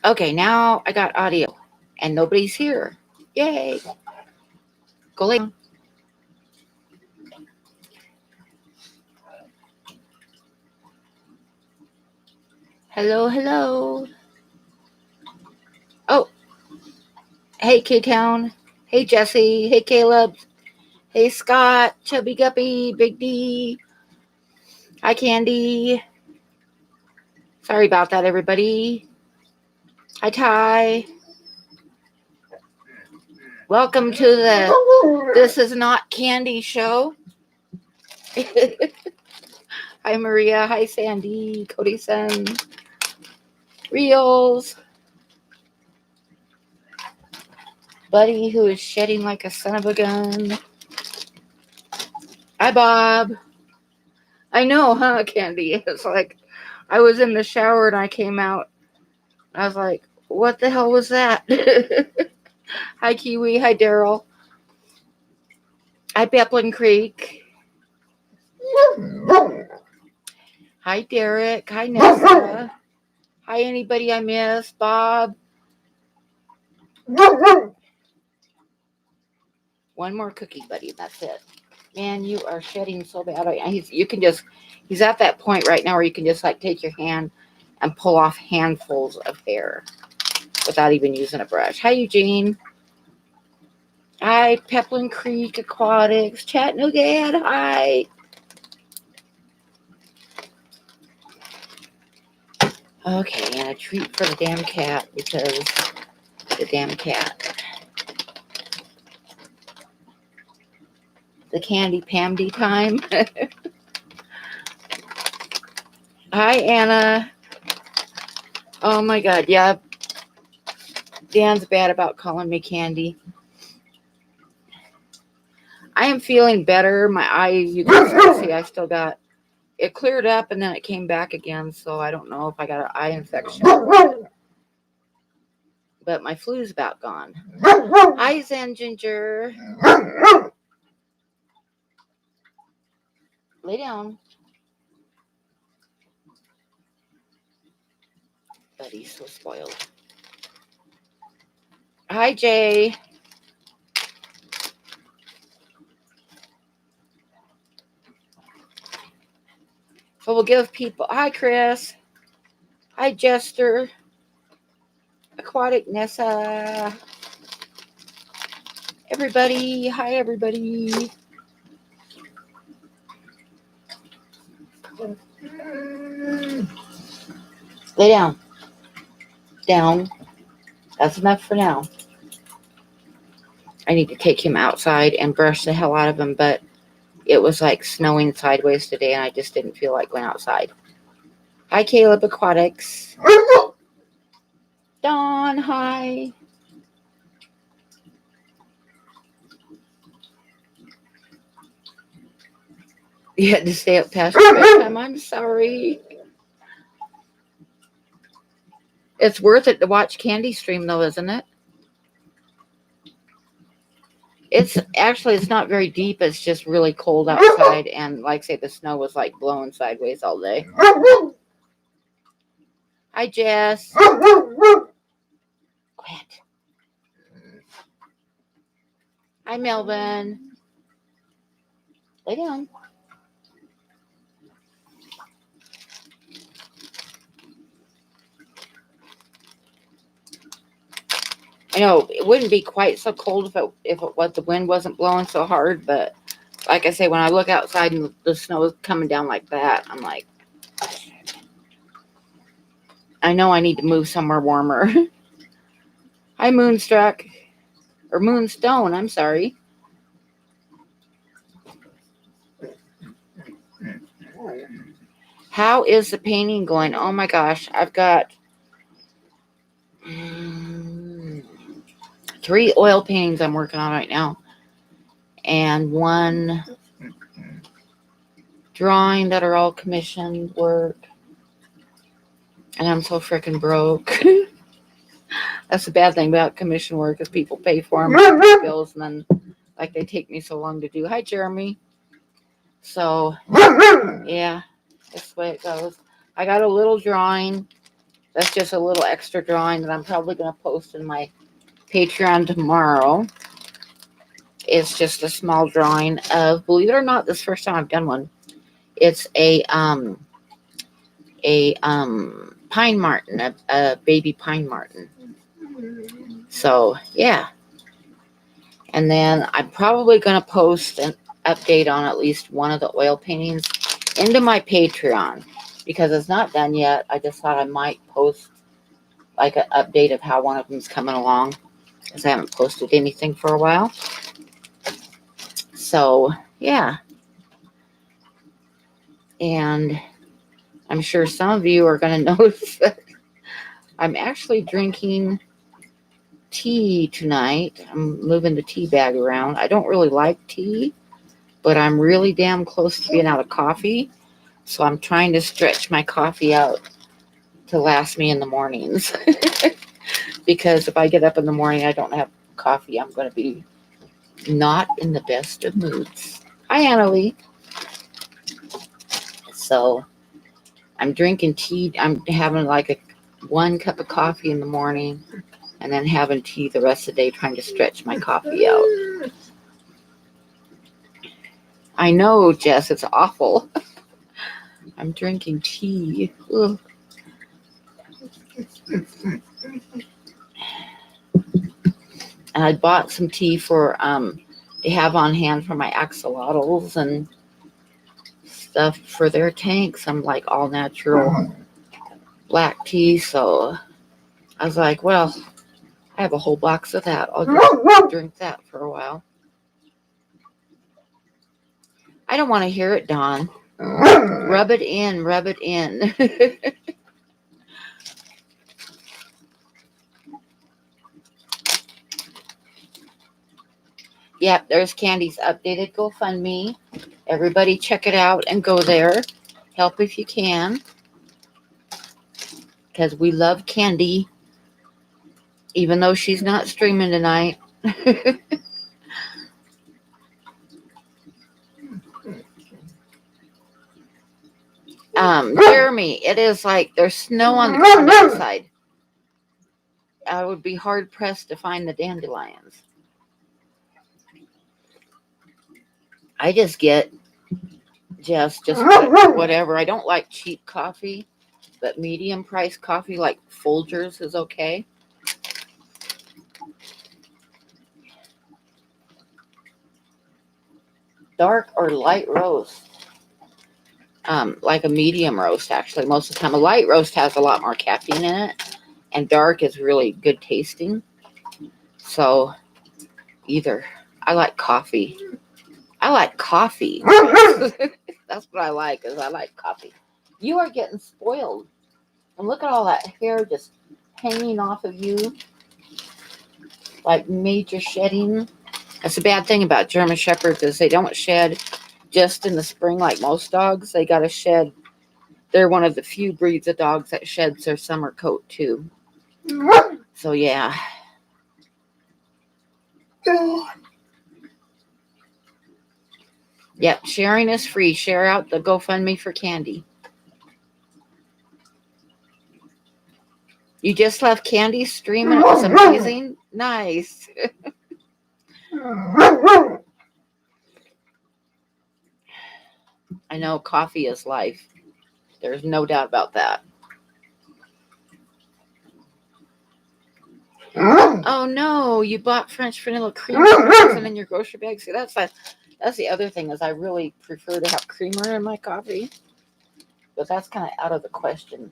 Okay, now I got audio and nobody's here. Yay. Go lay down. Hello, hello. Oh, hey, K-Town. Hey, Jesse. Hey, Caleb. Hey, Scott. Chubby Guppy. Big D. Hi, Candy. Sorry about that, everybody. Hi, Ty. Welcome to the This Is Not Candy show. Hi, Maria. Hi, Sandy. Cody-san. Reels. Buddy, who is shedding like a son of a gun. Hi, Bob. I know, huh, Candy? It's like I was in the shower and I came out. I was like, what the hell was that? Hi, Kiwi. Hi, Daryl. Hi, Peplin Creek. Hi, Derek. Hi, Nessa. Hi, anybody I missed? Bob. One more cookie, buddy. That's it. Man, you are shedding so bad right now. He's at that point right now where you can just like take your hand and pull off handfuls of hair without even using a brush. Hi, Eugene. Hi, Peplin Creek Aquatics. Chattanooga. Hi. Okay, and a treat for the damn cat because the damn cat. The candy Pamdy time. Hi, Anna. Oh my God, yeah. Dan's bad about calling me Candy. I am feeling better. My eyes, you can still see I still got, it cleared up and then it came back again. So I don't know if I got an eye infection. But my flu's about gone. Hi, Zen Ginger. Lay down. Buddy's so spoiled. Hi, Jay. So we'll give people. Hi, Chris. Hi, Jester. Aquatic Nessa. Everybody. Hi, everybody. Lay down. Down. That's enough for now. I need to take him outside and brush the hell out of him, but it was like snowing sideways today and I just didn't feel like going outside. Hi, Caleb Aquatics. Dawn, hi. You had to stay up past your bedtime. I'm sorry. It's worth it to watch Candy stream, though, isn't it? It's not very deep. It's just really cold outside, and like I say, the snow was like blowing sideways all day. Hi, Jess. Quit. Hi, Melvin. Lay down. I know it wouldn't be quite so cold if the wind wasn't blowing so hard, but like I say, when I look outside and the snow is coming down like that, I'm like, I know I need to move somewhere warmer. Hi, Moonstruck. Or Moonstone, I'm sorry. How is the painting going? Oh my gosh, I've got 3 oil paintings I'm working on right now. And 1 drawing that are all commissioned work. And I'm so freaking broke. That's the bad thing about commission work is people pay for them bills and then like they take me so long to do. Hi, Jeremy. So yeah, that's the way it goes. I got a little drawing That's just a little extra drawing that I'm probably going to post in my Patreon tomorrow. It's just a small drawing of, believe it or not, this first time I've done one. It's a pine marten, a baby pine marten. So yeah, and then I'm probably going to post an update on at least one of the oil paintings into my Patreon because it's not done yet. I just thought I might post like an update of how one of them's coming along because I haven't posted anything for a while. So yeah, and I'm sure some of you are going to notice that I'm actually drinking tea tonight. I'm moving the tea bag around. I don't really like tea, but I'm really damn close to being out of coffee. So I'm trying to stretch my coffee out to last me in the mornings. Because if I get up in the morning, I don't have coffee, I'm going to be not in the best of moods. Hi, Annalie. So I'm drinking tea. I'm having like one cup of coffee in the morning and then having tea the rest of the day, trying to stretch my coffee out. I know, Jess, it's awful. I'm drinking tea. Ugh. And I bought some tea for to have on hand for my axolotls and stuff for their tanks. I'm like all natural black tea, so I was like, well, I have a whole box of that. I'll just drink that for a while. I don't want to hear it, Dawn. Rub it in, rub it in. Yep, there's Candy's updated GoFundMe. Everybody check it out and go there. Help if you can. Because we love Candy. Even though she's not streaming tonight. Jeremy, it is like there's snow on the ground outside. I would be hard pressed to find the dandelions. I just get just whatever. I don't like cheap coffee, but medium price coffee like Folgers is okay. Dark or light roast? Like a medium roast, actually. Most of the time, a light roast has a lot more caffeine in it, and dark is really good tasting. So, either. I like coffee. I like coffee. That's what I like, is I like coffee. You are getting spoiled. And look at all that hair just hanging off of you. Like major shedding. That's the bad thing about German Shepherds is they don't shed just in the spring like most dogs. They got to shed. They're one of the few breeds of dogs that sheds their summer coat too. So yeah. Yep, sharing is free. Share out the GoFundMe for Candy. You just left Candy streaming. It was amazing. Nice. I know coffee is life. There's no doubt about that. Oh no, you bought French vanilla cream in your grocery bag. See, that's the other thing, is I really prefer to have creamer in my coffee. But that's kind of out of the question.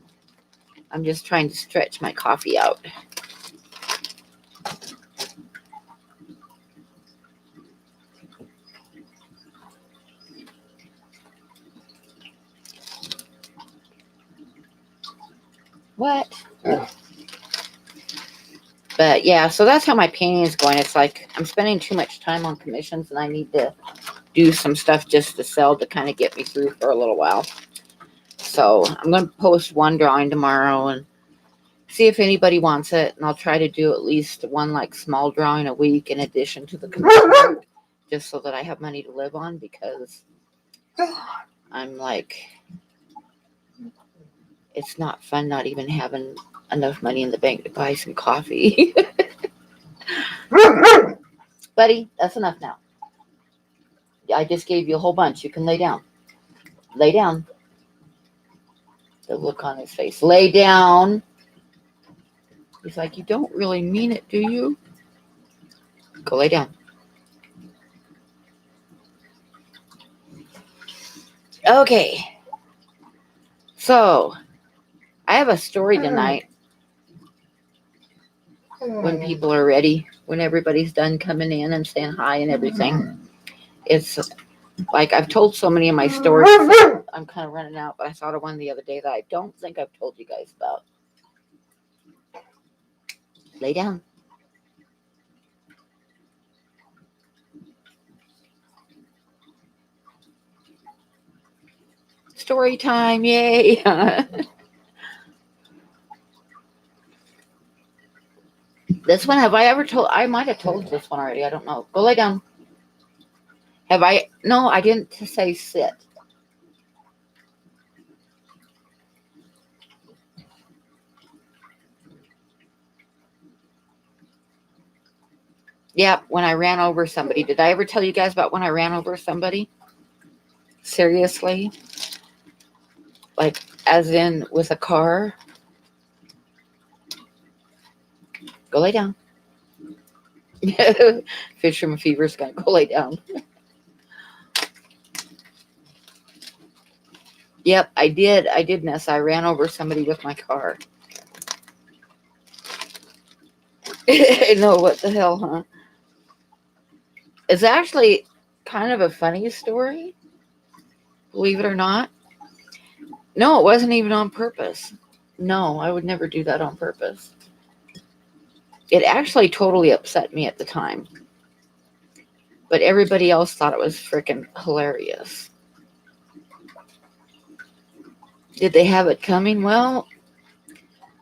I'm just trying to stretch my coffee out. What? But yeah, so that's how my painting is going. It's like I'm spending too much time on commissions and I need to do some stuff just to sell to kind of get me through for a little while. So I'm going to post one drawing tomorrow and see if anybody wants it. And I'll try to do at least one like small drawing a week in addition to the commission, just so that I have money to live on, because I'm like, It's not fun not even having enough money in the bank to buy some coffee. Buddy, that's enough now. I just gave you a whole bunch. You can lay down. Lay down. The look on his face. Lay down. He's like, you don't really mean it, do you? Go lay down. Okay. So, I have a story tonight. When people are ready, when everybody's done coming in and saying hi and everything. It's like I've told so many of my stories. I'm kind of running out, but I thought of one the other day that I don't think I've told you guys about. Lay down. Story time, yay. This one, have I ever told? I might have told this one already. I don't know. Go lay down. Have I? No, I didn't say sit. Yeah, when I ran over somebody. Did I ever tell you guys about when I ran over somebody? Seriously? Like, as in with a car? Go lay down. Fisherman fever's gonna go lay down. Yep, I did, Ness. I ran over somebody with my car. No, what the hell, huh? It's actually kind of a funny story, believe it or not. No, it wasn't even on purpose. No, I would never do that on purpose. It actually totally upset me at the time. But everybody else thought it was freaking hilarious. Did they have it coming? Well,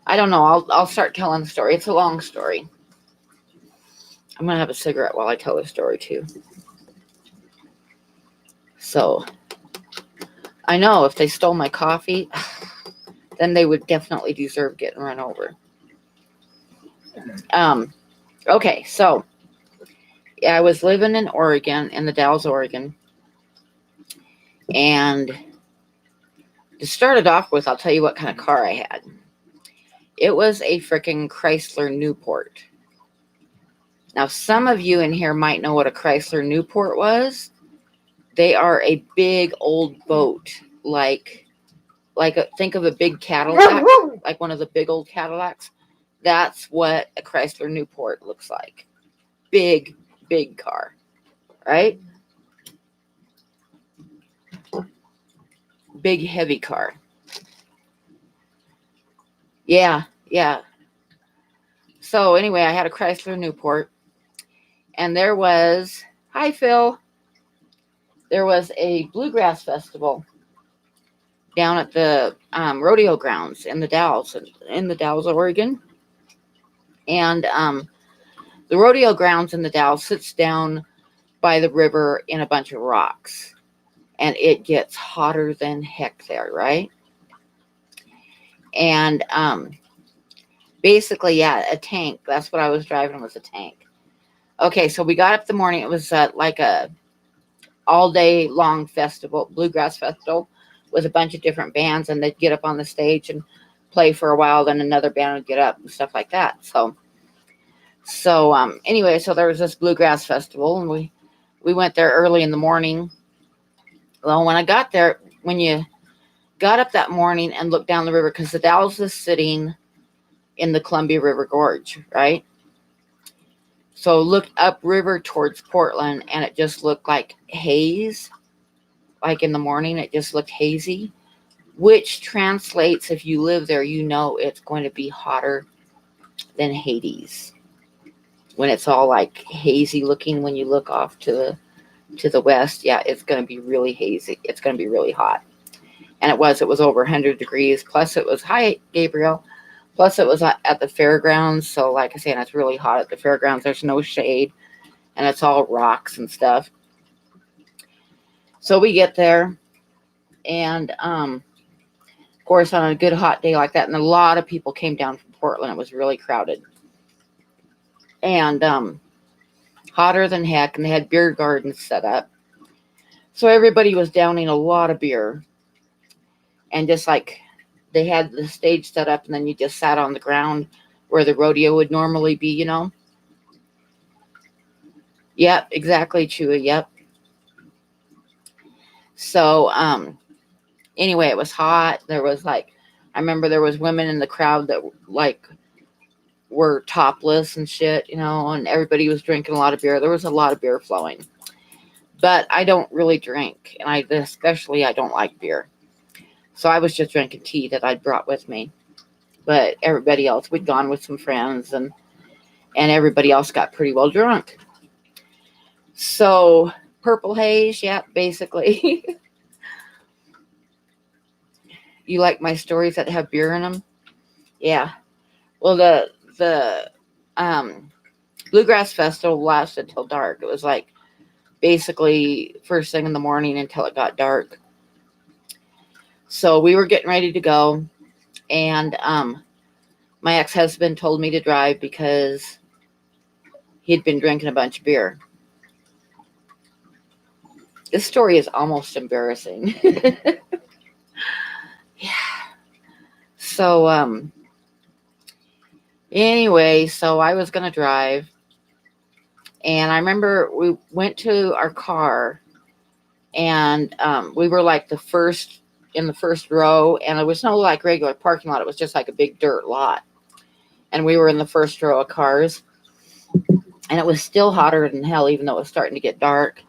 I don't know. I'll start telling the story. It's a long story. I'm going to have a cigarette while I tell the story, too. So, I know if they stole my coffee, then they would definitely deserve getting run over. Okay, so, yeah, I was living in Oregon, in the Dalles, Oregon. And to start it off with, I'll tell you what kind of car I had. It was a freaking Chrysler Newport. Now, some of you in here might know what a Chrysler Newport was. They are a big old boat, think of a big Cadillac, like one of the big old Cadillacs. That's what a Chrysler Newport looks like. Big, big car, right? Big, heavy car. Yeah. So anyway, I had a Chrysler Newport, and there was, hi Phil, there was a bluegrass festival down at the rodeo grounds in the Dalles, Oregon. And the rodeo grounds in the Dalles sits down by the river in a bunch of rocks. And it gets hotter than heck there, right? And basically, yeah, a tank. That's what I was driving, was a tank. Okay, so we got up the morning. It was like a all day long festival, bluegrass festival, with a bunch of different bands, and they'd get up on the stage and play for a while, then another band would get up and stuff like that. So anyway, so there was this bluegrass festival, and we went there early in the morning. Well, when I got there, when you got up that morning and looked down the river, because the Dalles is sitting in the Columbia River Gorge, right? So looked upriver towards Portland, and it just looked like haze. Like in the morning, it just looked hazy, which translates, if you live there, you know it's going to be hotter than Hades. When it's all like hazy looking, when you look off to the west, yeah, it's going to be really hazy. It's going to be really hot. And it was over 100 degrees. Plus it was, hi, Gabriel. Plus it was at the fairgrounds. So like I said, it's really hot at the fairgrounds. There's no shade, and it's all rocks and stuff. So we get there, and Of course, on a good hot day like that, and a lot of people came down from Portland. It was really crowded. And hotter than heck, and they had beer gardens set up. So everybody was downing a lot of beer. And just like they had the stage set up, and then you just sat on the ground where the rodeo would normally be, you know. Yep, exactly, Chewy. Yep. So anyway, it was hot. There was like, I remember there was women in the crowd that like were topless and shit, you know, and everybody was drinking a lot of beer. There was a lot of beer flowing. But I don't really drink, and I don't like beer. So I was just drinking tea that I'd brought with me. But everybody else, we'd gone with some friends, and everybody else got pretty well drunk. So purple haze, yeah, basically. You like my stories that have beer in them? Yeah. Well, the Bluegrass Festival lasted till dark. It was like basically first thing in the morning until it got dark. So we were getting ready to go, and my ex-husband told me to drive because he'd been drinking a bunch of beer. This story is almost embarrassing. Yeah. So anyway, so I was going to drive, and I remember we went to our car, and we were like in the first row, and it was no like regular parking lot. It was just like a big dirt lot, and we were in the first row of cars, and it was still hotter than hell, even though it was starting to get dark.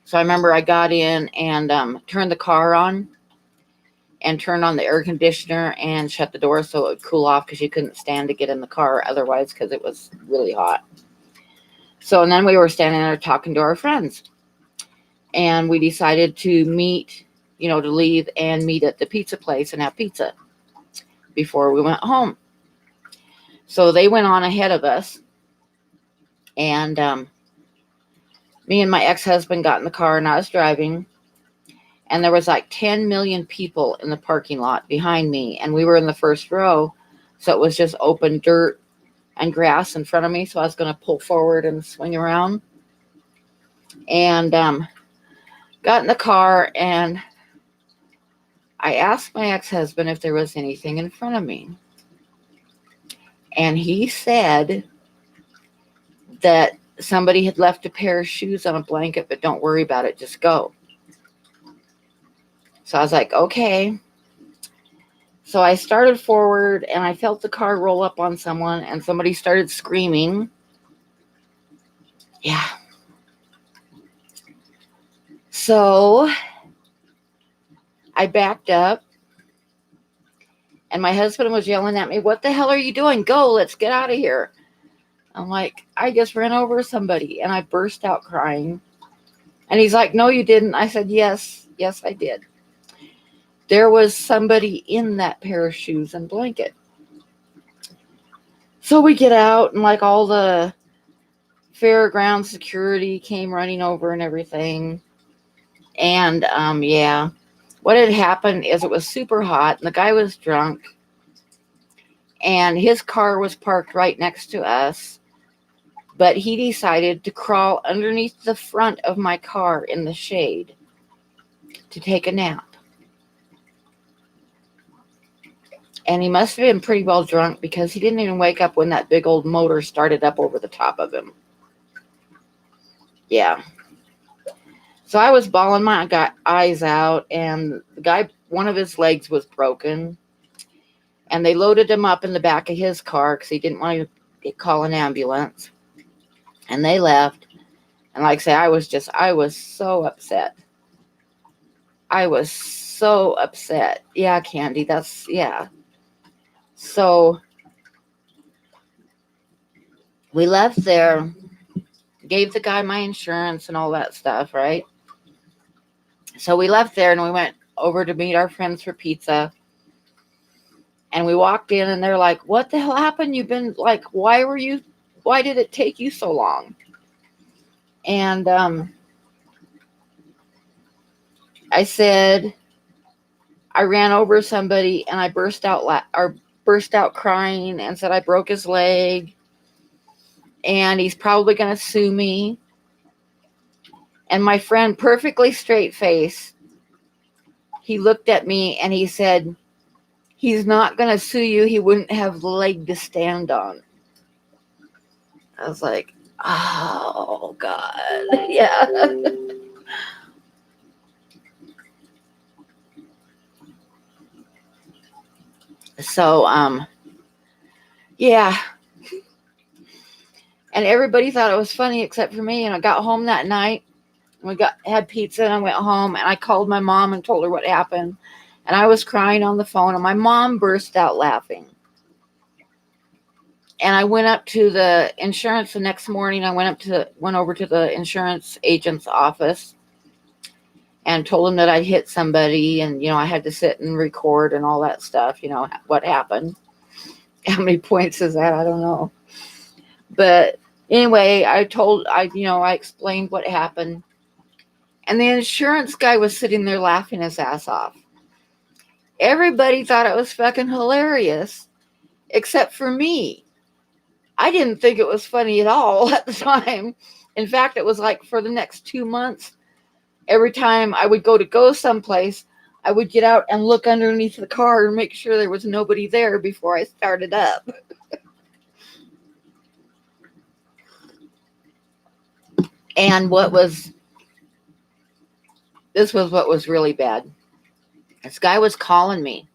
So I remember I got in and turned the car on and turned on the air conditioner and shut the door so it would cool off, because you couldn't stand to get in the car otherwise, because it was really hot. So, and then we were standing there talking to our friends, and we decided to meet, you know, to leave and meet at the pizza place and have pizza before we went home. So they went on ahead of us, and me and my ex-husband got in the car, and I was driving, and there was like 10 million people in the parking lot behind me, and we were in the first row, so it was just open dirt and grass in front of me, so I was going to pull forward and swing around, and got in the car, and I asked my ex-husband if there was anything in front of me, and he said that somebody had left a pair of shoes on a blanket, but don't worry about it, just go. So I was like, okay. So I started forward, and I felt the car roll up on someone, and somebody started screaming. Yeah. So I backed up, and my husband was yelling at me, "What the hell are you doing? Go, let's get out of here." I'm like, I just ran over somebody, and I burst out crying. And he's like, "No, you didn't." I said, yes, I did. There was somebody in that pair of shoes and blanket. So we get out, and like all the fairground security came running over and everything. And yeah, what had happened is it was super hot, and the guy was drunk, and his car was parked right next to us, but he decided to crawl underneath the front of my car in the shade to take a nap. And he must have been pretty well drunk, because he didn't even wake up when that big old motor started up over the top of him. Yeah. So I was bawling my eyes out, and the guy, one of his legs was broken, and they loaded him up in the back of his car because he didn't want to call an ambulance. And they left. And like I say, I was so upset. I was so upset. Yeah, Candy, yeah. So we left there, gave the guy my insurance and all that stuff, right? So we left there, and we went over to meet our friends for pizza. And we walked in, and they're like, "What the hell happened? You've been like, why did it take you so long?" And I said, I ran over somebody and I burst out crying and said I broke his leg and he's probably going to sue me. And my friend, perfectly straight face, he looked at me and he said, he's not going to sue you. He wouldn't have the leg to stand on. I was like, oh, God. Yeah. So, yeah. And everybody thought it was funny except for me. And I got home that night. Had pizza and I went home and I called my mom and told her what happened. And I was crying on the phone and my mom burst out laughing. And I went up to the insurance the next morning. I went over to the insurance agent's office and told him that I'd hit somebody and, I had to sit and record and all that stuff, what happened. How many points is that? I don't know. But anyway, I explained what happened. And the insurance guy was sitting there laughing his ass off. Everybody thought it was fucking hilarious, except for me. I didn't think it was funny at all at the time. In fact, it was like for the next 2 months, every time I would go someplace, I would get out and look underneath the car and make sure there was nobody there before I started up. And this was what was really bad. This guy was calling me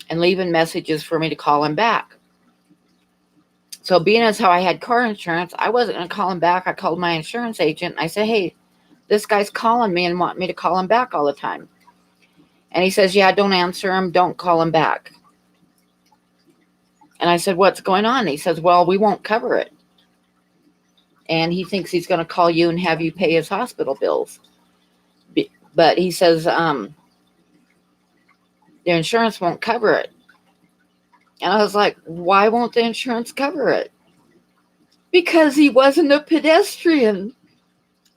and leaving messages for me to call him back. So being as how I had car insurance, I wasn't going to call him back. I called my insurance agent and I said, hey, this guy's calling me and want me to call him back all the time. And he says, yeah, don't answer him. Don't call him back. And I said, what's going on? And he says, well, we won't cover it. And he thinks he's going to call you and have you pay his hospital bills. But he says, the insurance won't cover it. And I was like, why won't the insurance cover it? Because he wasn't a pedestrian.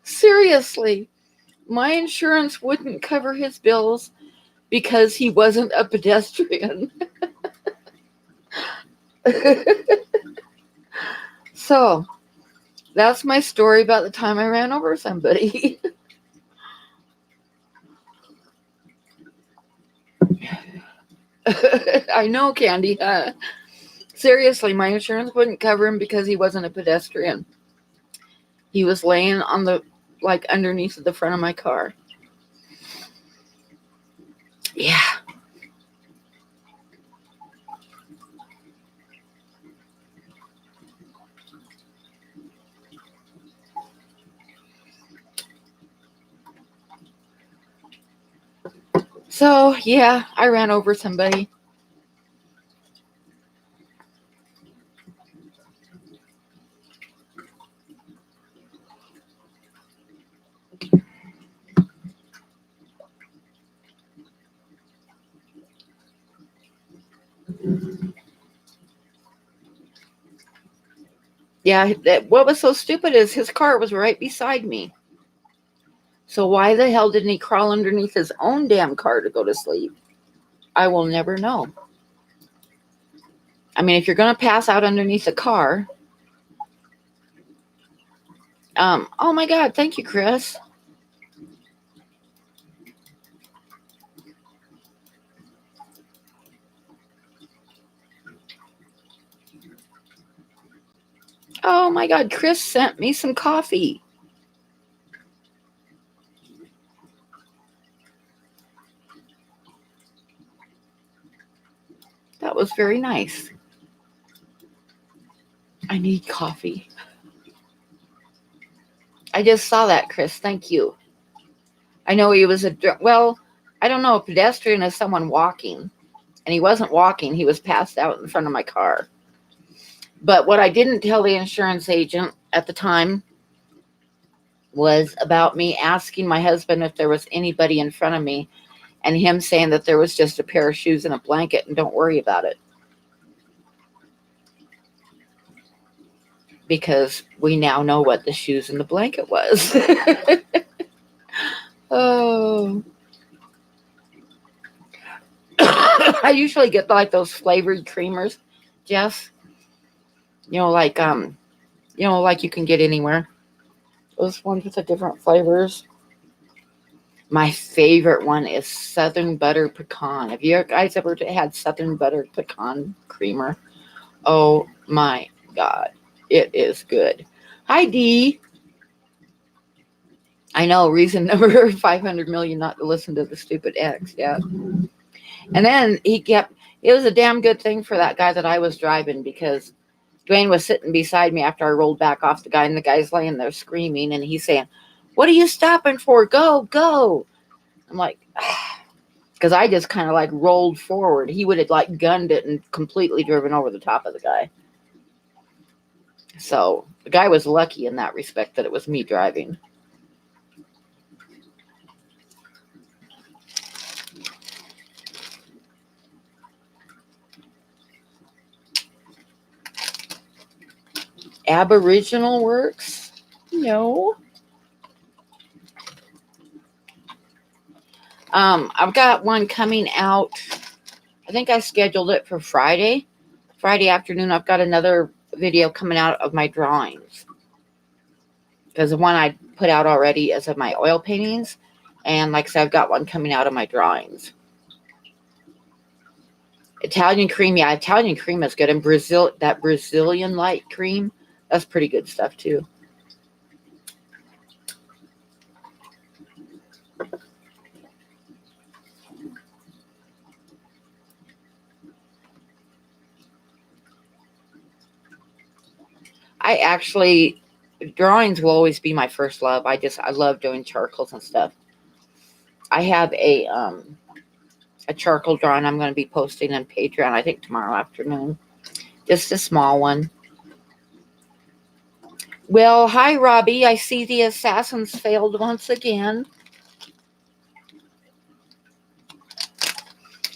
Seriously, my insurance wouldn't cover his bills because he wasn't a pedestrian. So, that's my story about the time I ran over somebody. I know, Candy. Seriously, my insurance wouldn't cover him because he wasn't a pedestrian. He was laying on underneath the front of my car. Yeah. So, yeah, I ran over somebody. Yeah, what was so stupid is his car was right beside me. So why the hell didn't he crawl underneath his own damn car to go to sleep? I will never know. I mean, if you're going to pass out underneath a car. Oh my God, thank you, Chris. Oh my God, Chris sent me some coffee. That was very nice. I need coffee. I just saw that, Chris. Thank you. I know he was I don't know, a pedestrian is someone walking. And he wasn't walking. He was passed out in front of my car. But what I didn't tell the insurance agent at the time was about me asking my husband if there was anybody in front of me and him saying that there was just a pair of shoes and a blanket and don't worry about it. Because we now know what the shoes and the blanket was. Oh. I usually get like those flavored creamers, Jess. Like you can get anywhere. Those ones with the different flavors. My favorite one is Southern Butter Pecan. Have you guys ever had Southern Butter Pecan creamer? Oh my God. It is good. Hi, Dee. I know, reason number 500 million not to listen to the stupid X. Yeah. And then it was a damn good thing for that guy that I was driving, because Dwayne was sitting beside me after I rolled back off the guy, and the guy's laying there screaming, and he's saying, "What are you stopping for? Go, go." I'm like, because I just kind of like rolled forward. He would have like gunned it and completely driven over the top of the guy. So the guy was lucky in that respect that it was me driving. Aboriginal works? No. I've got one coming out. I think I scheduled it for Friday. Friday afternoon, I've got another video coming out of my drawings. Because the one I put out already is of my oil paintings. And like I said, I've got one coming out of my drawings. Italian cream. Yeah, Italian cream is good. And that Brazilian light cream, that's pretty good stuff too. Drawings will always be my first love. I love doing charcoals and stuff. I have a charcoal drawing I'm going to be posting on Patreon, I think tomorrow afternoon. Just a small one. Well, hi, Robbie. I see the assassins failed once again.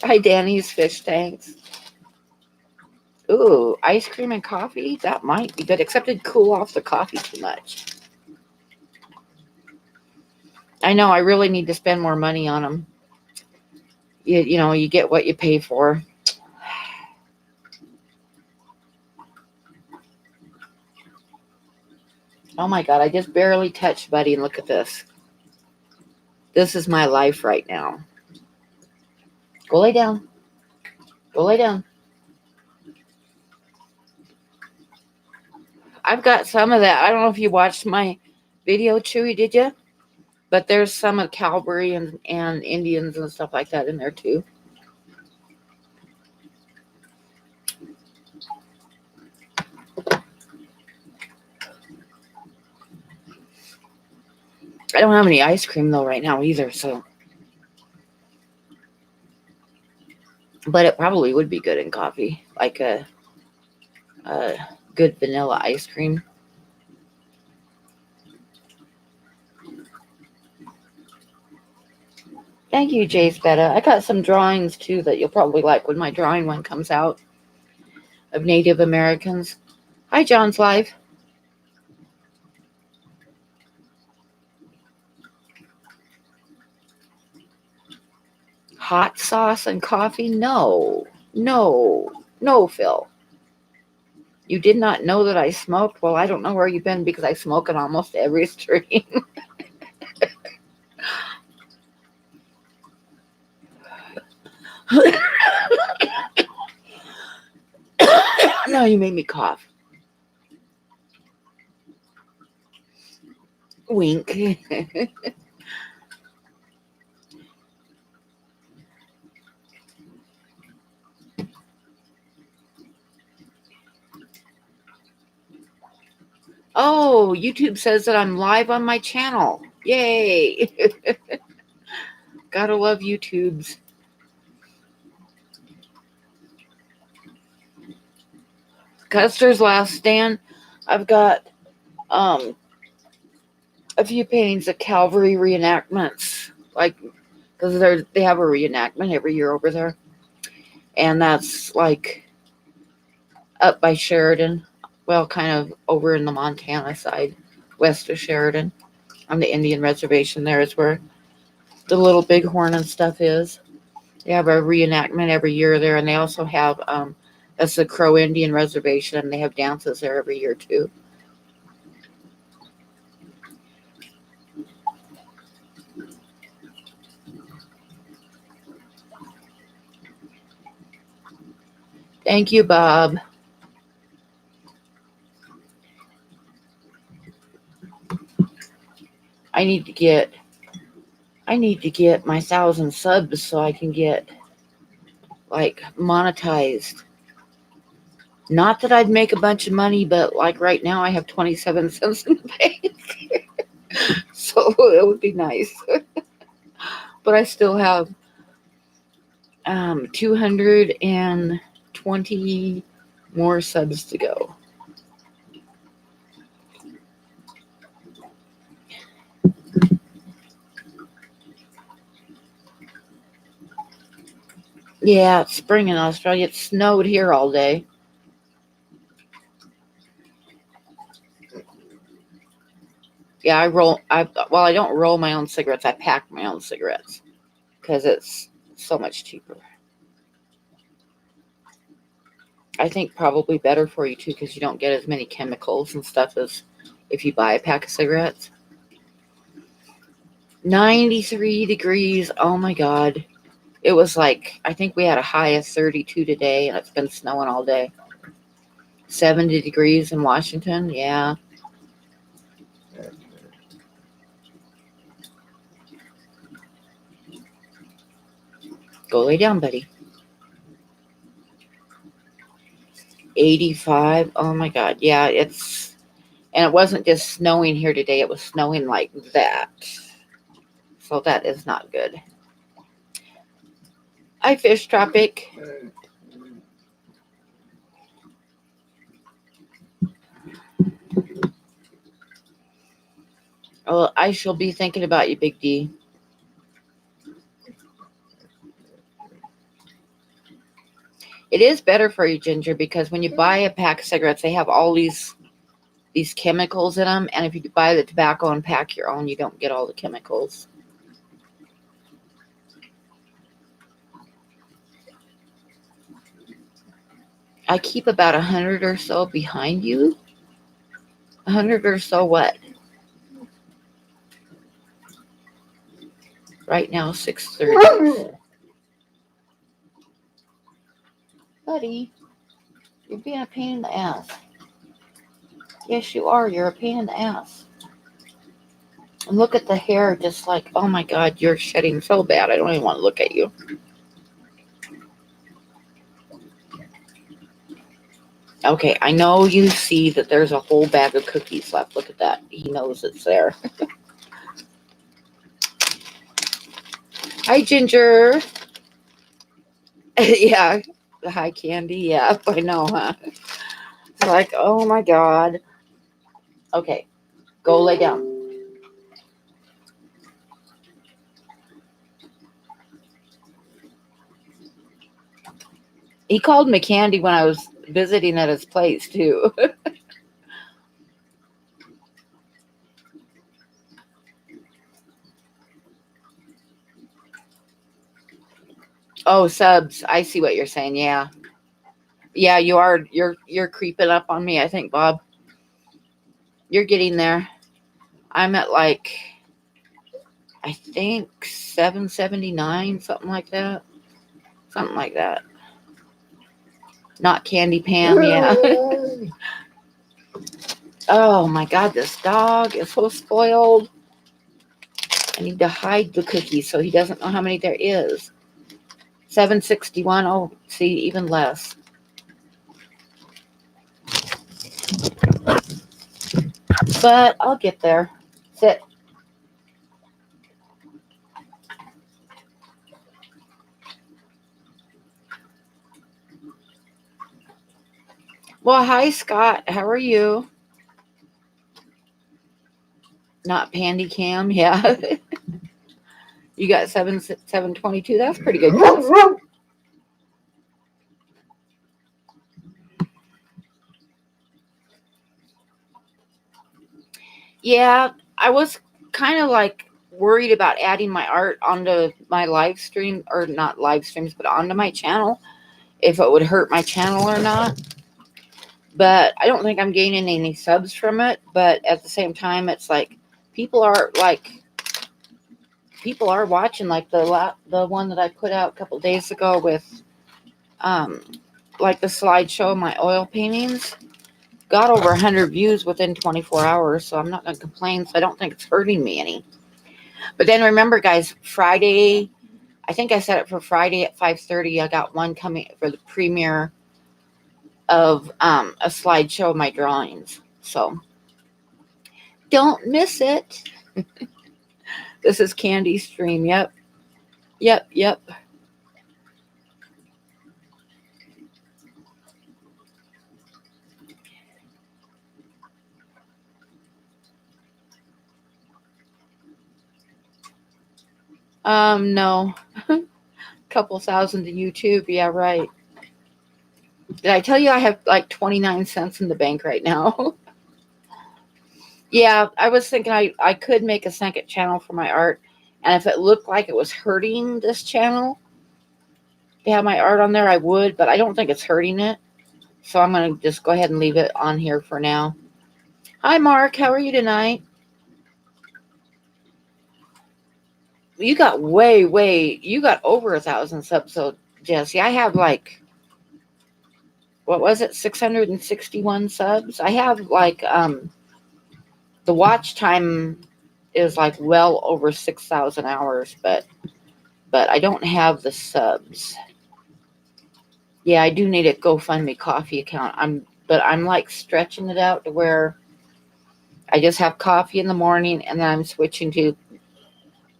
Hi, Danny's fish tanks. Ooh, ice cream and coffee? That might be good, except it'd cool off the coffee too much. I know, I really need to spend more money on them. You get what you pay for. Oh my God, I just barely touched Buddy, and look at this. This is my life right now. Go lay down. Go lay down. I've got some of that. I don't know if you watched my video, Chewy, did you? But there's some of cavalry and Indians and stuff like that in there too. I don't have any ice cream though right now either, so. But it probably would be good in coffee, like a good vanilla ice cream. Thank you, Jace Betta. I got some drawings too that you'll probably like when my drawing one comes out of Native Americans. Hi, John's Live. Hot sauce and coffee? No, Phil. You did not know that I smoked? Well, I don't know where you've been, because I smoke in almost every stream. No, you made me cough. Wink. Oh, YouTube says that I'm live on my channel. Yay. Gotta love YouTubes. Custer's Last Stand. I've got a few paintings of Calvary reenactments, like, because they have a reenactment every year over there, and that's like up by Sheridan, well, kind of over in the Montana side, west of Sheridan, on the Indian reservation. There is where the Little Bighorn and stuff is. They have a reenactment every year there, and they also have that's the Crow Indian Reservation, and they have dances there every year too. Thank you, Bob. I need to get my 1,000 subs so I can get like monetized. Not that I'd make a bunch of money, but like right now I have 27 cents in the bank. So it would be nice. But I still have 220 more subs to go. Yeah, it's spring in Australia. It snowed here all day. Yeah, I don't roll my own cigarettes. I pack my own cigarettes because it's so much cheaper. I think probably better for you too because you don't get as many chemicals and stuff as if you buy a pack of cigarettes. 93 degrees. Oh my God. It was like, I think we had a high of 32 today, and it's been snowing all day. 70 degrees in Washington. Yeah. Go lay down, buddy. 85. Oh my God. Yeah, and it wasn't just snowing here today. It was snowing like that. So that is not good. Hi, Fish Tropic. Oh, I shall be thinking about you, Big D. It is better for you, Ginger, because when you buy a pack of cigarettes, they have all these chemicals in them, and if you buy the tobacco and pack your own, you don't get all the chemicals. I keep about 100 or so behind you. 100 or so what? Right now, 6:30. Buddy, you're being a pain in the ass. Yes, you are. You're a pain in the ass. And look at the hair, just like, oh my God, you're shedding so bad. I don't even want to look at you. Okay, I know you see that there's a whole bag of cookies left. Look at that. He knows it's there. Hi, Ginger. Yeah, hi, Candy. Yeah, I know, huh? It's like, oh my God. Okay, go lay down. He called me Candy when I was visiting at his place, too. Oh, subs. I see what you're saying. Yeah. Yeah, you are. You're creeping up on me, I think, Bob. You're getting there. I'm at like, I think 779, something like that. Something like that. Not Candy Pam, yeah. Oh my God, this dog is so spoiled. I need to hide the cookies so he doesn't know how many there is. 761. Oh, see, even less. But I'll get there. Sit. Well, hi, Scott. How are you? Not Pandy Cam, yeah. You got 722. That's pretty good. Yeah, I was kind of like worried about adding my art onto my live stream, or not live streams, but onto my channel, if it would hurt my channel or not. But I don't think I'm gaining any subs from it. But at the same time, it's like people are watching, like the one that I put out a couple days ago with like the slideshow of my oil paintings. Got over 100 views within 24 hours, so I'm not going to complain. So I don't think it's hurting me any. But then remember, guys, Friday, I think I set it for Friday at 5:30. I got one coming for the premiere of a slideshow of my drawings. So don't miss it. This is Candy's stream. Yep. No. Couple thousand to YouTube. Yeah, right. Did I tell you I have like 29 cents in the bank right now? Yeah, I was thinking I could make a second channel for my art. And if it looked like it was hurting this channel to have my art on there, I would. But I don't think it's hurting it. So I'm going to just go ahead and leave it on here for now. Hi, Mark. How are you tonight? You got you got over 1,000 subs. So, Jesse, I have like, what was it? 661 subs. I have like, the watch time is like well over 6,000 hours, but I don't have the subs. Yeah, I do need a GoFundMe coffee account. I'm like stretching it out to where I just have coffee in the morning and then I'm switching to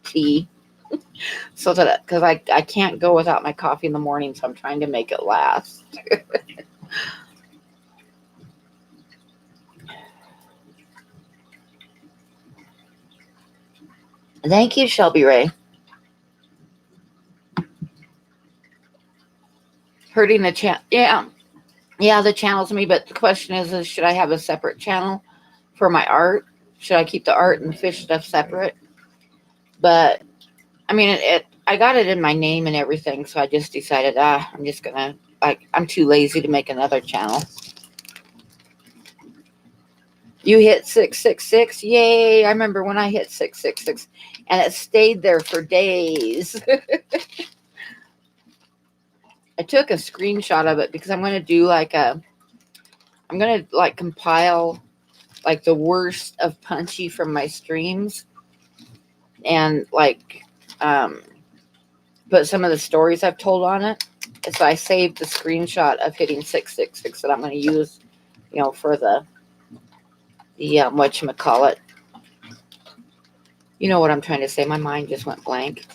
tea. So that, because I can't go without my coffee in the morning, so I'm trying to make it last. Thank you, Shelby Ray. Hurting the channel. Yeah, the channel's me, but the question is should I have a separate channel for my art? Should I keep the art and the fish stuff separate? But I mean, I got it in my name and everything, so I just decided, I'm just gonna, I'm too lazy to make another channel. You hit 666, yay! I remember when I hit 666, and it stayed there for days. I took a screenshot of it because I'm gonna do I'm gonna compile like the worst of Punchy from my streams, and put some of the stories I've told on it. And so I saved the screenshot of hitting 666 that I'm going to use, for the whatchamacallit. You know what I'm trying to say. My mind just went blank.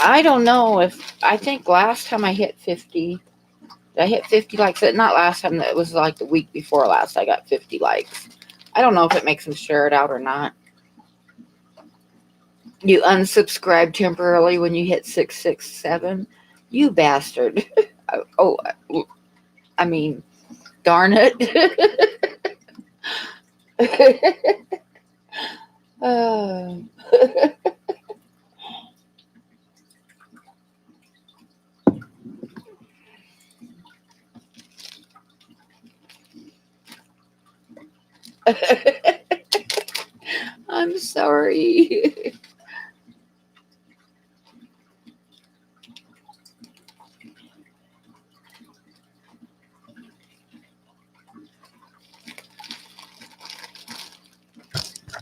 I don't know I think last time I hit 50, I hit 50 likes. Not last time, it was like the week before last I got 50 likes. I don't know if it makes them share it out or not. You unsubscribe temporarily when you hit 667. You bastard. Oh, I mean, darn it. I'm sorry.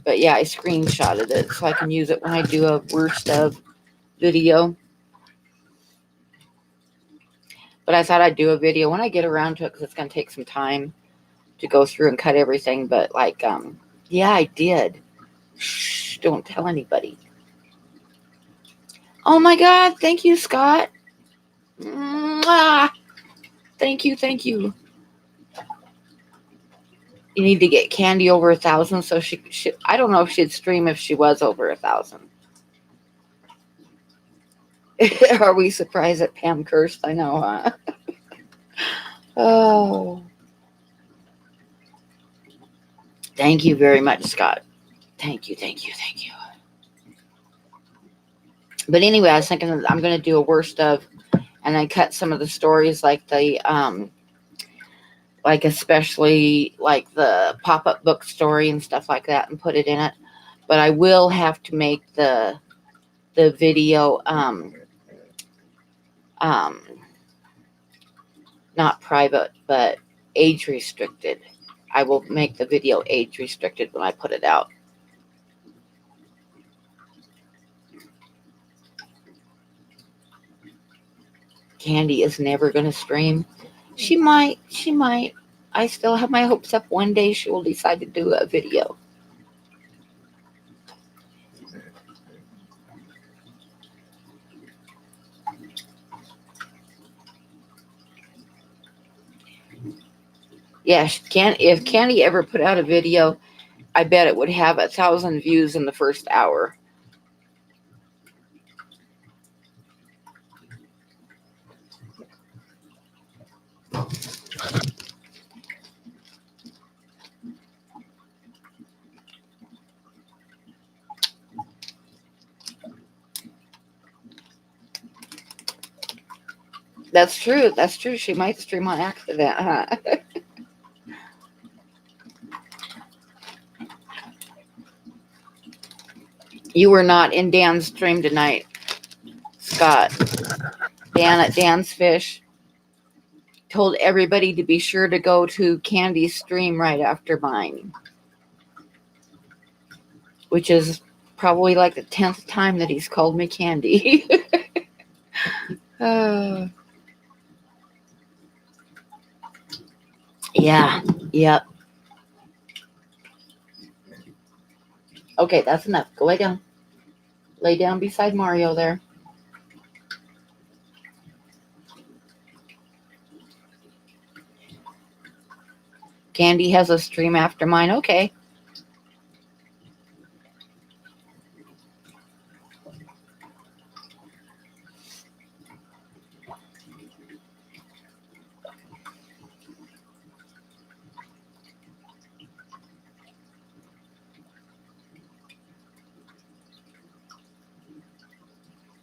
But yeah, I screenshotted it so I can use it when I do a worst of video. But I thought I'd do a video when I get around to it because it's going to take some time to go through and cut everything. But yeah, I did. Shh, don't tell anybody. Oh my God. Thank you, Scott. Mwah. Thank you. You need to get Candy over 1,000 so she I don't know if she'd stream if she was over 1,000. Are we surprised that Pam cursed? I know, huh? Oh, thank you very much, Scott. Thank you, thank you, thank you. But anyway, I was thinking that I'm going to do a worst of, and then cut some of the stories like like especially like the pop-up book story and stuff like that and put it in it. But I will have to make the video um not private but age restricted. I will make the video age restricted when I put it out. Candy is never going to stream. She might. She might. I still have my hopes up. One day she will decide to do a video. Yeah, if Candy ever put out a video, I bet it would have 1,000 views in the first hour. That's true. That's true. She might stream on accident, huh? You were not in Dan's stream tonight, Scott. Dan at Dan's Fish told everybody to be sure to go to Candy's stream right after mine, which is probably like the 10th time that he's called me Candy. Yeah, yep. Okay, that's enough. Go lay down. Lay down beside Mario there. Candy has a stream after mine. Okay.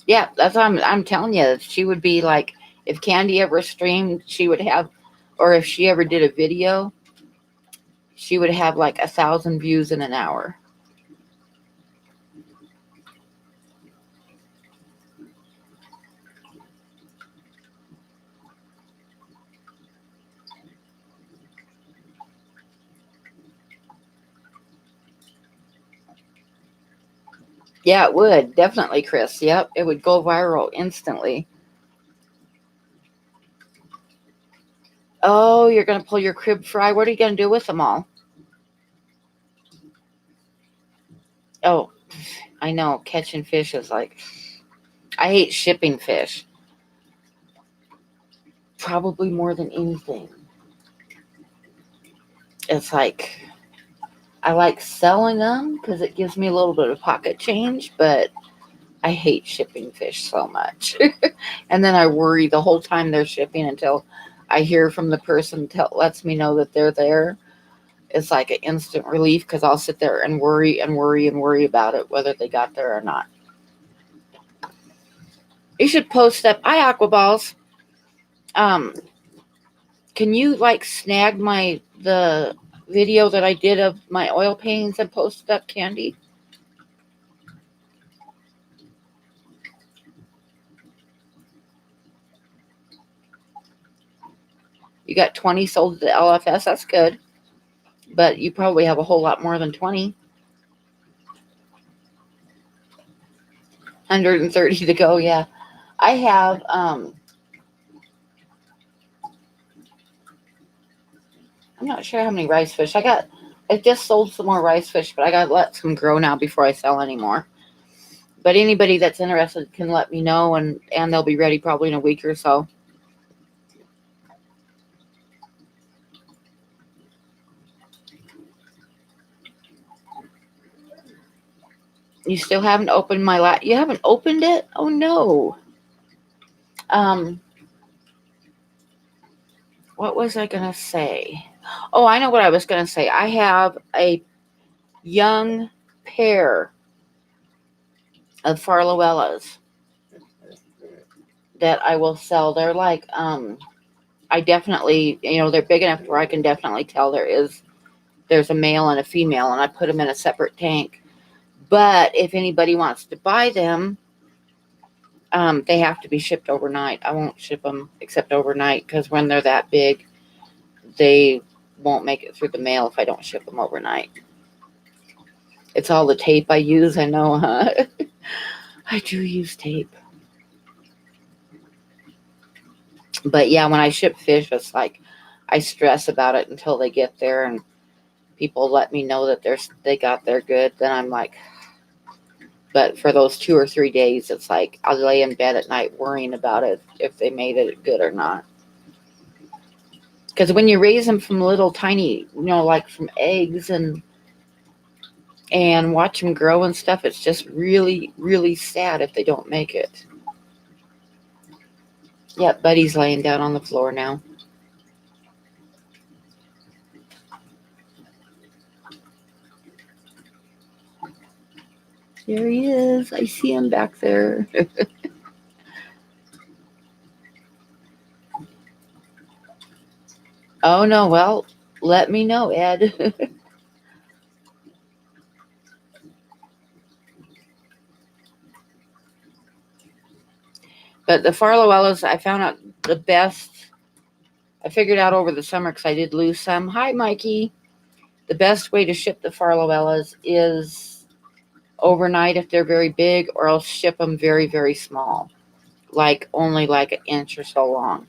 Yeah, that's what I'm telling you. She would be like, if Candy ever streamed, she would have, or if she ever did a video, she would have like 1,000 views in an hour. Yeah, it would. Definitely, Chris. Yep, it would go viral instantly. Oh, you're going to pull your crib fry. What are you going to do with them all? Oh, I know. Catching fish is like, I hate shipping fish. Probably more than anything. It's like, I like selling them because it gives me a little bit of pocket change, but I hate shipping fish so much. And then I worry the whole time they're shipping until I hear from the person lets me know that they're there. It's like an instant relief because I'll sit there and worry and worry and worry about it, whether they got there or not. You should post up. Hi, Aquaballs. Can you like snag the video that I did of my oil paintings and post it up, Candy? You got 20 sold at the LFS. That's good. But you probably have a whole lot more than 20. 130 to go, yeah. I have I'm not sure how many rice fish. I just sold some more rice fish, but I gotta let some grow now before I sell any more. But anybody that's interested can let me know, and they'll be ready probably in a week or so. You still haven't opened my You haven't opened it? Oh no. Um, what was I gonna say? Oh, I know what I was gonna say. I have a young pair of Farlowellas that I will sell. They're like, I definitely, they're big enough where I can definitely tell there's a male and a female, and I put them in a separate tank. But if anybody wants to buy them, they have to be shipped overnight. I won't ship them except overnight because when they're that big, they won't make it through the mail if I don't ship them overnight. It's all the tape I use, I know, huh? I do use tape. But yeah, when I ship fish, it's like I stress about it until they get there and people let me know that they got there good. Then I'm like, but for those 2 or 3 days, it's like I'll lay in bed at night worrying about it if they made it good or not. Because when you raise them from little tiny, like from eggs and watch them grow and stuff, it's just really, really sad if they don't make it. Yep, Buddy's laying down on the floor now. There he is. I see him back there. Oh, no. Well, let me know, Ed. But the Farlowellas, I found out the best. I figured out over the summer because I did lose some. Hi, Mikey. The best way to ship the Farlowellas is overnight if they're very big, or else ship them very, very small, like only like an inch or so long.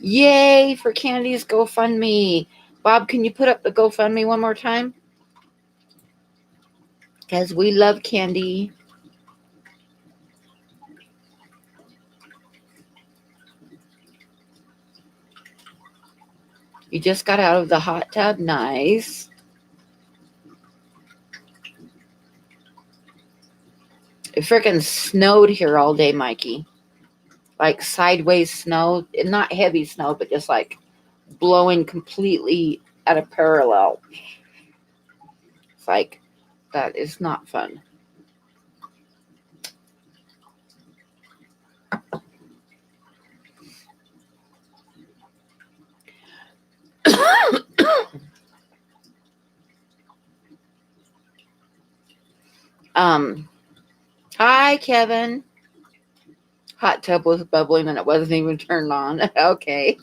Yay for Candy's GoFundMe. Bob, can you put up the GoFundMe one more time? Because we love Candy. You just got out of the hot tub. Nice. It freaking snowed here all day, Mikey. Like sideways snow. Not heavy snow, but just like blowing completely at a parallel. It's like, that is not fun. Hi, Kevin. Hot tub was bubbling and it wasn't even turned on. Okay.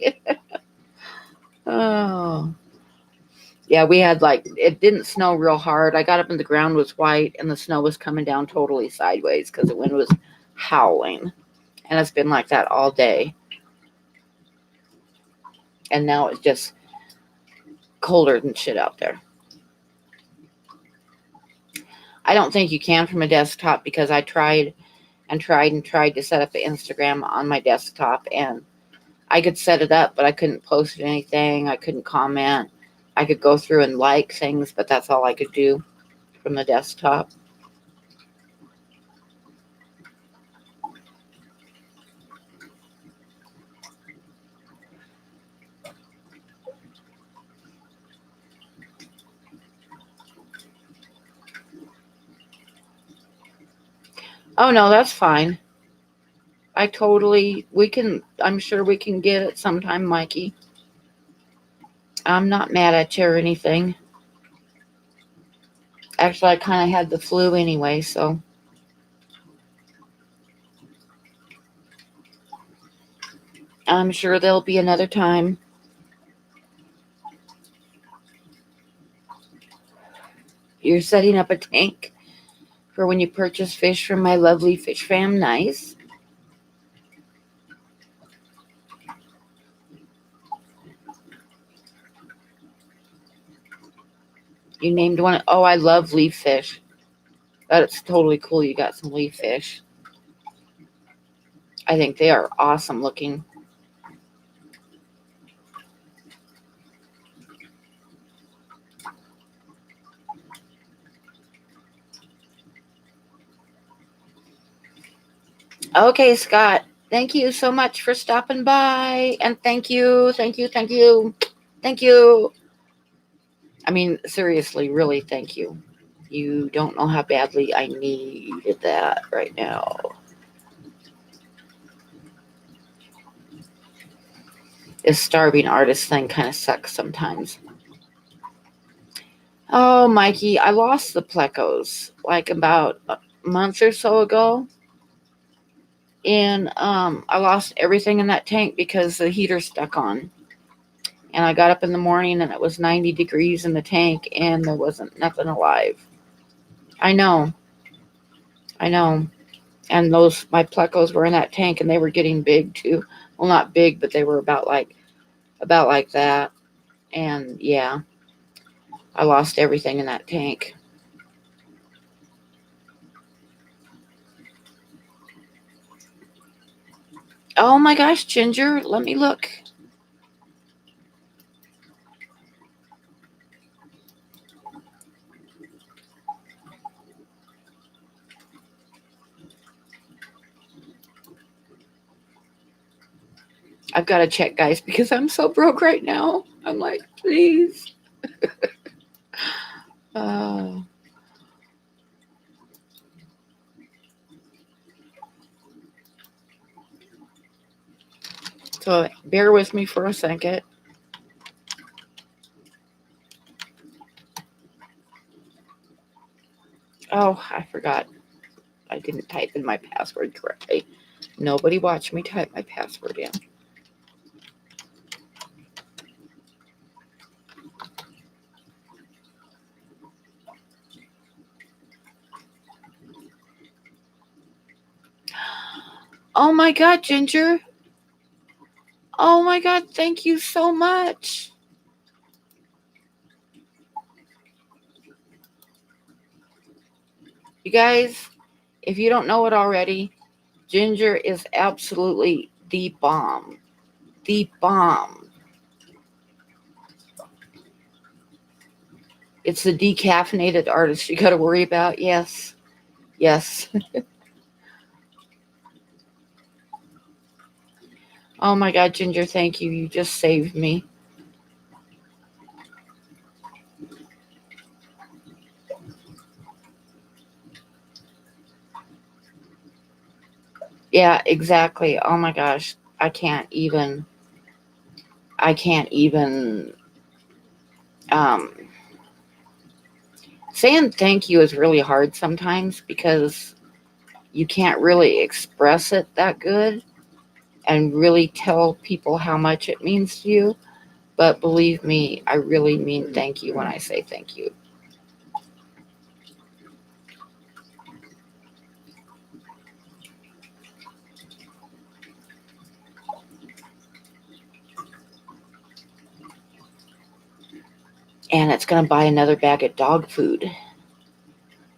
Oh. Yeah, we had it didn't snow real hard. I got up and the ground was white and the snow was coming down totally sideways because the wind was howling. And it's been like that all day. And now it's just colder than shit out there. I don't think you can from a desktop because I tried to set up the Instagram on my desktop, and I could set it up, but I couldn't post anything. I couldn't comment. I could go through and like things, but that's all I could do from the desktop. Oh no, that's fine. I'm sure we can get it sometime, Mikey. I'm not mad at you or anything. Actually, I kind of had the flu anyway, so. I'm sure there'll be another time. You're setting up a tank for when you purchase fish from my lovely fish fam. Nice. You named one. Oh, I love leaf fish. That's totally cool. You got some leaf fish. I think they are awesome looking. Okay, Scott. Thank you so much for stopping by. And thank you. Thank you. Thank you. Thank you. I mean, seriously, really, thank you. You don't know how badly I needed that right now. This starving artist thing kind of sucks sometimes. Oh, Mikey, I lost the plecos like about a month or so ago. And I lost everything in that tank because the heater stuck on. And I got up in the morning and it was 90 degrees in the tank and there wasn't nothing alive. I know. I know. And those my plecos were in that tank and they were getting big too. Well, not big, but they were about like that. And yeah, I lost everything in that tank. Oh my gosh, Ginger, let me look. I've got to check, guys, because I'm so broke right now. I'm like, please. Uh, so bear with me for a second. Oh, I forgot. I didn't type in my password correctly. Nobody watched me type my password in. Oh my God, Ginger. Oh my God, thank you so much. You guys, if you don't know it already, Ginger is absolutely the bomb. The bomb. It's the decaffeinated artist you got to worry about. Yes. Yes. Oh my God, Ginger, thank you. You just saved me. Yeah, exactly. Oh my gosh. I can't even um saying thank you is really hard sometimes because you can't really express it that good and really tell people how much it means to you. But believe me, I really mean thank you when I say thank you. And it's going to buy another bag of dog food,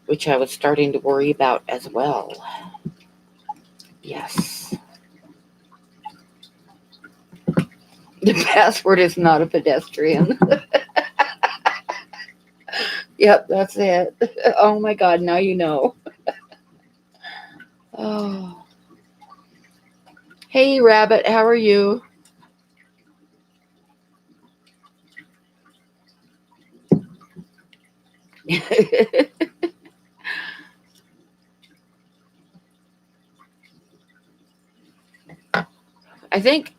which I was starting to worry about as well. Yes. The password is not a pedestrian. Yep, that's it. Oh my God, now you know. Oh. Hey, Rabbit, how are you? I think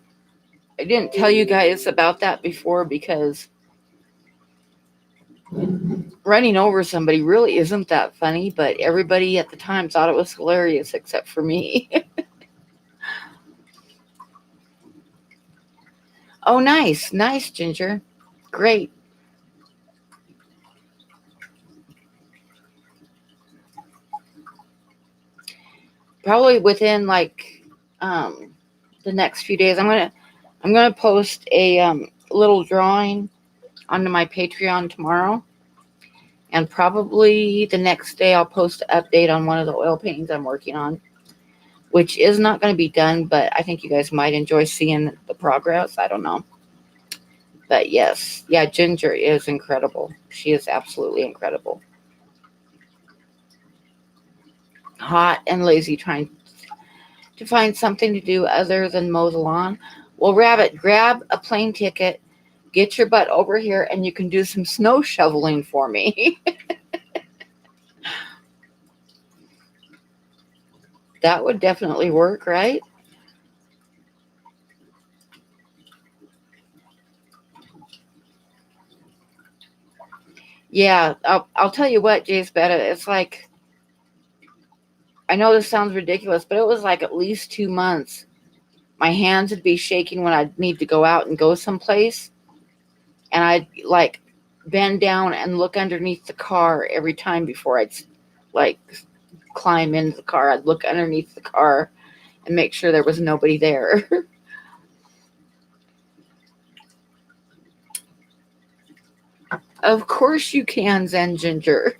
I didn't tell you guys about that before because running over somebody really isn't that funny, but everybody at the time thought it was hilarious except for me. Oh, nice. Nice, Ginger. Great. Probably within like um the next few days I'm gonna post a little drawing onto my Patreon tomorrow. And probably the next day I'll post an update on one of the oil paintings I'm working on, which is not going to be done, but I think you guys might enjoy seeing the progress. I don't know. But yes, yeah, Ginger is incredible. She is absolutely incredible. Hot and lazy to find something to do other than mow the lawn? Well, Rabbit, grab a plane ticket, get your butt over here, and you can do some snow shoveling for me. That would definitely work, right? Yeah, I'll tell you what, Jace Betta, it's like, I know this sounds ridiculous, but it was like at least 2 months. My hands would be shaking when I'd need to go out and go someplace. And I'd like bend down and look underneath the car every time before I'd like climb into the car. I'd look underneath the car and make sure there was nobody there. Of course you can, Zen Ginger.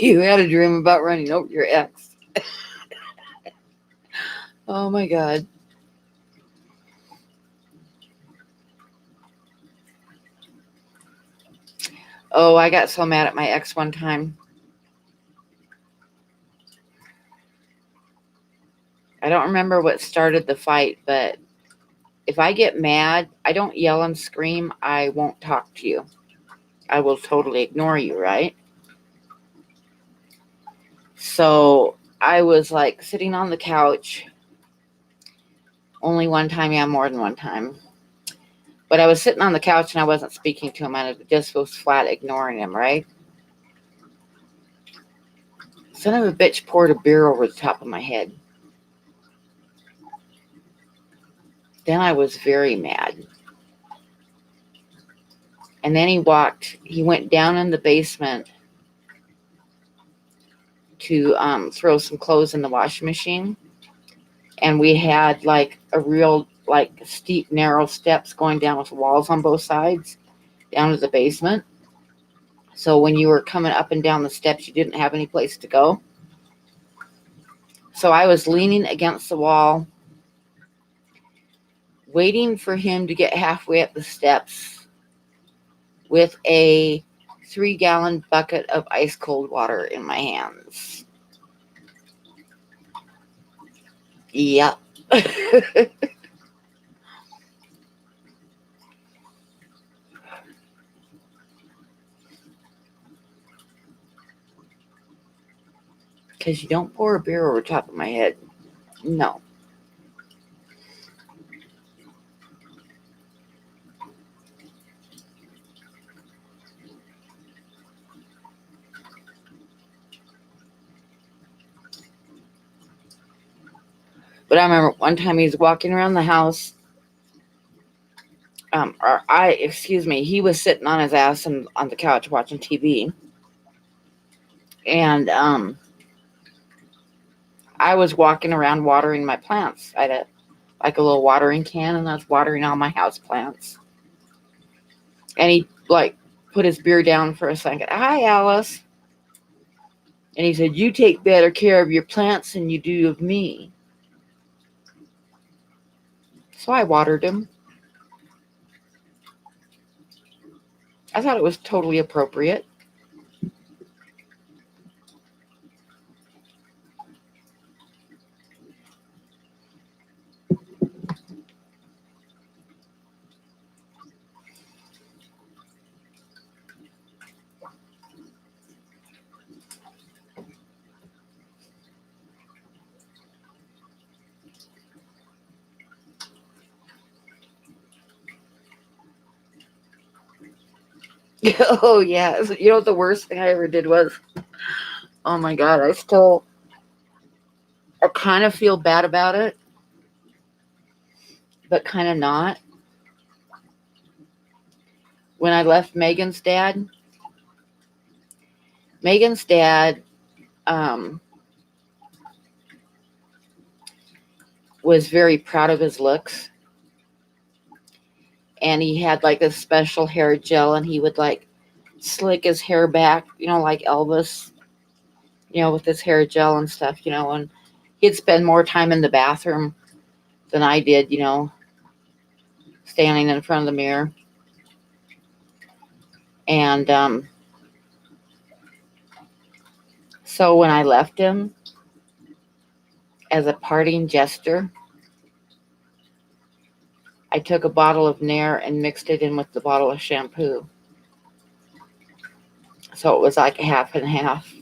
You had a dream about running over your ex. Oh my God. Oh, I got so mad at my ex one time. I don't remember what started the fight, but if I get mad, I don't yell and scream. I won't talk to you. I will totally ignore you, right? So I was like sitting on the couch. Only one time, yeah, more than one time. But I was sitting on the couch and I wasn't speaking to him. I just was flat ignoring him, right? Son of a bitch poured a beer over the top of my head. Then I was very mad. And then he went down in the basement to throw some clothes in the washing machine. And we had like a real like steep, narrow steps going down with walls on both sides down to the basement. So when you were coming up and down the steps, you didn't have any place to go. So I was leaning against the wall, waiting for him to get halfway up the steps with a 3-gallon bucket of ice cold water in my hands. Yep. Because you don't pour a beer over top of my head. No. But I remember one time he was walking around the house. He was sitting on his ass and on the couch watching TV. And I was walking around watering my plants. I had a little watering can, and I was watering all my house plants. And he like put his beer down for a second. Hi, Alice. And he said, "You take better care of your plants than you do of me." So I watered him. I thought it was totally appropriate. Oh, yeah. You know what the worst thing I ever did was? Oh, my God. I kind of feel bad about it, but kind of not. When I left Megan's dad was very proud of his looks. and he had like a special hair gel, and he would like slick his hair back, like Elvis, with his hair gel and stuff, and he'd spend more time in the bathroom than I did, standing in front of the mirror. And so when I left him, as a parting gesture, I took a bottle of Nair and mixed it in with the bottle of shampoo. So it was like a half and half.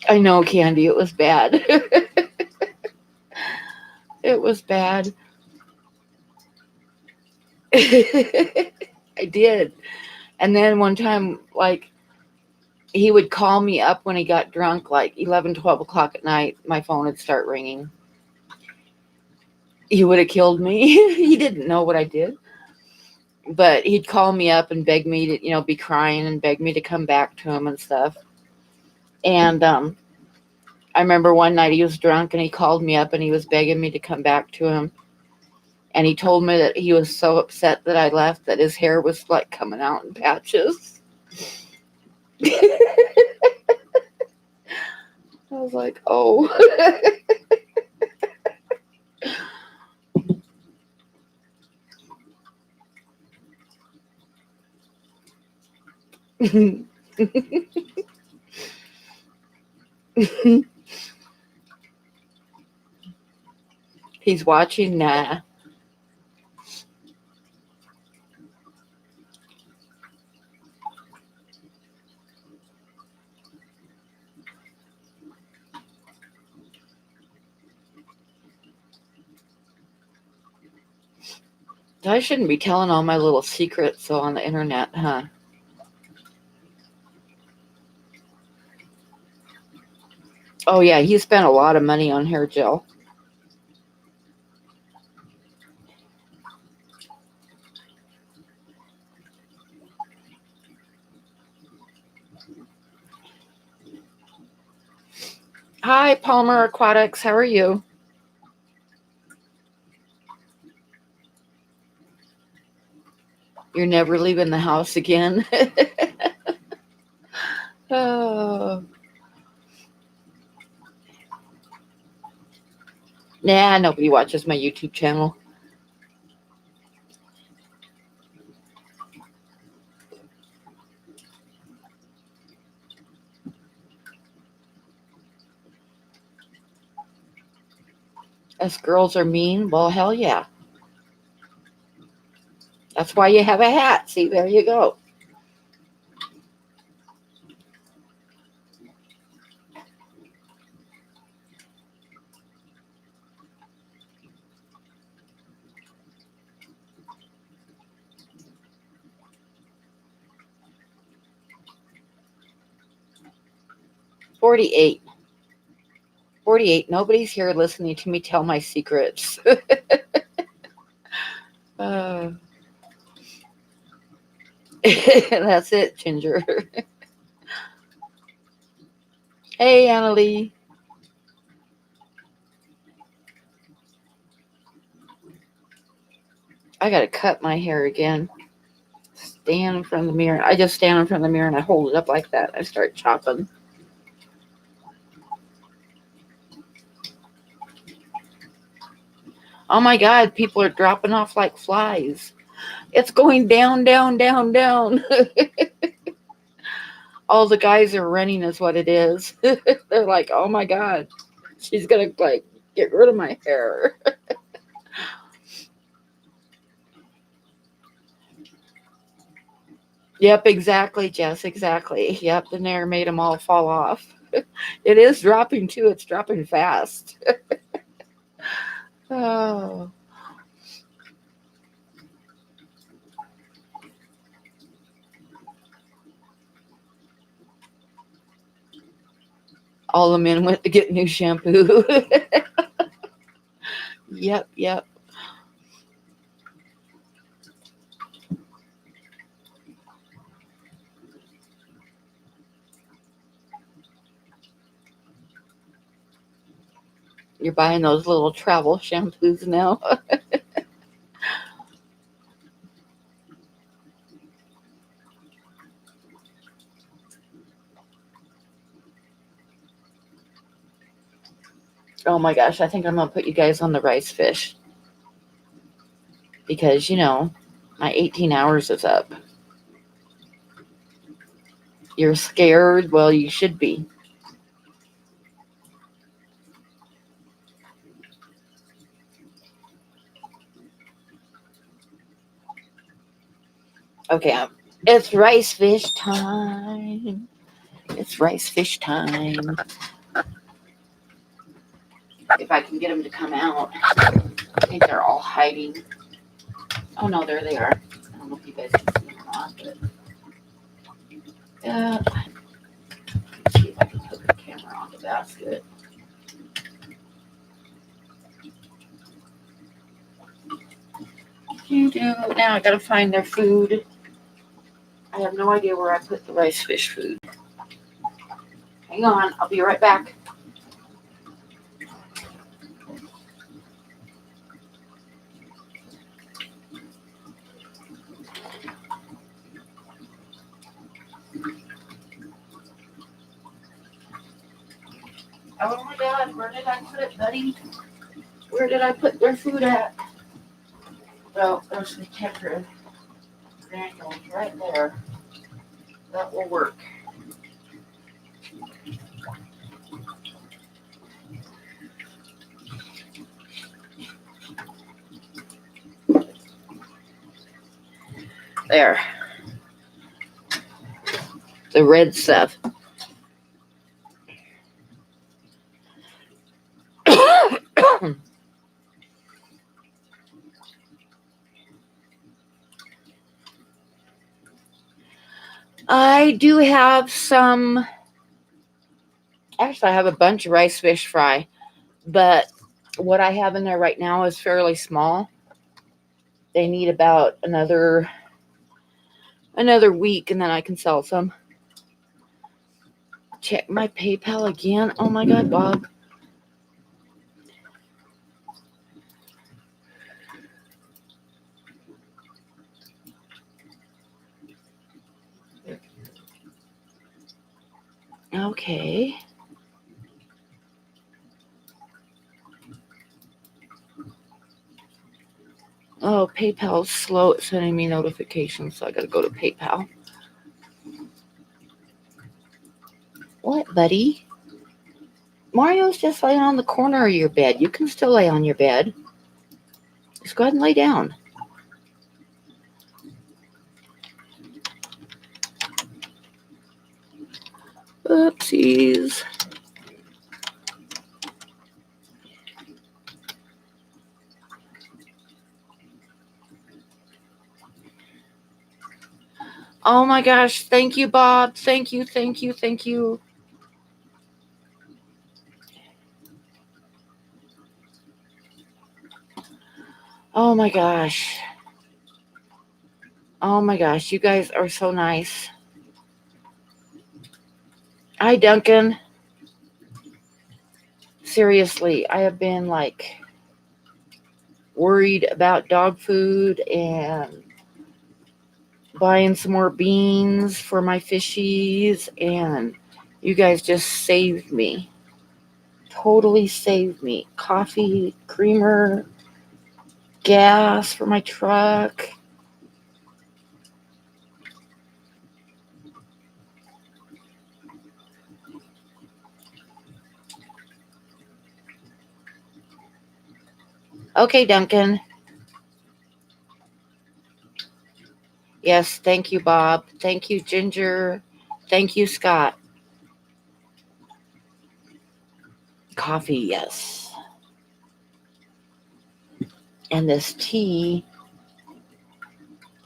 I know, Candy, it was bad. It was bad. I did. And then one time, like, he would call me up when he got drunk, like 11, 12 o'clock at night. My phone would start ringing. He would have killed me. He didn't know what I did. But he'd call me up and beg me to, be crying and beg me to come back to him and stuff. And I remember one night he was drunk and he called me up and he was begging me to come back to him. And he told me that he was so upset that I left that his hair was like coming out in patches. I was like, oh. He's watching. Nah. I shouldn't be telling all my little secrets on the internet, huh? Oh, yeah, he spent a lot of money on hair gel. Hi, Palmer Aquatics. How are you? You're never leaving the house again. Oh. Nah, nobody watches my YouTube channel. Us girls are mean? Well, hell yeah. That's why you have a hat. See, there you go. $48. $48. Nobody's here listening to me tell my secrets. uh, that's it, Ginger. Hey, Annalie. I gotta cut my hair again. Stand in front of the mirror. I just stand in front of the mirror and I hold it up like that. I start chopping. Oh my God, people are dropping off like flies. It's going down, down, down, down. All the guys are running is what it is. They're like, oh my God, she's gonna like get rid of my hair. Yep, exactly, Jess, exactly. Yep, the Nair made them all fall off. It is dropping too. It's dropping fast. Oh. All the men went to get new shampoo. Yep, yep. You're buying those little travel shampoos now. Oh my gosh, I think I'm going to put you guys on the rice fish because, my 18 hours is up. You're scared? Well, you should be. Okay, it's rice fish time. It's rice fish time. If I can get them to come out. I think they're all hiding. Oh no, there they are. I don't know if you guys can see them or not, but let's see if I can put the camera on the basket. Now I gotta find their food. I have no idea where I put the rice fish food. Hang on, I'll be right back. Oh my God, where did I put it, buddy? Where did I put their food at? Well, there's some Tetra granules right there. That will work. There. The red stuff. I do have some. Actually, I have a bunch of rice fish fry, but what I have in there right now is fairly small. They need about another week, and then I can sell some. Check my PayPal again. Oh my God, Bob. Okay. Oh, PayPal's slow at sending me notifications, so I gotta go to PayPal. What, buddy? Mario's just laying on the corner of your bed. You can still lay on your bed. Just go ahead and lay down. Oopsies. Oh my gosh. Thank you, Bob. Thank you, thank you, thank you. Oh my gosh. Oh my gosh. You guys are so nice. Hi, Duncan. Seriously, I have been worried about dog food and buying some more beans for my fishies, and you guys just saved me. Totally saved me. Coffee, creamer, gas for my truck. Okay, Duncan. Yes, thank you, Bob. Thank you, Ginger. Thank you, Scott. Coffee, yes. And this tea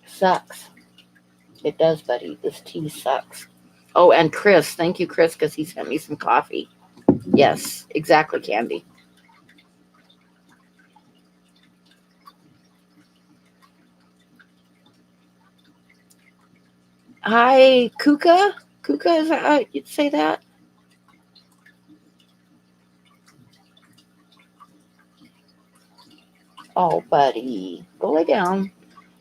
sucks. It does, buddy. This tea sucks. Oh, and Chris. Thank you, Chris, because he sent me some coffee. Yes, exactly, Candy. Hi, Kuka. Kuka, is that how you'd say that? Oh, Buddy, go lay down.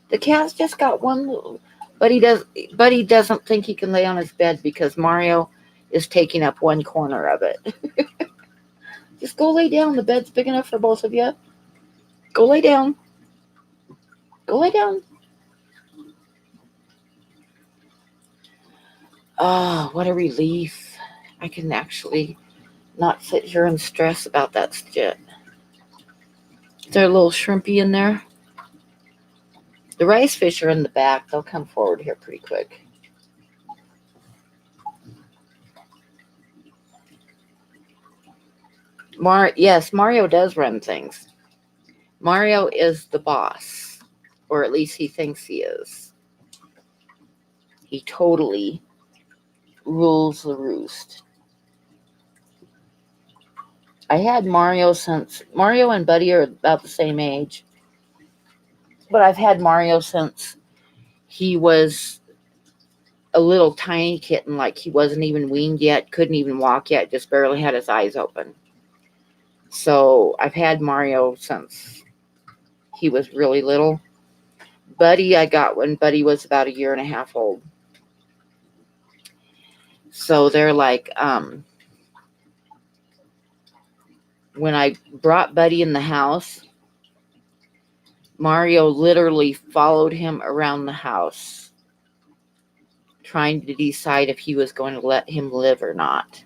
The cat's just got one little. Buddy doesn't think he can lay on his bed because Mario is taking up one corner of it. Just go lay down. The bed's big enough for both of you. Go lay down. Go lay down. Oh, what a relief. I can actually not sit here and stress about that shit. Is there a little shrimpy in there? The rice fish are in the back. They'll come forward here pretty quick. Yes, Mario does run things. Mario is the boss, or at least he thinks he is. He totally rules the roost. I had Mario since Mario and Buddy are about the same age, but I've had Mario since he was a little tiny kitten, like he wasn't even weaned yet, couldn't even walk yet, just barely had his eyes open. So I've had Mario since he was really little. Buddy, I got when Buddy was about 1.5 years old. So they're like, when I brought Buddy in the house, Mario literally followed him around the house, trying to decide if he was going to let him live or not.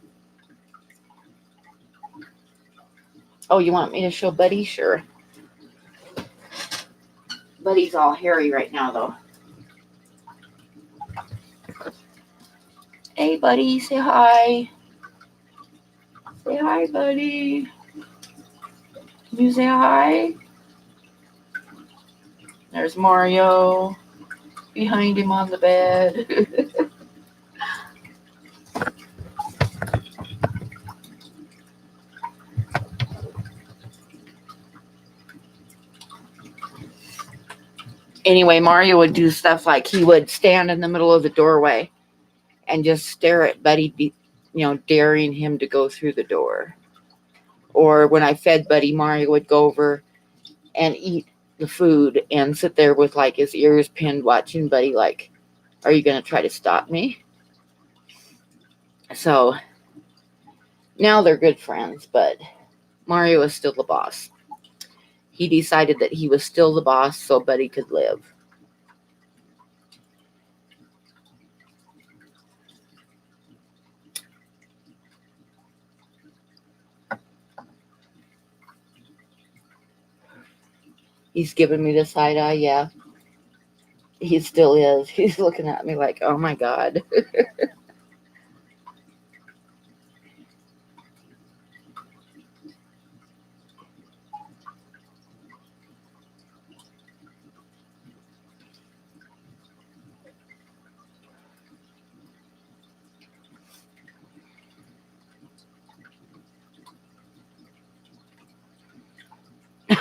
Oh, you want me to show Buddy? Sure. Buddy's all hairy right now, though. Hey, Buddy, say hi. Say hi, Buddy. Can you say hi? There's Mario behind him on the bed. Anyway, Mario would do stuff like he would stand in the middle of the doorway and just stare at Buddy, daring him to go through the door. Or when I fed Buddy, Mario would go over and eat the food and sit there with like his ears pinned watching Buddy like, are you going to try to stop me? So now they're good friends, but Mario is still the boss. He decided that he was still the boss so Buddy could live. He's giving me the side eye, yeah. He still is. He's looking at me like, oh my God.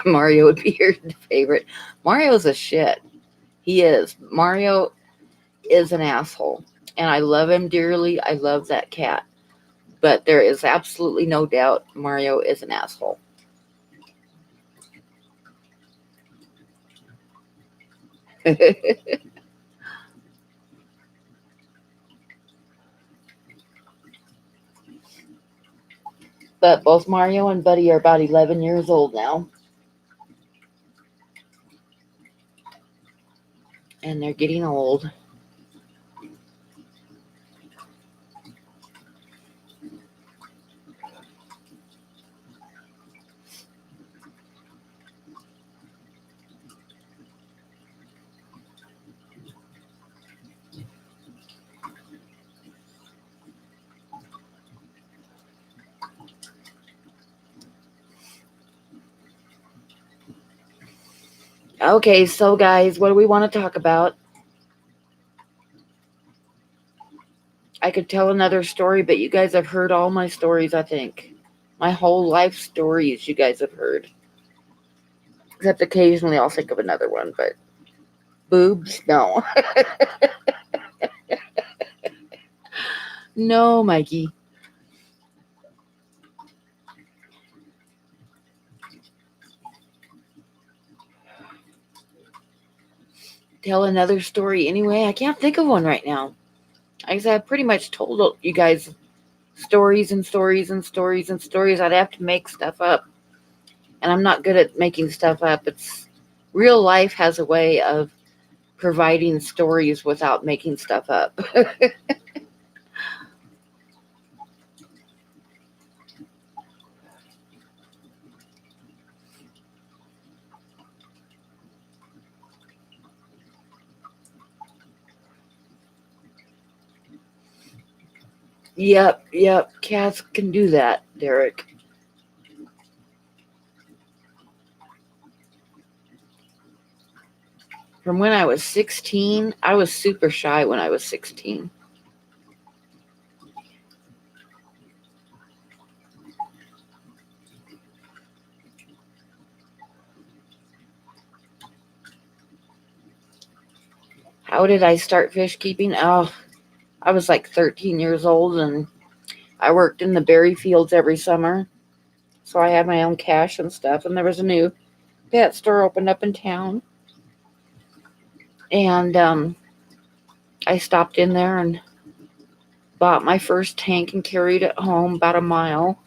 Mario would be your favorite. Mario's a shit. He is. Mario is an asshole. And I love him dearly. I love that cat. But there is absolutely no doubt Mario is an asshole. But both Mario and Buddy are about 11 years old now. And they're getting old. Okay, so guys, what do we want to talk about? I could tell another story, but you guys have heard all my stories, I think. My whole life stories you guys have heard. Except occasionally I'll think of another one, but boobs? No. No, Mikey. tell another story anyway. I can't think of one right now. Like I said, I've pretty much told you guys stories and stories and stories and stories. I'd have to make stuff up. And I'm not good at making stuff up. It's real life has a way of providing stories without making stuff up. Yep. Cats can do that, Derek. From when I was 16, I was super shy when I was 16. How did I start fish keeping? Oh, I was like 13 years old and I worked in the berry fields every summer. So I had my own cash and stuff. And there was a new pet store opened up in town. And I stopped in there and bought my first tank and carried it home about a mile.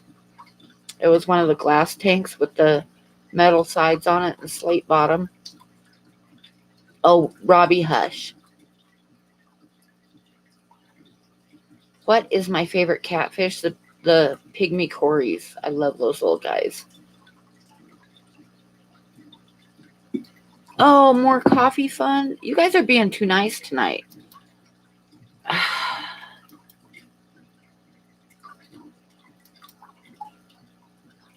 It was one of the glass tanks with the metal sides on it and slate bottom. Oh, Robbie, hush. What is my favorite catfish? The pygmy cories. I love those little guys. Oh, more coffee fun? You guys are being too nice tonight.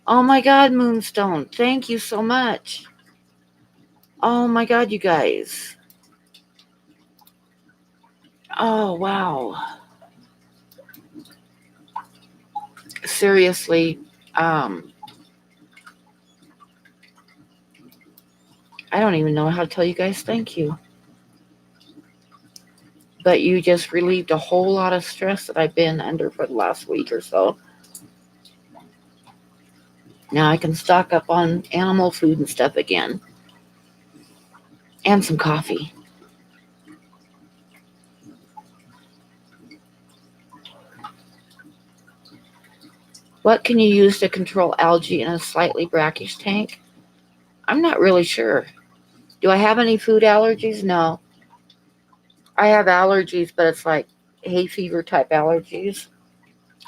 Oh my God, Moonstone. Thank you so much. Oh my God, you guys. Oh, wow. Seriously, I don't even know how to tell you guys thank you. But you just relieved a whole lot of stress that I've been under for the last week or so. Now I can stock up on animal food and stuff again. And some coffee. What can you use to control algae in a slightly brackish tank? I'm not really sure. Do I have any food allergies? No. I have allergies, but it's like hay fever type allergies,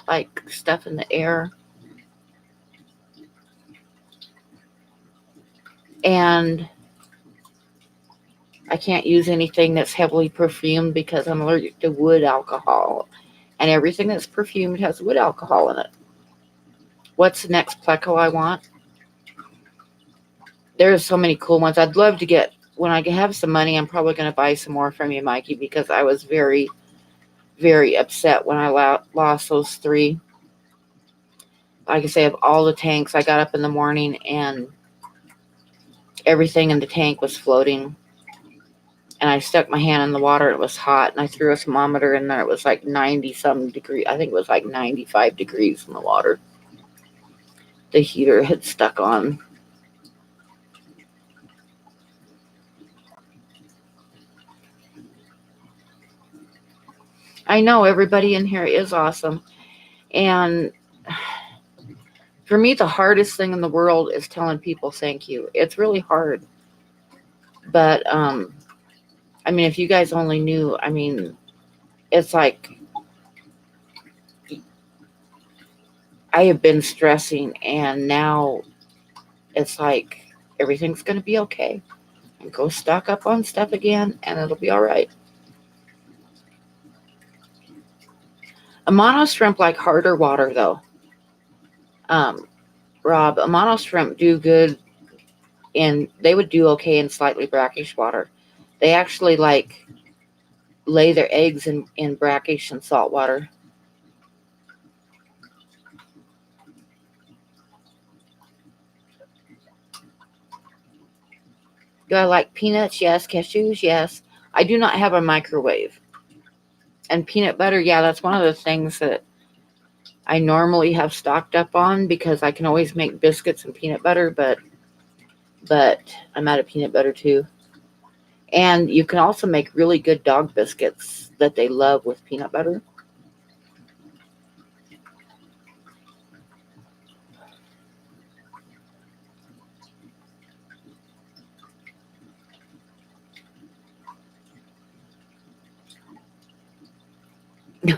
like stuff in the air. And I can't use anything that's heavily perfumed because I'm allergic to wood alcohol. And everything that's perfumed has wood alcohol in it. What's the next pleco I want? There's so many cool ones. I'd love to get, when I have some money, I'm probably going to buy some more from you, Mikey, because I was very, very upset when I lost those 3. Like I say, of all the tanks, I got up in the morning and everything in the tank was floating. And I stuck my hand in the water. It was hot. And I threw a thermometer in there. It was like 90-some degrees. I think it was like 95 degrees in the water. The heater had stuck on. I know everybody in here is awesome. And for me, the hardest thing in the world is telling people thank you. It's really hard. But, I mean, if you guys only knew, I mean, it's like I have been stressing and now it's like everything's going to be okay. And go stock up on stuff again and it'll be all right. Amano shrimp like harder water though. Rob, Amano shrimp do good and they would do okay in slightly brackish water. They actually like lay their eggs in brackish and salt water. Do I like peanuts? Yes. Cashews? Yes. I do not have a microwave. And peanut butter, yeah, that's one of the things that I normally have stocked up on because I can always make biscuits and peanut butter, but I'm out of peanut butter too. And you can also make really good dog biscuits that they love with peanut butter.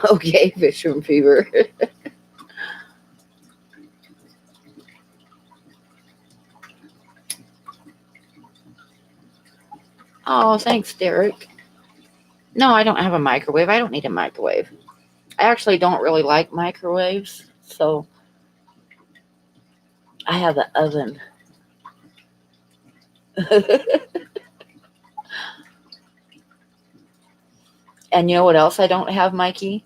Okay, Fishroom Fever. Oh, thanks, Derek. No, I don't have a microwave. I don't need a microwave. I actually don't really like microwaves, so I have the oven. And you know what else I don't have, Mikey?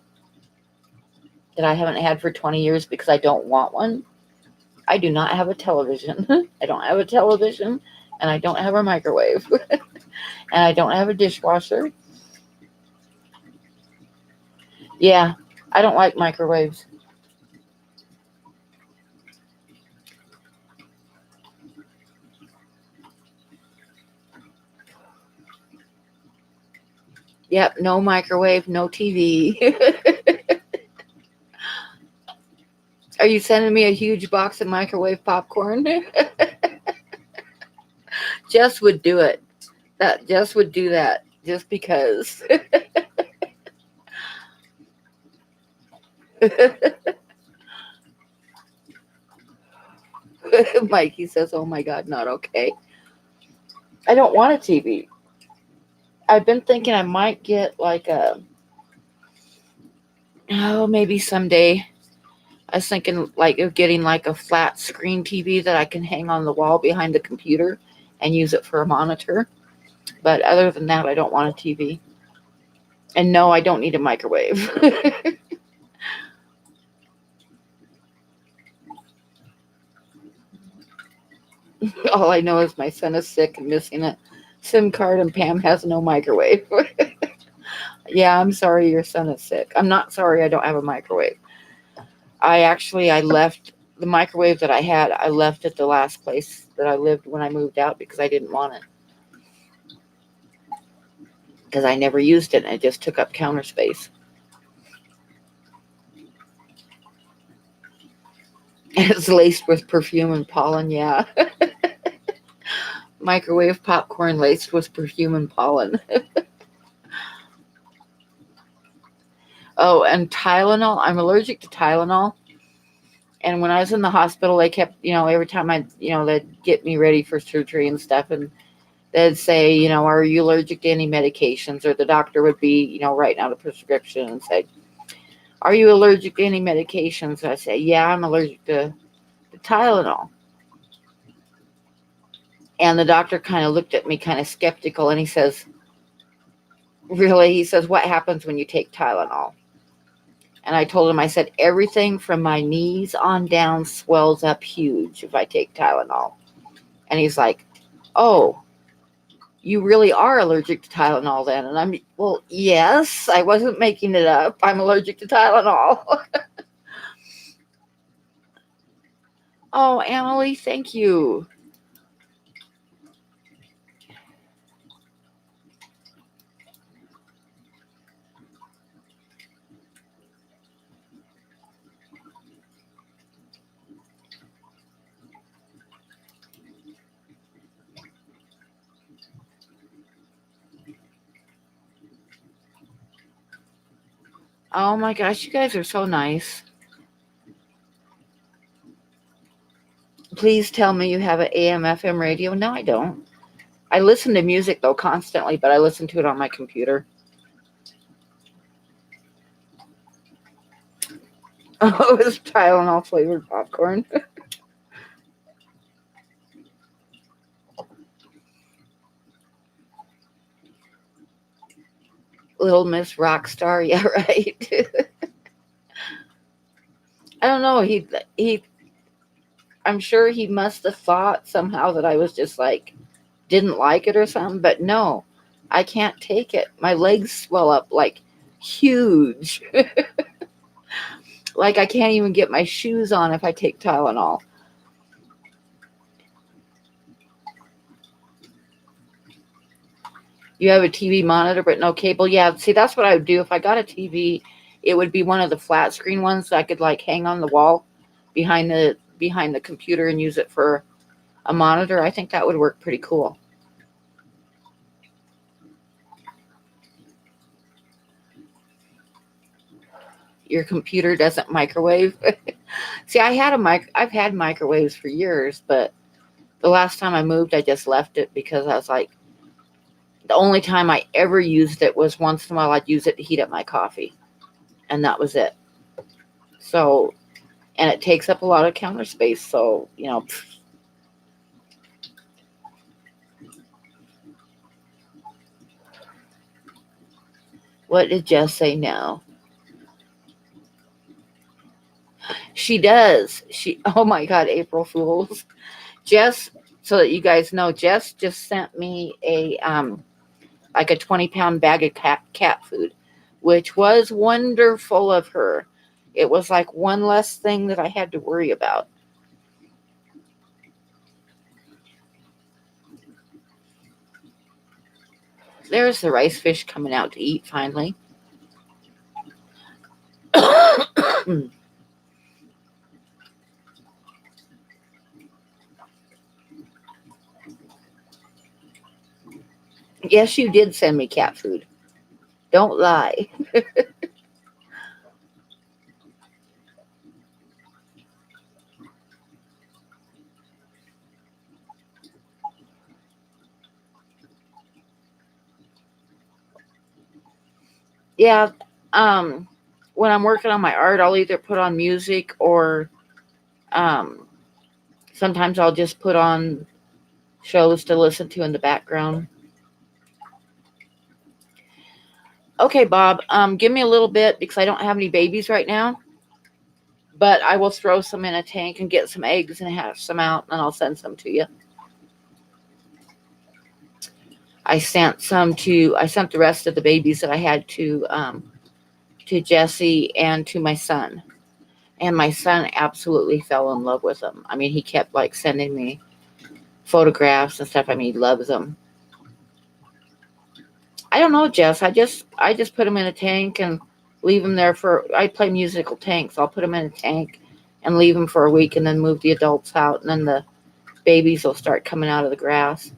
That I haven't had for 20 years because I don't want one? I do not have a television. I don't have a television, and I don't have a microwave, and I don't have a dishwasher. Yeah, I don't like microwaves. Yep, no microwave, no TV. Are you sending me a huge box of microwave popcorn? Jess would do it. That Jess would do that just because. Mikey says, "Oh my God, not okay." I don't want a TV. I've been thinking I might get like a, oh, maybe someday. I was thinking like of getting like a flat screen TV that I can hang on the wall behind the computer and use it for a monitor. But other than that, I don't want a TV. And no, I don't need a microwave. All I know is my son is sick and missing a SIM card, and Pam has no microwave. Yeah, I'm sorry your son is sick. I'm not sorry I don't have a microwave. I left the microwave that I had. I left at the last place that I lived when I moved out because I didn't want it. Because I never used it and it just took up counter space. It's laced with perfume and pollen, yeah. Microwave popcorn laced with perfume and pollen. Oh, and Tylenol. I'm allergic to Tylenol. And when I was in the hospital, they kept, every time they'd get me ready for surgery and stuff, and they'd say, are you allergic to any medications? Or the doctor would be, writing out a prescription and say, are you allergic to any medications? I say, yeah, I'm allergic to Tylenol. And the doctor kind of looked at me kind of skeptical, and he says, really? He says, what happens when you take Tylenol? And I told him, I said, everything from my knees on down swells up huge if I take Tylenol. And he's like, oh, you really are allergic to Tylenol then? And I'm, well, yes, I wasn't making it up. I'm allergic to Tylenol. Oh, Annalie, thank you. Oh my gosh, you guys are so nice. Please tell me you have an AM FM radio. No, I don't. I listen to music though constantly, but I listen to it on my computer. Oh, it's Tylenol flavored popcorn. Little Miss Rockstar. Yeah, right. I don't know. I'm sure he must have thought somehow that I was just like, didn't like it or something, but no, I can't take it. My legs swell up like huge. Like I can't even get my shoes on if I take Tylenol. You have a TV monitor but no cable? Yeah, see, that's what I would do if I got a TV. It would be one of the flat screen ones that I could like hang on the wall behind the computer and use it for a monitor. I think that would work pretty cool. Your computer doesn't microwave. See, I've had microwaves for years, but the last time I moved, I just left it because I was like, the only time I ever used it was once in a while I'd use it to heat up my coffee, and that was it. So, and it takes up a lot of counter space. So, what did Jess say now? She does. Oh my God, April Fools. Jess, so that you guys know, Jess just sent me like a 20-pound bag of cat food, which was wonderful of her. It was like one less thing that I had to worry about. There's the rice fish coming out to eat finally. Yes, you did send me cat food. Don't lie. Yeah, when I'm working on my art, I'll either put on music or um, sometimes I'll just put on shows to listen to in the background. Okay, Bob, give me a little bit because I don't have any babies right now, but I will throw some in a tank and get some eggs and have some out, and I'll send some to you. I sent the rest of the babies that I had to Jesse and to my son. And my son absolutely fell in love with them. I mean, he kept like sending me photographs and stuff. I mean, he loves them. I don't know, Jess. I just put them in a tank and leave them there for. I play musical tanks. I'll put them in a tank and leave them for a week, and then move the adults out, and then the babies will start coming out of the grass.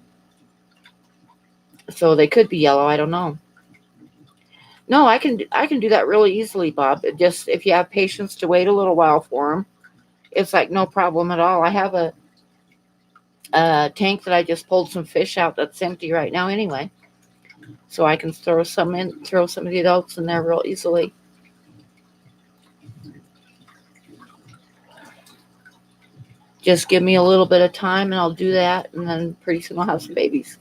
So they could be yellow. I don't know. No, I can do that really easily, Bob. Just if you have patience to wait a little while for them, it's like no problem at all. I have a tank that I just pulled some fish out that's empty right now anyway. So I can throw some of the adults in there real easily. Just give me a little bit of time and I'll do that, and then pretty soon I'll have some babies.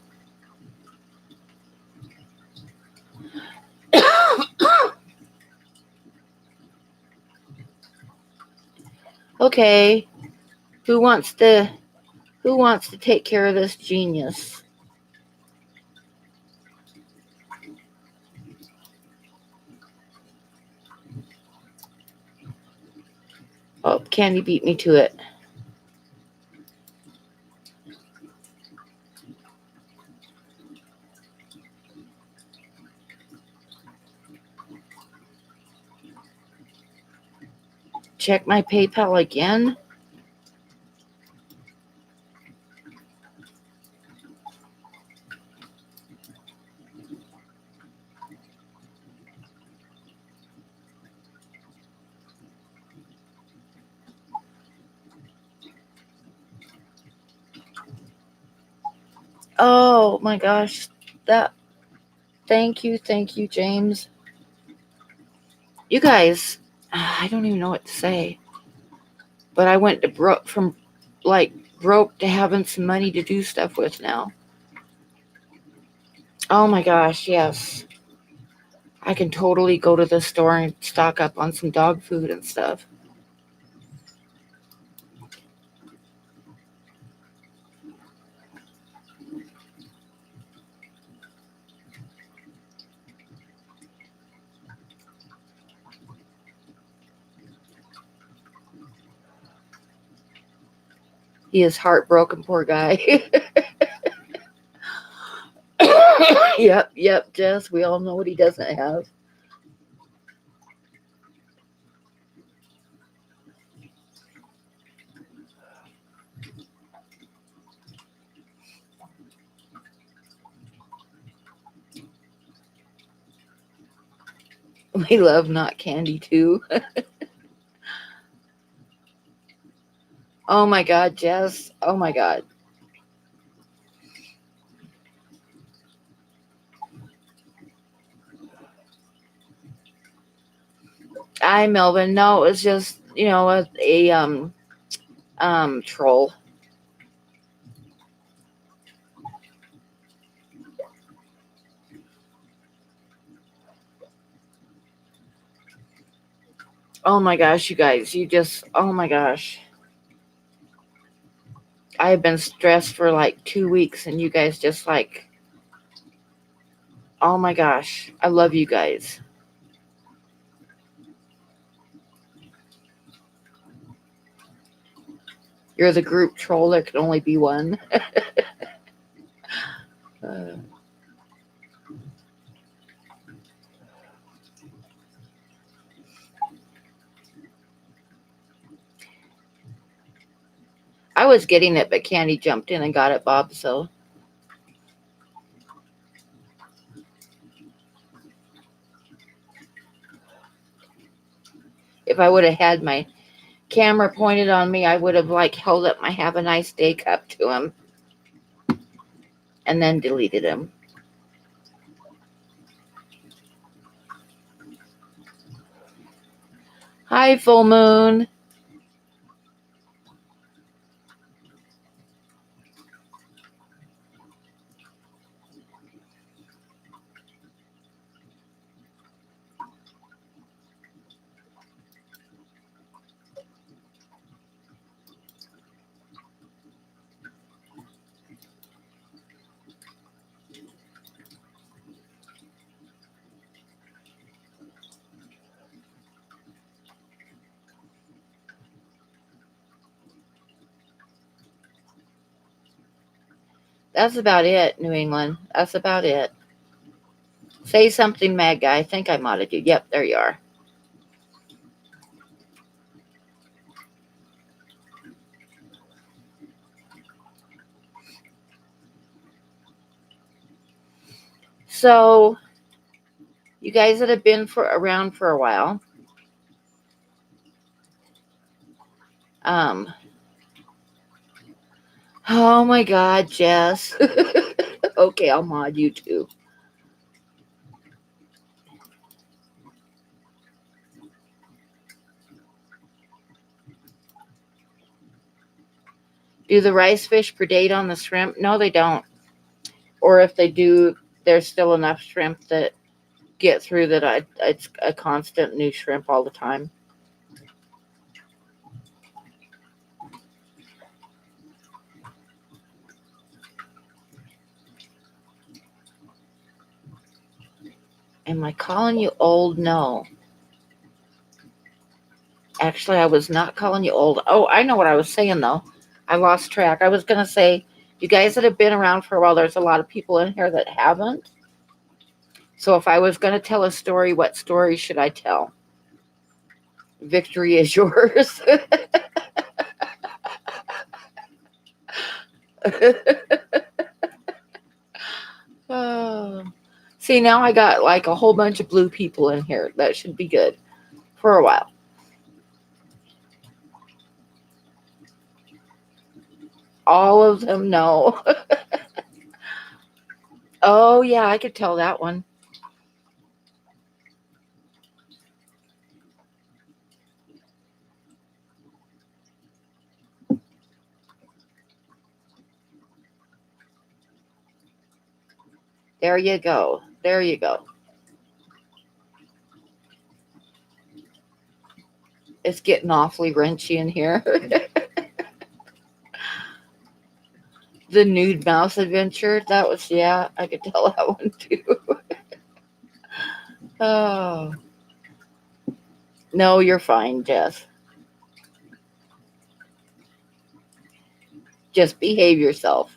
Okay, who wants to take care of this genius? Oh, Candy beat me to it. Check my PayPal again. Oh my gosh, that thank you, James. You guys, I don't even know what to say. But I went to from like broke to having some money to do stuff with now. Oh my gosh, yes. I can totally go to the store and stock up on some dog food and stuff. He is heartbroken, poor guy. Yep, Jess. We all know what he doesn't have. We love not candy too. Oh my God, Jess. Oh my God. Hi, Melvin. No, it was just a troll. Oh my gosh, you guys, oh my gosh. I have been stressed for like 2 weeks, and you guys just like, oh my gosh, I love you guys. You're the group troll. There can only be one. uh, I was getting it, but Candy jumped in and got it, Bob. So if I would have had my camera pointed on me, I would have like held up my "Have a nice day" cup to him and then deleted him. Hi, full moon. That's about it, New England. That's about it. Say something, Mad Guy. I think I modded you. Yep, there you are. So, you guys that have been around for a while, um, oh my God, Jess. Okay, I'll mod you too. Do the rice fish predate on the shrimp? No, they don't. Or if they do, there's still enough shrimp that get through that it's a constant new shrimp all the time. Am I calling you old? No. Actually, I was not calling you old. Oh, I know what I was saying, though. I lost track. I was going to say, you guys that have been around for a while, there's a lot of people in here that haven't. So if I was going to tell a story, what story should I tell? Victory is yours. Oh. See, now I got like a whole bunch of blue people in here. That should be good for a while. All of them know. Oh, yeah, I could tell that one. There you go. There you go. It's getting awfully wrenchy in here. The nude mouse adventure. That was, yeah, I could tell that one too. Oh. No, you're fine, Jess. Just behave yourself.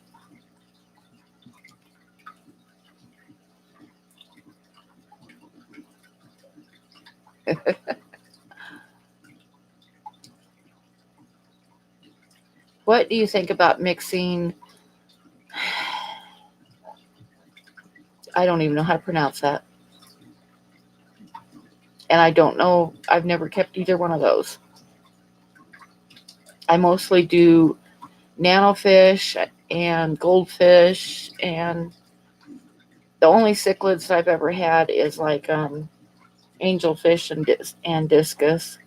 What do you think about mixing? I don't even know how to pronounce that. And I don't know. I've never kept either one of those. I mostly do nanofish and goldfish, and the only cichlids I've ever had is like angelfish and discus.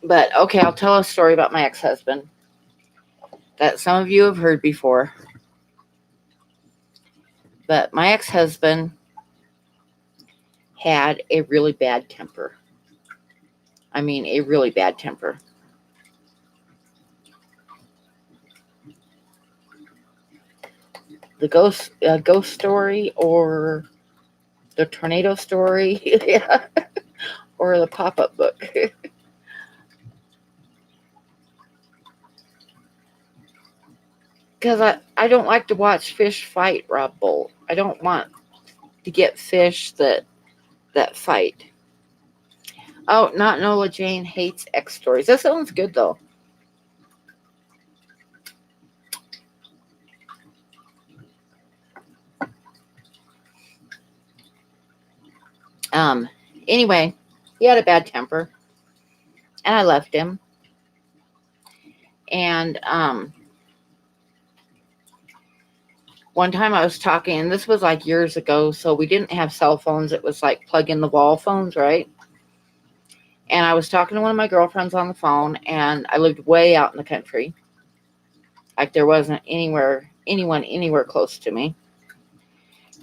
But okay, I'll tell a story about my ex-husband that some of you have heard before. But my ex-husband had a really bad temper. I mean, a really bad temper. The ghost story, or the tornado story, yeah, or the pop-up book. Because I don't like to watch fish fight, Rob Bolt. I don't want to get fish that fight. Oh, not Nola Jane hates X stories. That sounds good though. Anyway, he had a bad temper, and I left him. And one time I was talking, and this was like years ago, so we didn't have cell phones. It was like plug in the wall phones, right? And I was talking to one of my girlfriends on the phone, and I lived way out in the country. Like there wasn't anyone anywhere close to me.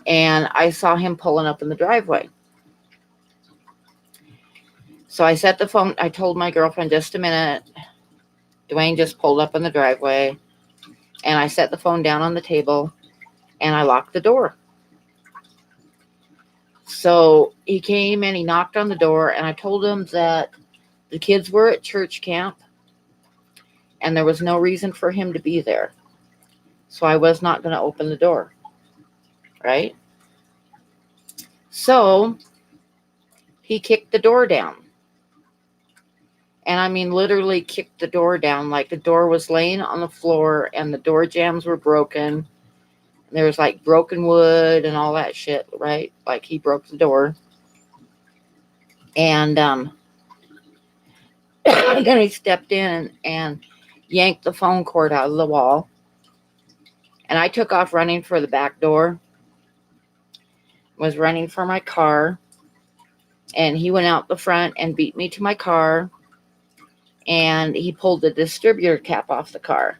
And I saw him pulling up in the driveway. So I set the phone, I told my girlfriend, just a minute. Dwayne just pulled up in the driveway. And I set the phone down on the table, and I locked the door. So he came and he knocked on the door, and I told him that the kids were at church camp and there was no reason for him to be there. So I was not going to open the door. Right? So he kicked the door down. And I mean, literally kicked the door down. Like the door was laying on the floor and the door jambs were broken. There was like broken wood and all that shit, right? Like he broke the door. And then he stepped in and yanked the phone cord out of the wall. And I took off running for the back door. Was running for my car. And he went out the front and beat me to my car. And he pulled the distributor cap off the car.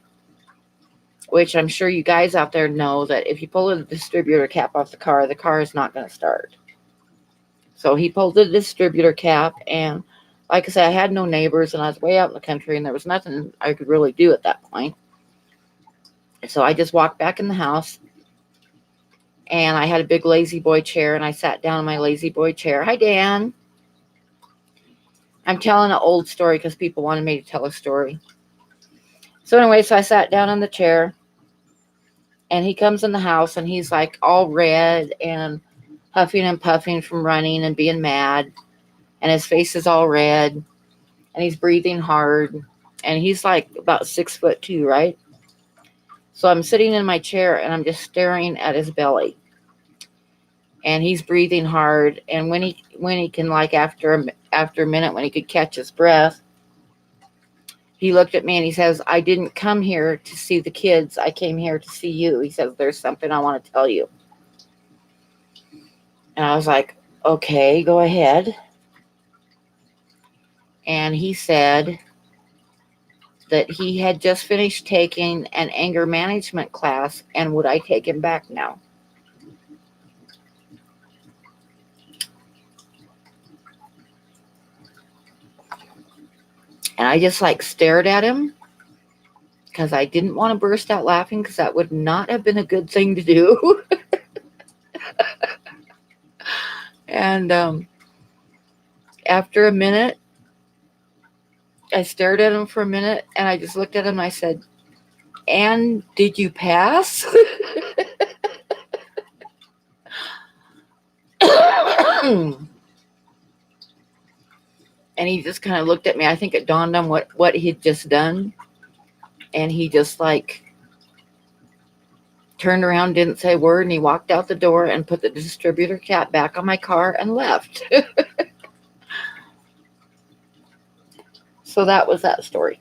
Which I'm sure you guys out there know that if you pull the distributor cap off the car is not going to start. So he pulled the distributor cap, and like I said, I had no neighbors, and I was way out in the country, and there was nothing I could really do at that point. So I just walked back in the house, and I had a big lazy boy chair, and I sat down in my lazy boy chair. Hi, Dan. I'm telling an old story because people wanted me to tell a story. So anyway, so I sat down in the chair, and he comes in the house, and he's like all red and huffing and puffing from running and being mad. And his face is all red. And he's breathing hard. And he's like about 6'2", right? So I'm sitting in my chair, and I'm just staring at his belly. And he's breathing hard. And when he can, like after a minute, when he could catch his breath, he looked at me and he says, "I didn't come here to see the kids. I came here to see you." He says, "There's something I want to tell you." And I was like, "Okay, go ahead." And he said that he had just finished taking an anger management class, and would I take him back now? And I just like stared at him because I didn't want to burst out laughing, because that would not have been a good thing to do. And after a minute, I stared at him for a minute, and I just looked at him and I said, And did you pass? And he just kind of looked at me. I think it dawned on what he'd just done. And he just like turned around, didn't say a word, and he walked out the door and put the distributor cap back on my car and left. So that was that story.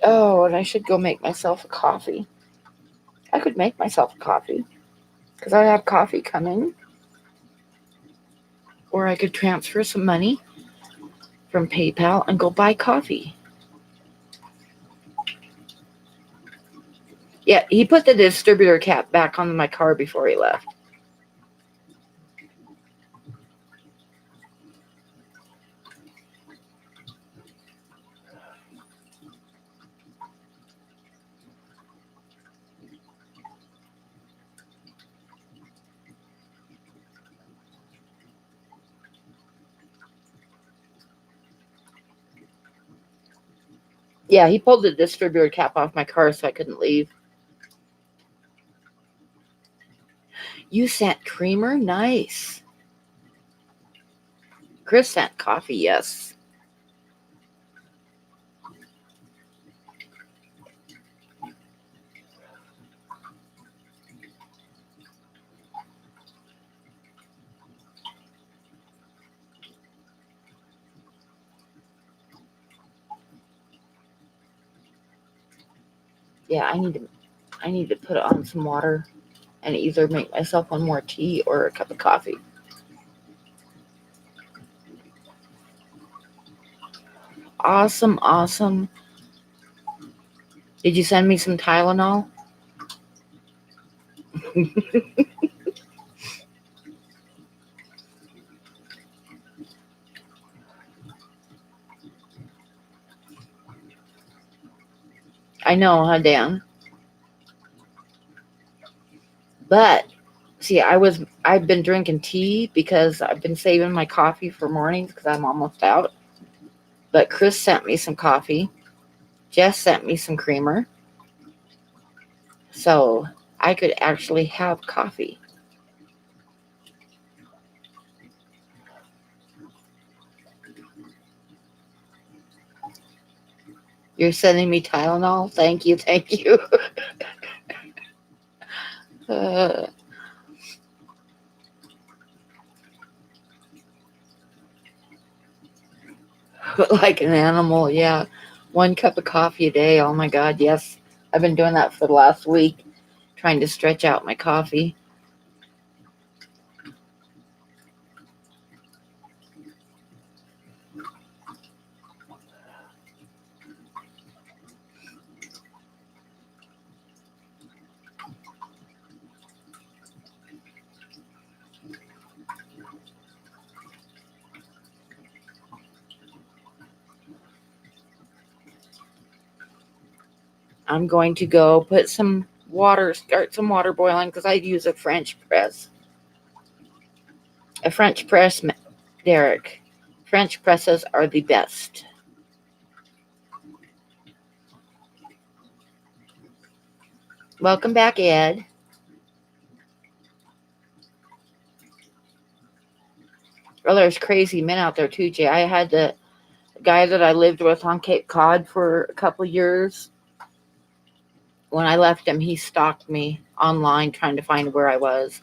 Oh, and I should go make myself a coffee. I could make myself a coffee because I have coffee coming. Or I could transfer some money from PayPal and go buy coffee. Yeah, he put the distributor cap back on my car before he left. Yeah, he pulled the distributor cap off my car so I couldn't leave. You sent creamer? Nice. Chris sent coffee, yes. Yeah, I need to put on some water and either make myself one more tea or a cup of coffee. Awesome, awesome. Did you send me some Tylenol? I know, huh, Dan? But see, I've been drinking tea because I've been saving my coffee for mornings because I'm almost out. But Chris sent me some coffee. Jess sent me some creamer. So I could actually have coffee. You're sending me Tylenol? Thank you, thank you. Like an animal, yeah. 1 cup of coffee a day. Oh my God, yes. I've been doing that for the last week, trying to stretch out my coffee. I'm going to go put some water, start some water boiling because I use a French press. A French press, Derek. French presses are the best. Welcome back, Ed. Well, there's crazy men out there too, Jay. I had the guy that I lived with on Cape Cod for a couple years. When I left him, he stalked me online trying to find where I was.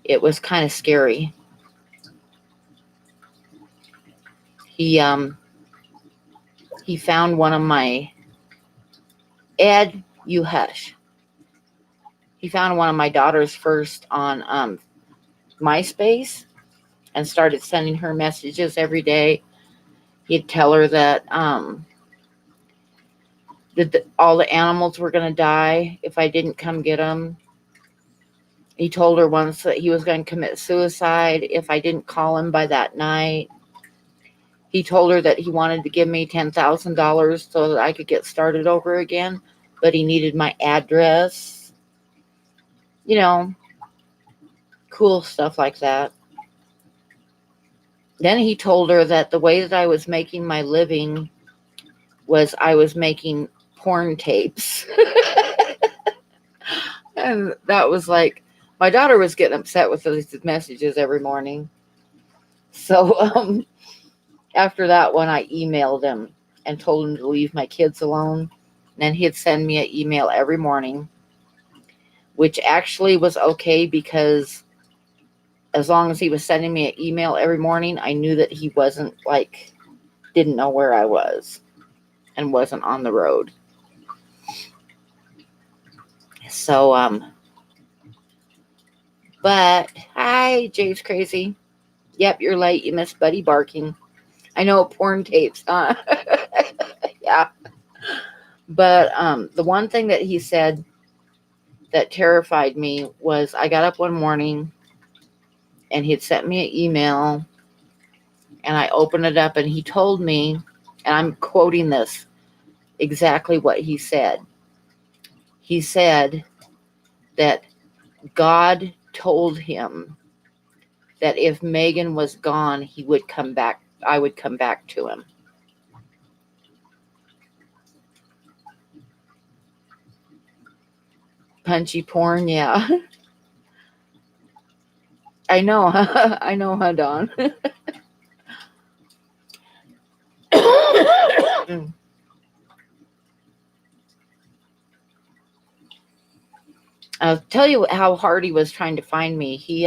It was kind of scary. He found one of my Ed, you hush. He found one of my daughters first on MySpace and started sending her messages every day. He'd tell her that all the animals were going to die if I didn't come get them. He told her once that he was going to commit suicide if I didn't call him by that night. He told her that he wanted to give me $10,000 so that I could get started over again, but he needed my address. You know, cool stuff like that. Then he told her that the way that I was making my living was I was making porn tapes. And that was like, my daughter was getting upset with these messages every morning. So after that one, I emailed him and told him to leave my kids alone. And then he'd send me an email every morning, which actually was okay because as long as he was sending me an email every morning, I knew that he wasn't like, didn't know where I was and wasn't on the road. So, but hi, Jade's crazy. Yep, you're late. You missed Buddy barking. I know, porn tapes, huh? Yeah. But the one thing that he said that terrified me was I got up one morning and he had sent me an email and I opened it up and he told me, and I'm quoting this exactly what he said. He said that God told him that if Megan was gone, he would come back. I would come back to him. Punchy porn, yeah. I know, I know, huh, Dawn? I'll tell you how hard he was trying to find me. He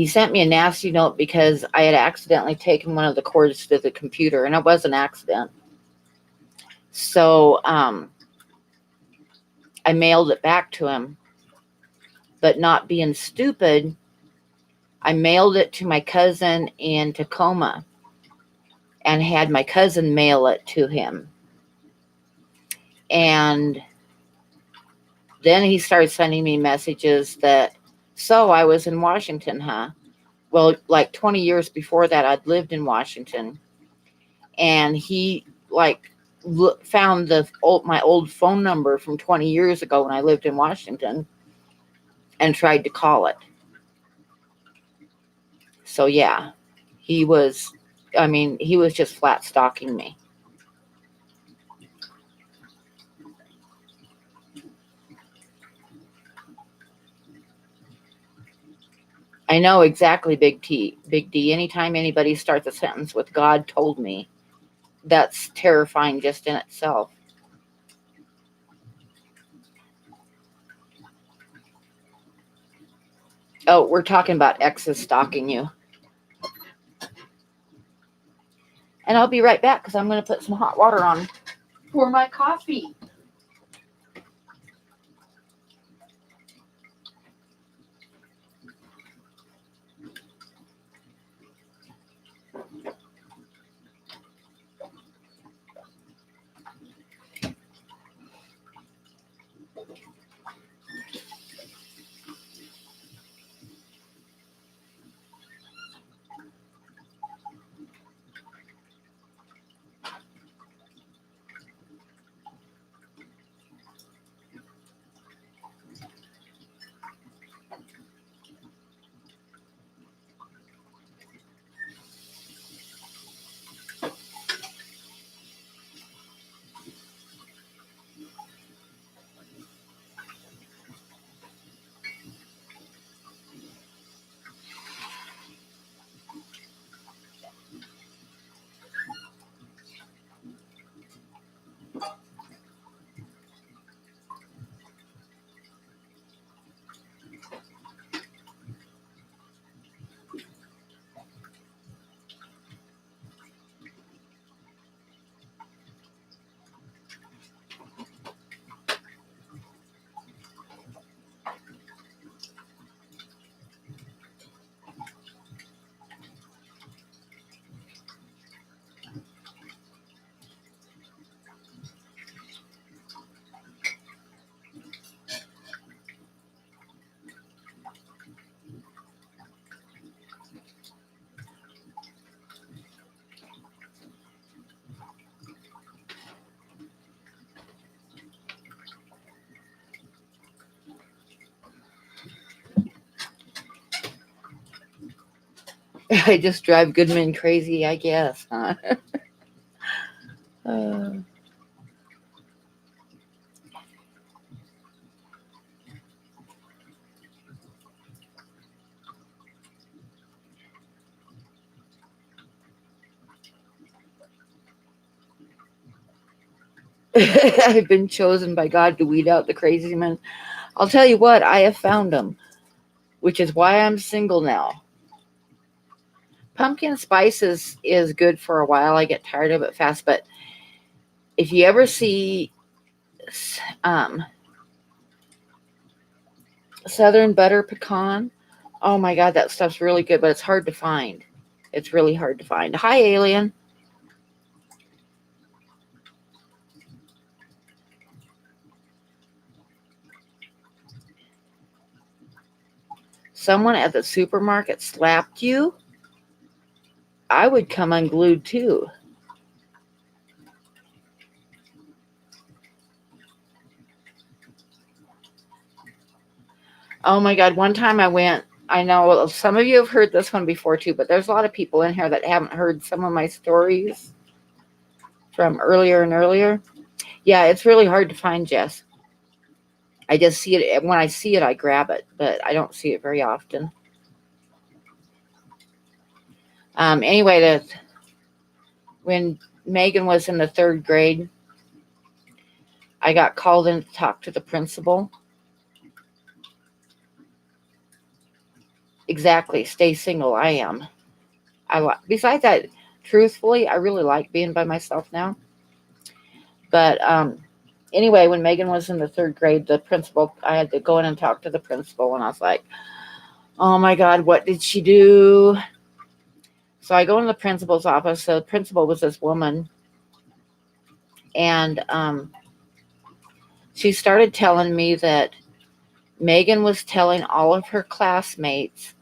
sent me a nasty note because I had accidentally taken one of the cords to the computer, and it was an accident. So I mailed it back to him, but not being stupid, I mailed it to my cousin in Tacoma and had my cousin mail it to him. And then he started sending me messages that, so I was in Washington, huh? Well, like 20 years before that, I'd lived in Washington. And he like found my old phone number from 20 years ago when I lived in Washington and tried to call it. So yeah, he was just flat stalking me. I know exactly, Big D. Anytime anybody starts a sentence with God told me, that's terrifying just in itself. Oh, we're talking about exes stalking you. And I'll be right back because I'm going to put some hot water on for my coffee. I just drive good men crazy, I guess, huh? Uh, I've been chosen by God to weed out the crazy men. I'll tell you what, I have found them, which is why I'm single now. Pumpkin spice is good for a while. I get tired of it fast, but if you ever see um, Southern butter pecan, oh my God, that stuff's really good, but it's hard to find. It's really hard to find. Hi, alien. Someone at the supermarket slapped you? I would come unglued too. Oh my God, one time I went, I know some of you have heard this one before too, but there's a lot of people in here that haven't heard some of my stories from earlier and earlier. Yeah, it's really hard to find, Jess. I just see it. When I see it, I grab it, but I don't see it very often. Anyway, when Megan was in the third grade, I got called in to talk to the principal. Exactly. Stay single. I am. Besides that, truthfully, I really like being by myself now. But anyway, when Megan was in the third grade, the principal, I had to go in and talk to the principal, and I was like, oh my God, what did she do? So I go in the principal's office. So the principal was this woman, and she started telling me that Megan was telling all of her classmates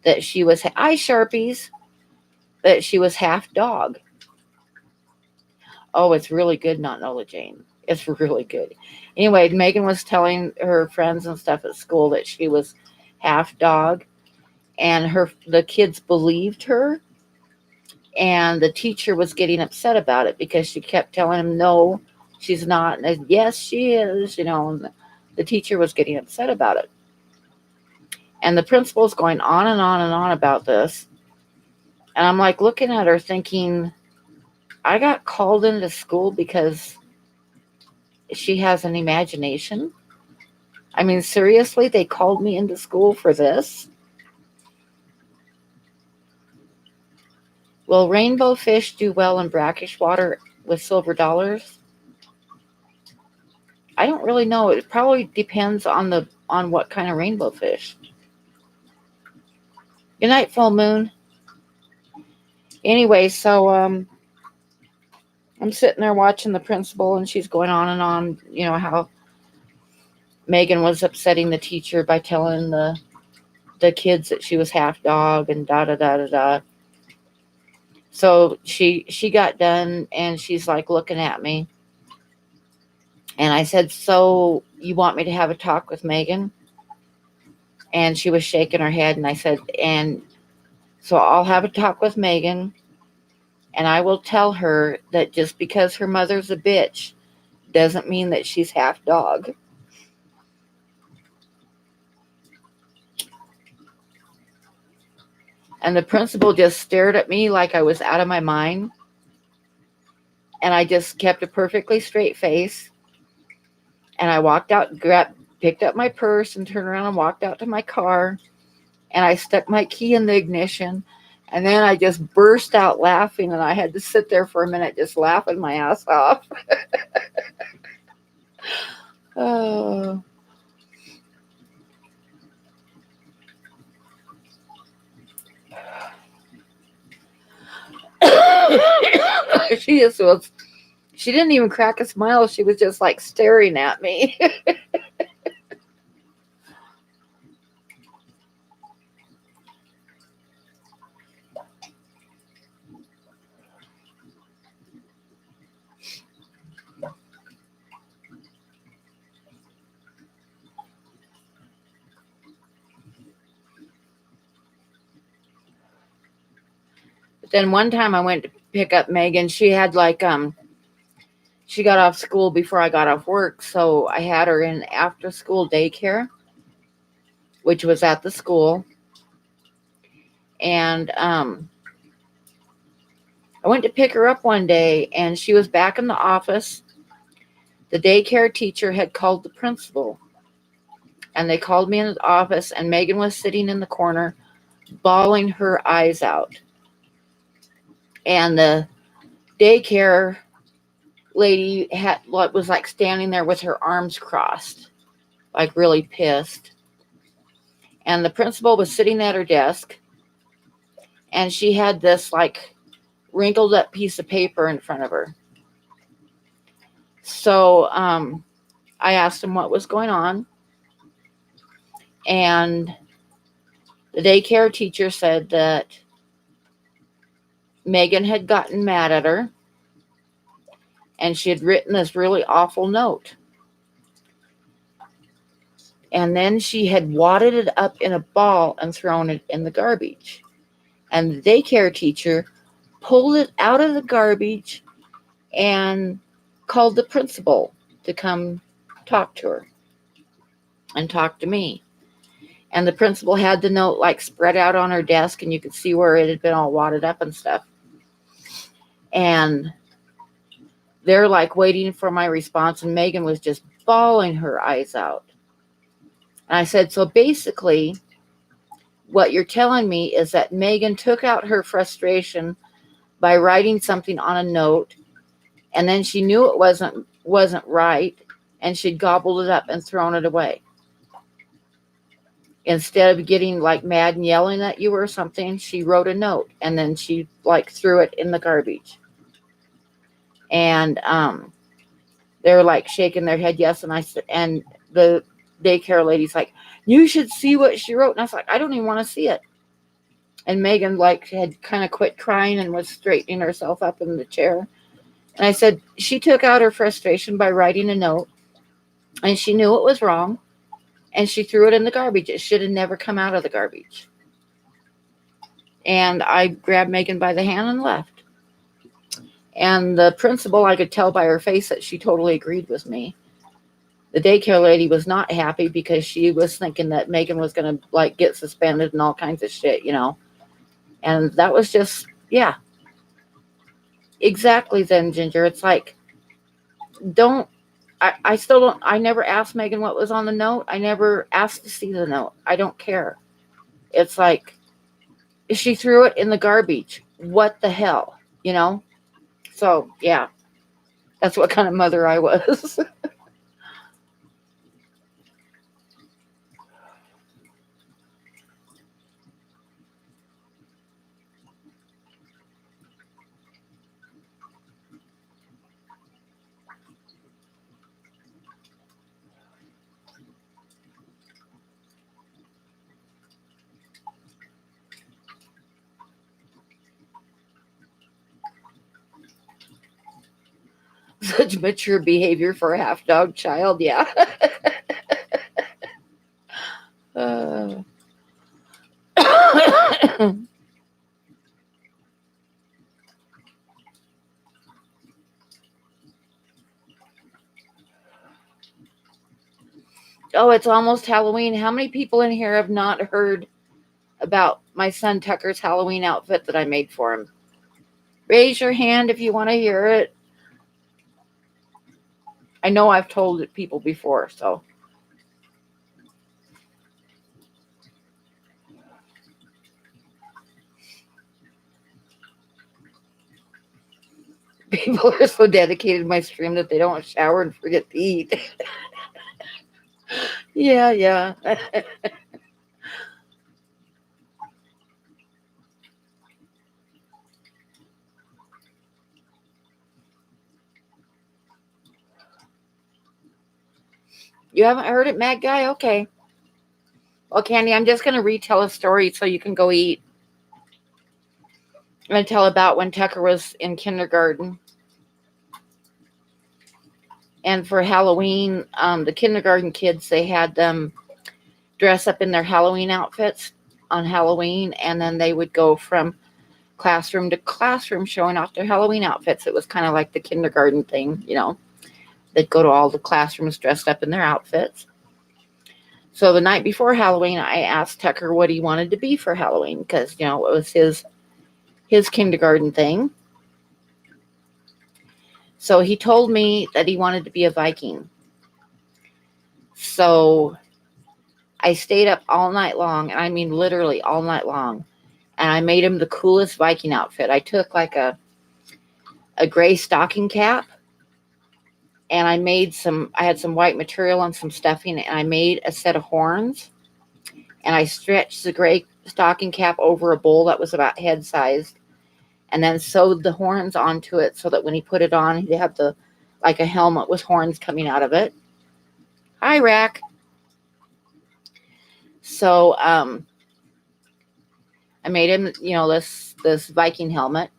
that she was, hi, Sharpies, that she was half dog. Oh, it's really good, not Nola Jane. It's really good. Anyway, Megan was telling her friends and stuff at school that she was half dog, and the kids believed her, and the teacher was getting upset about it because she kept telling him, no, she's not, and yes, she is, and the teacher was getting upset about it. And the principal's going on and on and on about this. And I'm like looking at her thinking, I got called into school because she has an imagination. I mean, seriously, they called me into school for this? Will rainbow fish do well in brackish water with silver dollars? I don't really know. It probably depends on what kind of rainbow fish. Good night, full moon. Anyway, so I'm sitting there watching the principal, and she's going on and on, how Megan was upsetting the teacher by telling the kids that she was half dog and da da da da da. So she got done, and she's like looking at me, and I said, so you want me to have a talk with Megan? And she was shaking her head, and I said, and so I'll have a talk with Megan, and I will tell her that just because her mother's a bitch doesn't mean that she's half dog. And the principal just stared at me like I was out of my mind. And I just kept a perfectly straight face. And I walked out, picked up my purse, and turned around and walked out to my car. And I stuck my key in the ignition. And then I just burst out laughing. And I had to sit there for a minute just laughing my ass off. Oh. She just was, she didn't even crack a smile. She was just like staring at me. But then one time I went to pick up Megan. She had like she got off school before I got off work, so I had her in after school daycare, which was at the school. And I went to pick her up one day, and she was back in the office. The daycare teacher had called the principal, and they called me in the office, and Megan was sitting in the corner, bawling her eyes out. And the daycare lady was like standing there with her arms crossed, like really pissed. And the principal was sitting at her desk, and she had this like wrinkled up piece of paper in front of her. So I asked him what was going on, and the daycare teacher said that Megan had gotten mad at her, and she had written this really awful note. And then she had wadded it up in a ball and thrown it in the garbage. And the daycare teacher pulled it out of the garbage and called the principal to come talk to her and talk to me. And the principal had the note like spread out on her desk, and you could see where it had been all wadded up and stuff. And they're like waiting for my response, and Megan was just bawling her eyes out. And I said, so basically, what you're telling me is that Megan took out her frustration by writing something on a note, and then she knew it wasn't right, and she'd gobbled it up and thrown it away. Instead of getting like mad and yelling at you or something, she wrote a note, and then she like threw it in the garbage. And they're like shaking their head yes. And I said, and the daycare lady's like, you should see what she wrote. And I was like, I don't even want to see it. And Megan like had kind of quit crying and was straightening herself up in the chair. And I said, she took out her frustration by writing a note, and she knew it was wrong, and she threw it in the garbage. It should have never come out of the garbage. And I grabbed Megan by the hand and left. And the principal, I could tell by her face that she totally agreed with me. The daycare lady was not happy because she was thinking that Megan was going to like get suspended and all kinds of shit, you know. And that was just, yeah. Exactly then, Ginger. It's like, I still don't, I never asked Megan what was on the note. I never asked to see the note. I don't care. It's like, she threw it in the garbage. What the hell, you know? So, yeah, that's what kind of mother I was. Such mature behavior for a half dog child, yeah. Oh, it's almost Halloween. How many people in here have not heard about my son Tucker's Halloween outfit that I made for him? Raise your hand if you want to hear it. I know I've told it people before, so. People are so dedicated to my stream that they don't shower and forget to eat. Yeah. You haven't heard it, Mad Guy? Okay. Well, Candy, I'm just going to retell a story so you can go eat. I'm going to tell about when Tucker was in kindergarten. And for Halloween, the kindergarten kids, they had them dress up in their Halloween outfits on Halloween. And then they would go from classroom to classroom showing off their Halloween outfits. It was kind of like the kindergarten thing, you know. They'd go to all the classrooms dressed up in their outfits. So the night before Halloween, I asked Tucker what he wanted to be for Halloween because, you know, it was his kindergarten thing. So he told me that he wanted to be a Viking. So I stayed up all night long, and I mean literally all night long, and I made him the coolest Viking outfit. I took like a gray stocking cap, and I had some white material and some stuffing, and I made a set of horns, and I stretched the gray stocking cap over a bowl that was about head sized, and then sewed the horns onto it so that when he put it on, he'd have like a helmet with horns coming out of it. Hi, Rack. So I made him, you know, this Viking helmet.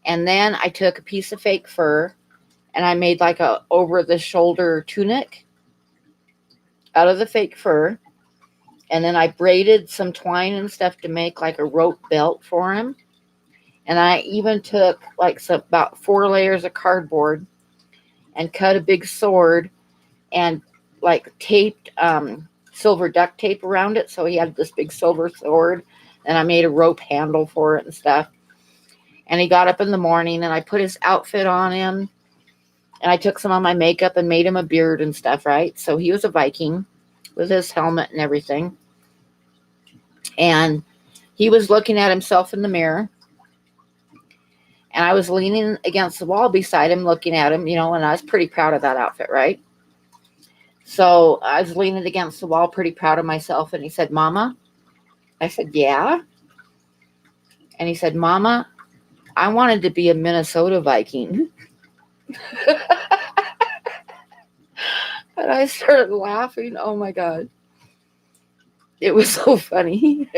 And then I took a piece of fake fur and I made like a over the shoulder tunic out of the fake fur. And then I braided some twine and stuff to make like a rope belt for him. And I even took like about 4 layers of cardboard and cut a big sword and like taped silver duct tape around it. So he had this big silver sword, and I made a rope handle for it and stuff. And he got up in the morning and I put his outfit on him, and I took some of my makeup and made him a beard and stuff, right? So he was a Viking with his helmet and everything. And he was looking at himself in the mirror. And I was leaning against the wall beside him, looking at him, you know, and I was pretty proud of that outfit, right? So I was leaning against the wall, pretty proud of myself. And he said, Mama? I said, yeah. And he said, Mama, I wanted to be a Minnesota Viking. And I started laughing. Oh, my God. It was so funny.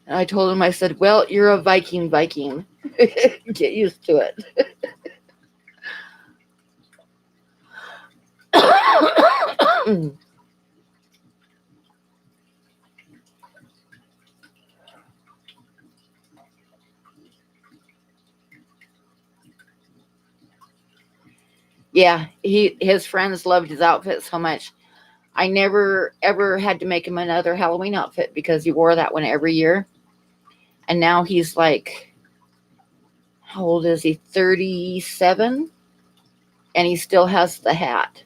And I told him, I said, well, you're a Viking. Get used to it. Yeah, his friends loved his outfit so much. I never, ever had to make him another Halloween outfit because he wore that one every year. And now he's like, how old is he? 37? And he still has the hat.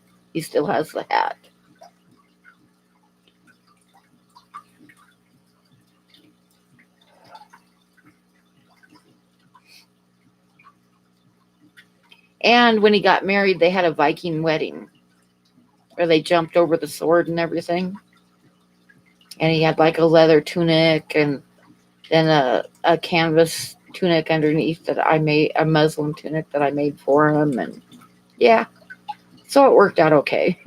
And when he got married, they had a Viking wedding where they jumped over the sword and everything. And he had like a leather tunic and then a canvas tunic underneath that I made, a muslin tunic that I made for him. And yeah, so it worked out okay.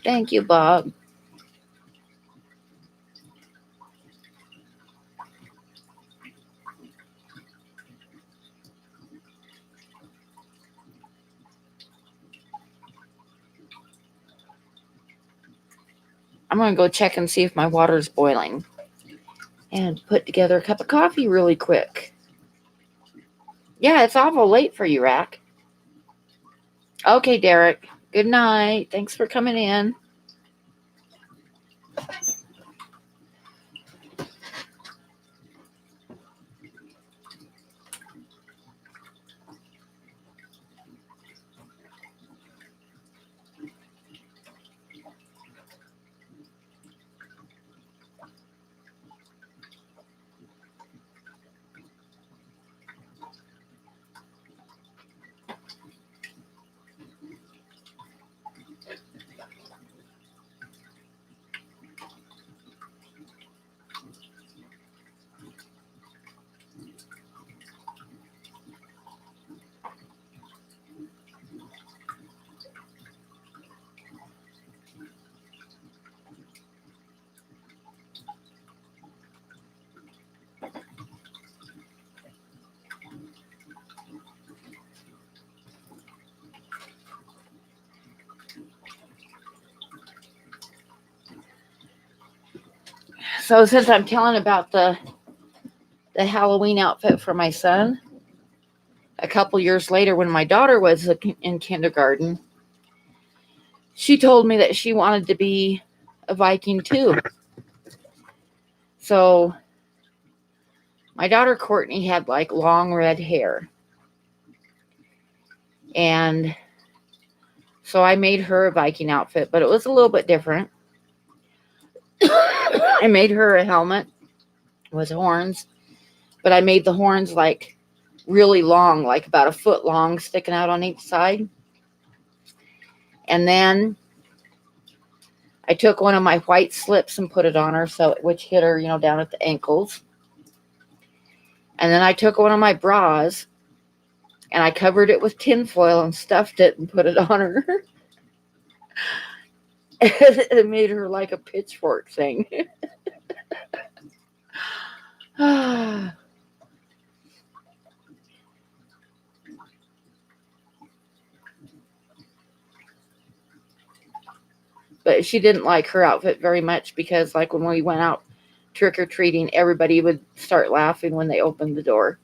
Thank you, Bob. I'm going to go check and see if my water's boiling and put together a cup of coffee really quick. Yeah, it's awful late for you, Rack. Okay, Derek. Good night. Thanks for coming in. So since I'm telling about the Halloween outfit for my son, a couple years later when my daughter was in kindergarten, she told me that she wanted to be a Viking too. So my daughter Courtney had like long red hair. And so I made her a Viking outfit, but it was a little bit different. I made her a helmet with horns, but I made the horns like really long, like about a foot long, sticking out on each side. And then I took one of my white slips and put it on her, which hit her, down at the ankles. And then I took one of my bras and I covered it with tinfoil and stuffed it and put it on her. It made her like a pitchfork thing. But she didn't like her outfit very much because, like, when we went out trick-or-treating, everybody would start laughing when they opened the door.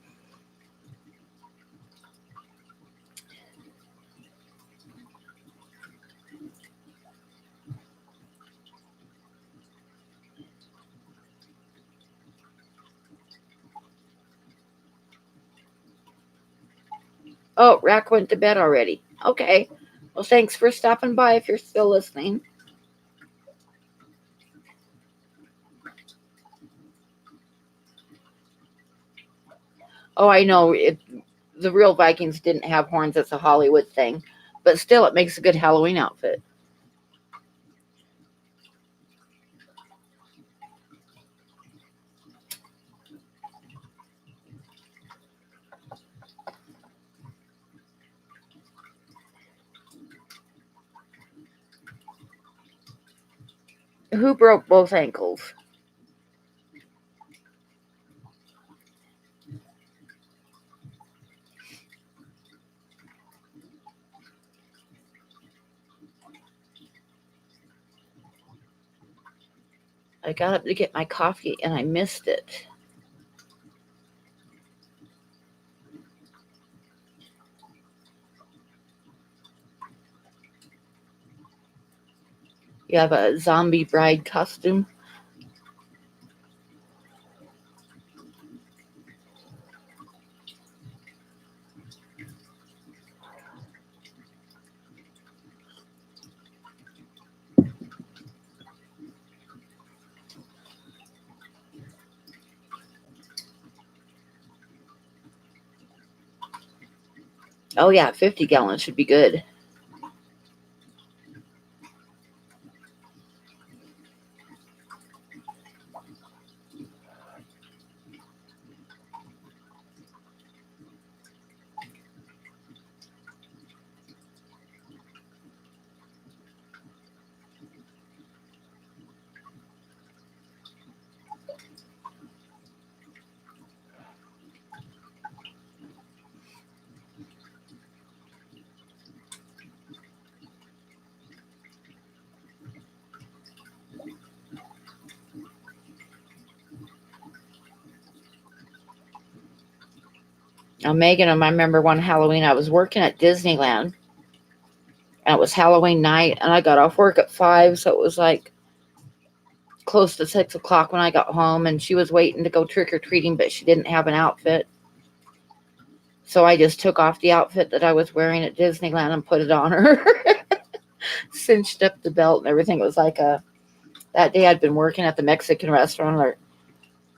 Oh, Rack went to bed already. Okay. Well, thanks for stopping by if you're still listening. Oh, I know. The real Vikings didn't have horns. It's a Hollywood thing. But still, it makes a good Halloween outfit. Who broke both ankles? I got up to get my coffee and I missed it. You have a zombie bride costume. Oh, yeah, 50 gallons should be good. Now, Megan, I remember one Halloween I was working at Disneyland, and it was Halloween night, and I got off work at 5, so it was like close to 6 o'clock when I got home, and she was waiting to go trick-or-treating, but she didn't have an outfit. So I just took off the outfit that I was wearing at Disneyland and put it on her. Cinched up the belt and everything. It was like that day I'd been working at the Mexican restaurant,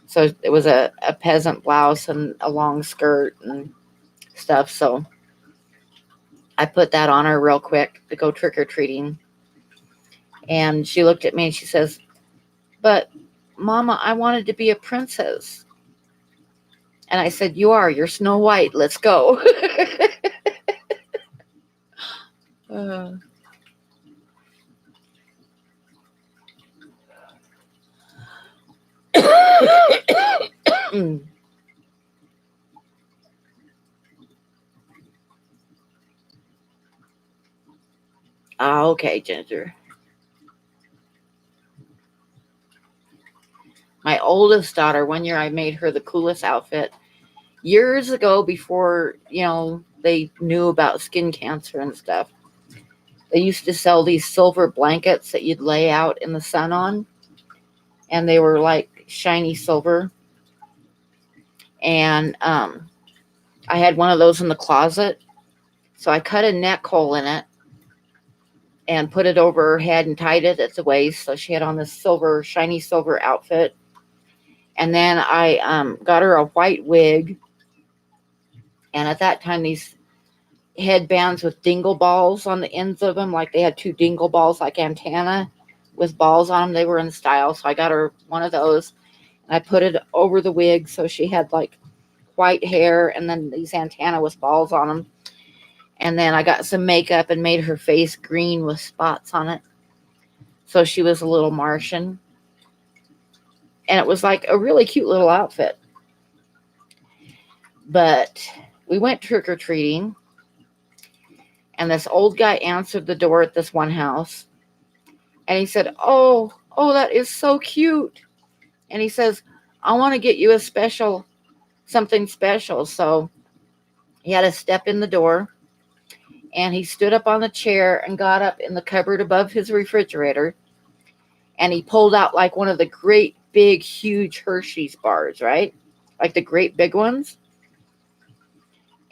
so it was a peasant blouse and a long skirt and stuff. So I put that on her real quick to go trick-or-treating. And she looked at me and she says, "But Mama, I wanted to be a princess." And I said, "You're Snow White. Let's go." uh, okay, Ginger. oldest daughter, one year I made her the coolest outfit. Years ago, before, they knew about skin cancer and stuff, they used to sell these silver blankets that you'd lay out in the sun on, and they were like shiny silver. And I had one of those in the closet, so I cut a neck hole in it and put it over her head and tied it at the waist, so she had on this silver, shiny silver outfit. And then I got her a white wig, and at that time these headbands with dingle balls on the ends of them, like they had two dingle balls like antenna with balls on them. They were in style, so I got her one of those, and I put it over the wig so she had like white hair and then these antenna with balls on them. And then I got some makeup and made her face green with spots on it, so she was a little Martian. And it was like a really cute little outfit. But we went trick-or-treating, and this old guy answered the door at this one house, and he said, oh, that is so cute. And he says, I want to get you something special. So he had to step in the door, and he stood up on the chair and got up in the cupboard above his refrigerator, and he pulled out like one of the great big huge Hershey's bars, right? Like the great big ones.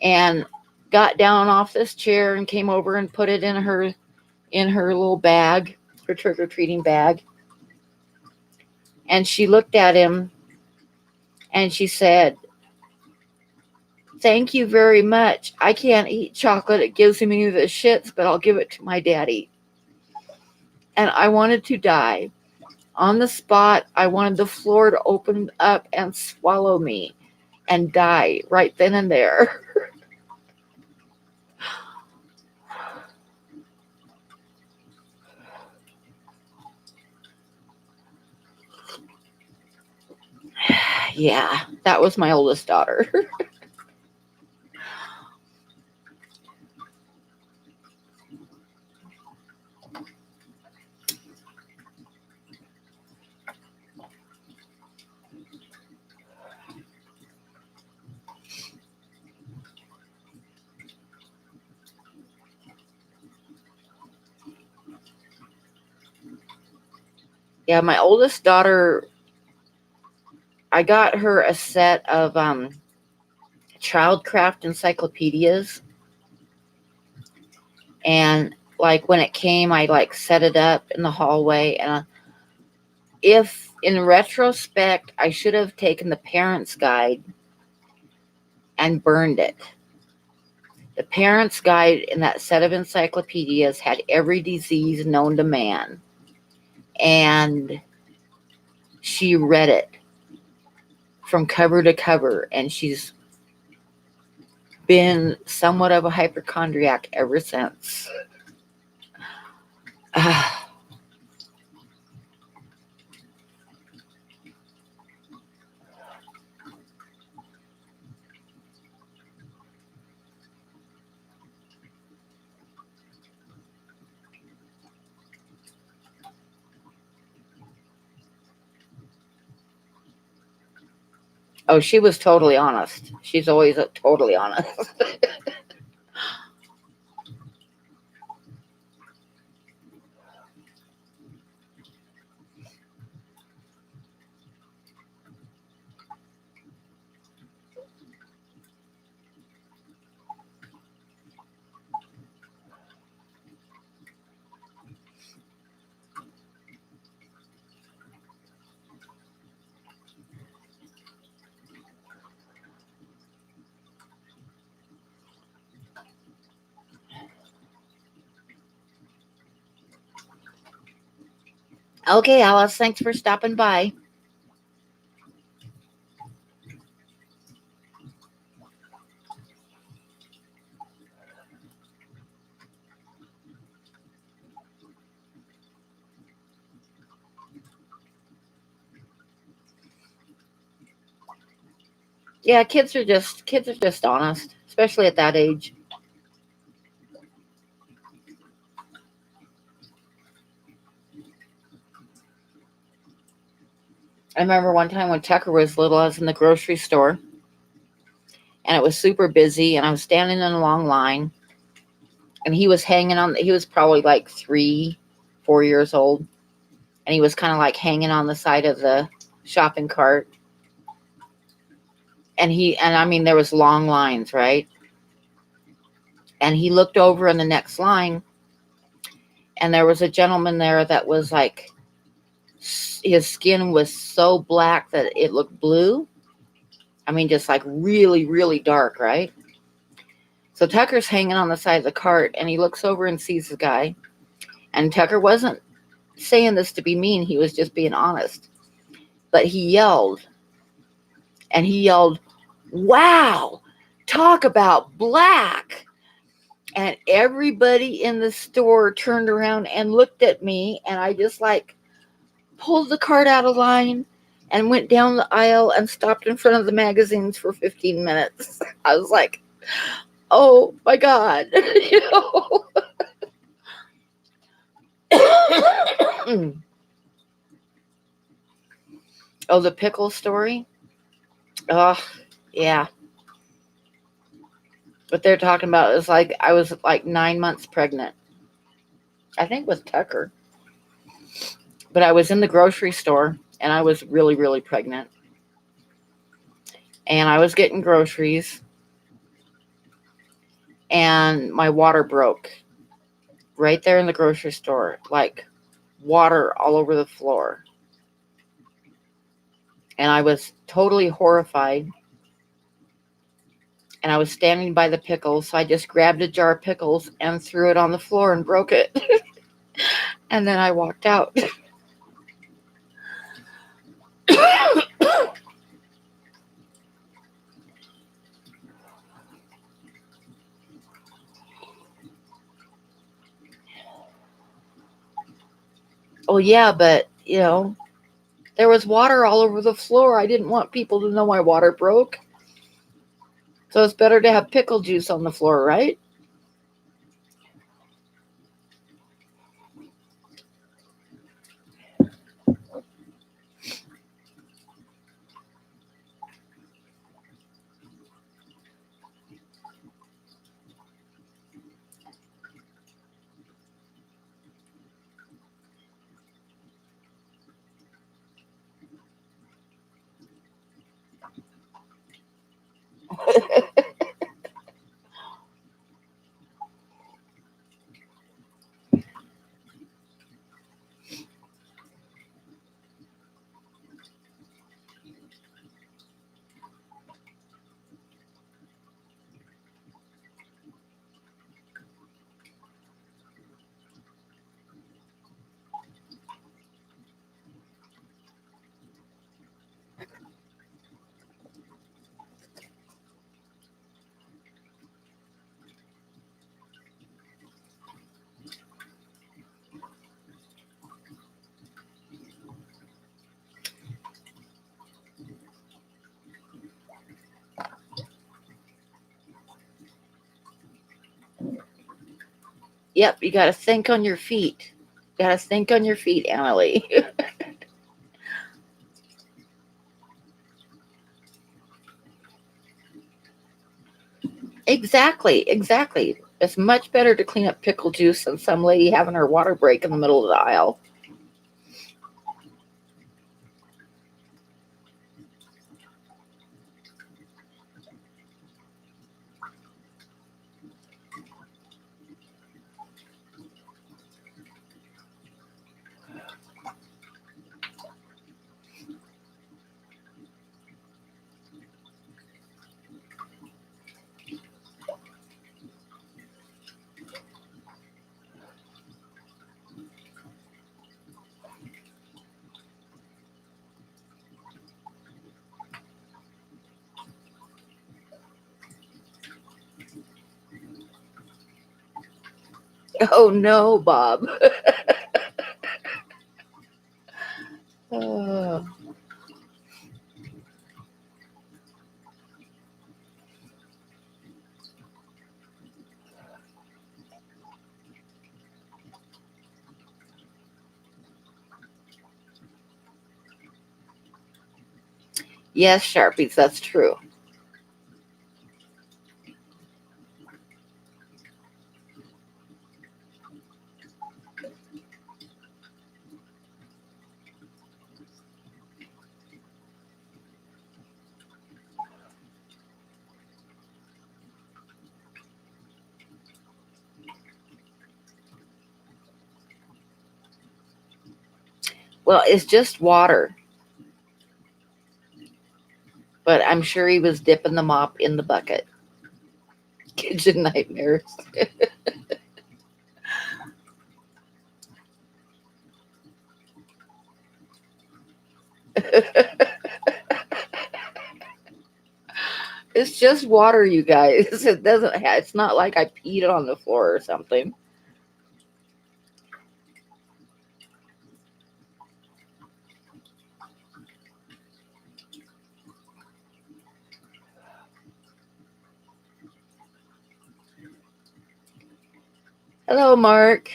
And got down off this chair and came over and put it in her little bag, her trick-or-treating bag. And she looked at him and she said, thank you very much. I can't eat chocolate. It gives me the shits, but I'll give it to my daddy. And I wanted to die. On the spot, I wanted the floor to open up and swallow me and die right then and there. Yeah, that was my oldest daughter. Yeah, my oldest daughter, I got her a set of childcraft encyclopedias. And like when it came, I like set it up in the hallway. And if in retrospect, I should have taken the parents' guide and burned it. The parents' guide in that set of encyclopedias had every disease known to man. And she read it from cover to cover, and she's been somewhat of a hypochondriac ever since. Oh, she was totally honest. She's always totally honest. Okay, Alice, thanks for stopping by. Yeah, kids are just honest, especially at that age. I remember one time when Tucker was little, I was in the grocery store and it was super busy and I was standing in a long line and he was hanging on, he was probably like 3, 4 years old. And he was kind of like hanging on the side of the shopping cart. And I mean, there was long lines, right? And he looked over in the next line and there was a gentleman there that was like, his skin was so black that it looked blue. I mean, just like really, really dark, right? So Tucker's hanging on the side of the cart and he looks over and sees the guy. And Tucker wasn't saying this to be mean, he was just being honest. But he yelled, and he yelled, "Wow, talk about black." And everybody in the store turned around and looked at me, and I just like pulled the cart out of line and went down the aisle and stopped in front of the magazines for 15 minutes. I was like, oh my God. You know? Oh, the pickle story? Oh, yeah. What they're talking about is like I was like 9 months pregnant. I think with Tucker. But I was in the grocery store and I was really, really pregnant. And I was getting groceries and my water broke right there in the grocery store, like water all over the floor. And I was totally horrified. And I was standing by the pickles, so I just grabbed a jar of pickles and threw it on the floor and broke it. And then I walked out. Oh, yeah, but, you know, there was water all over the floor. I didn't want people to know my water broke. So it's better to have pickle juice on the floor, right? Yep, you got to think on your feet. You got to think on your feet, Annalie. Exactly, exactly. It's much better to clean up pickle juice than some lady having her water break in the middle of the aisle. Oh no, Bob. Oh. Yes, Sharpies, that's true. Well, it's just water, but I'm sure he was dipping the mop in the bucket. Kitchen nightmares. It's just water, you guys. It doesn't. It's not like I peed on the floor or something. Hello, Mark.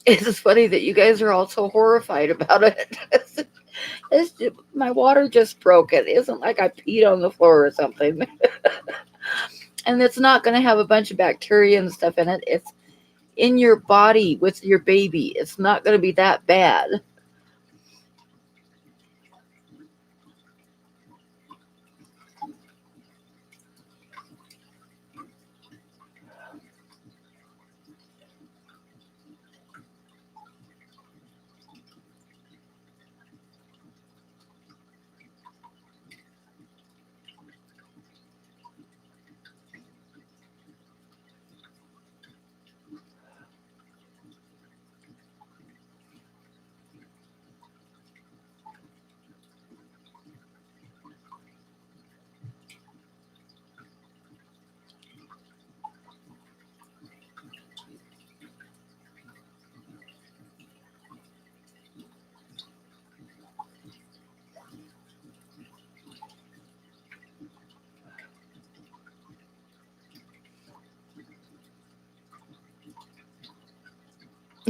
It's funny that you guys are all so horrified about it. My water just broke. It isn't like I peed on the floor or something. And it's not going to have a bunch of bacteria and stuff in it. It's in your body with your baby. It's not going to be that bad.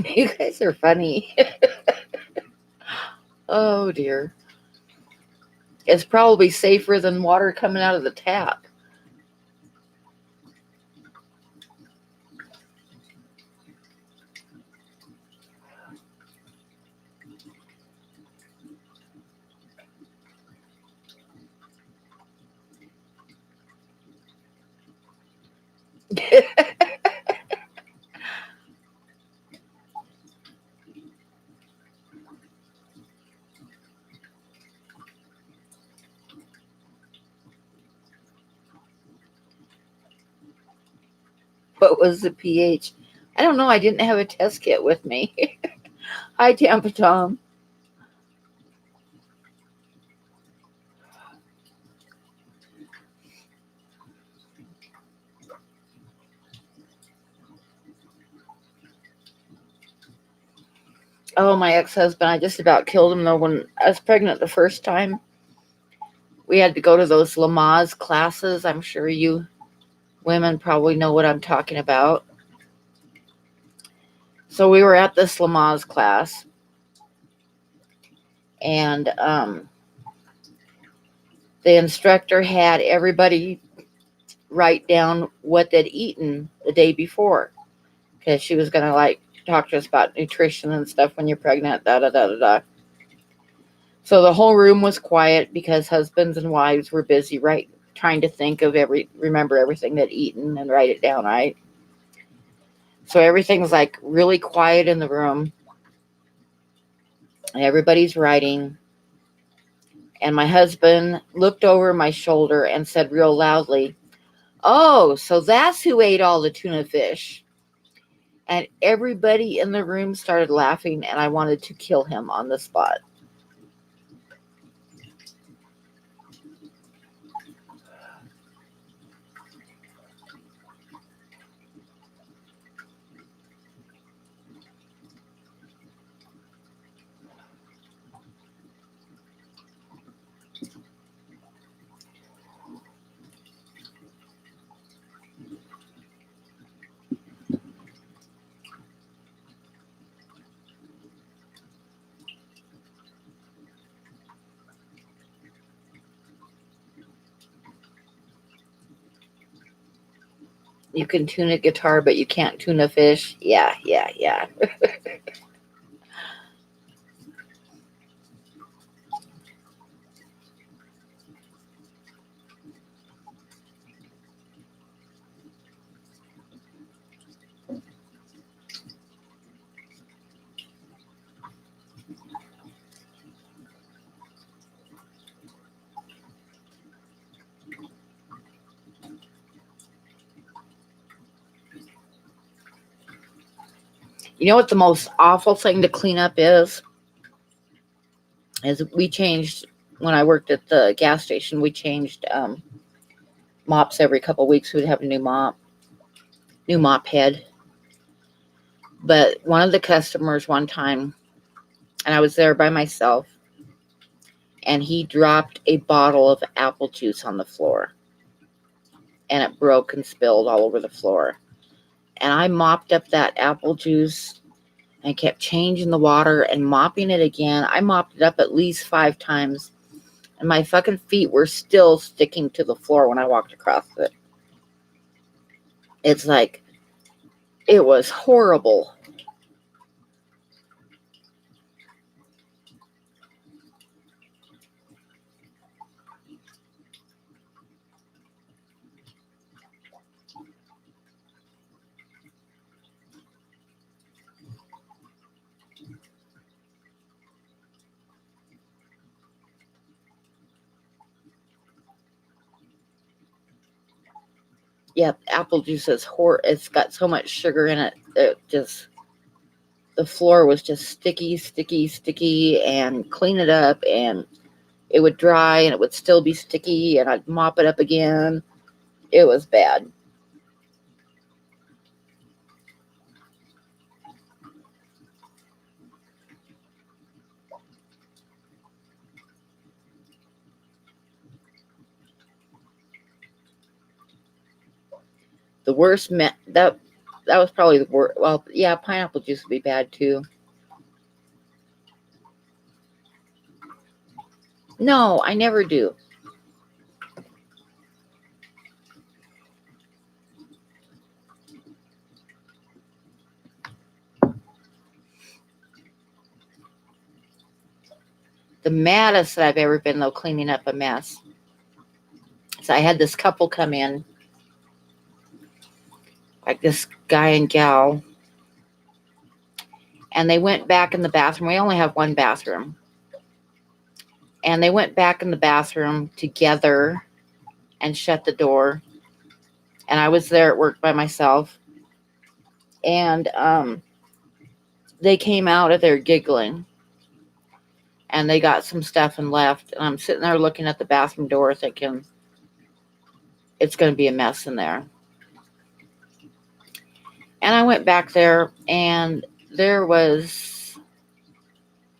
You guys are funny. Oh dear. It's probably safer than water coming out of the tap. What was the pH? I don't know. I didn't have a test kit with me. Hi, Tampa Tom. Oh, my ex husband. I just about killed him, though, when I was pregnant the first time. We had to go to those Lamaze classes. I'm sure you women probably know what I'm talking about. So we were at this Lamaze class, and the instructor had everybody write down what they'd eaten the day before, because she was going to like talk to us about nutrition and stuff when you're pregnant, da da da da da. So the whole room was quiet because husbands and wives were busy trying to think of remember everything they'd eaten and write it down, right? So everything's like really quiet in the room. And everybody's writing. And my husband looked over my shoulder and said real loudly, "Oh, so that's who ate all the tuna fish." And everybody in the room started laughing, and I wanted to kill him on the spot. You can tune a guitar, but you can't tune a fish. Yeah, yeah, yeah. You know what the most awful thing to clean up is? Is we changed when I worked at the gas station. We changed mops every couple of weeks. We'd have a new mop head. But one of the customers one time, and I was there by myself, and he dropped a bottle of apple juice on the floor, and it broke and spilled all over the floor. And I mopped up that apple juice and kept changing the water and mopping it again. I mopped it up at least 5 times, and my fucking feet were still sticking to the floor when I walked across it. It's like, it was horrible. Yep, apple juice is it's got so much sugar in it. It just, the floor was just sticky, sticky, sticky, and clean it up, and it would dry, and it would still be sticky, and I'd mop it up again. It was bad. The worst that was probably the worst. Well, yeah, pineapple juice would be bad too. No, I never do. The maddest that I've ever been, though, cleaning up a mess. So I had this couple come in, like this guy and gal, and they went back in the bathroom. We only have one bathroom. And they went back in the bathroom together and shut the door. And I was there at work by myself. And they came out of there giggling. And they got some stuff and left. And I'm sitting there looking at the bathroom door thinking, it's going to be a mess in there. And I went back there, and there was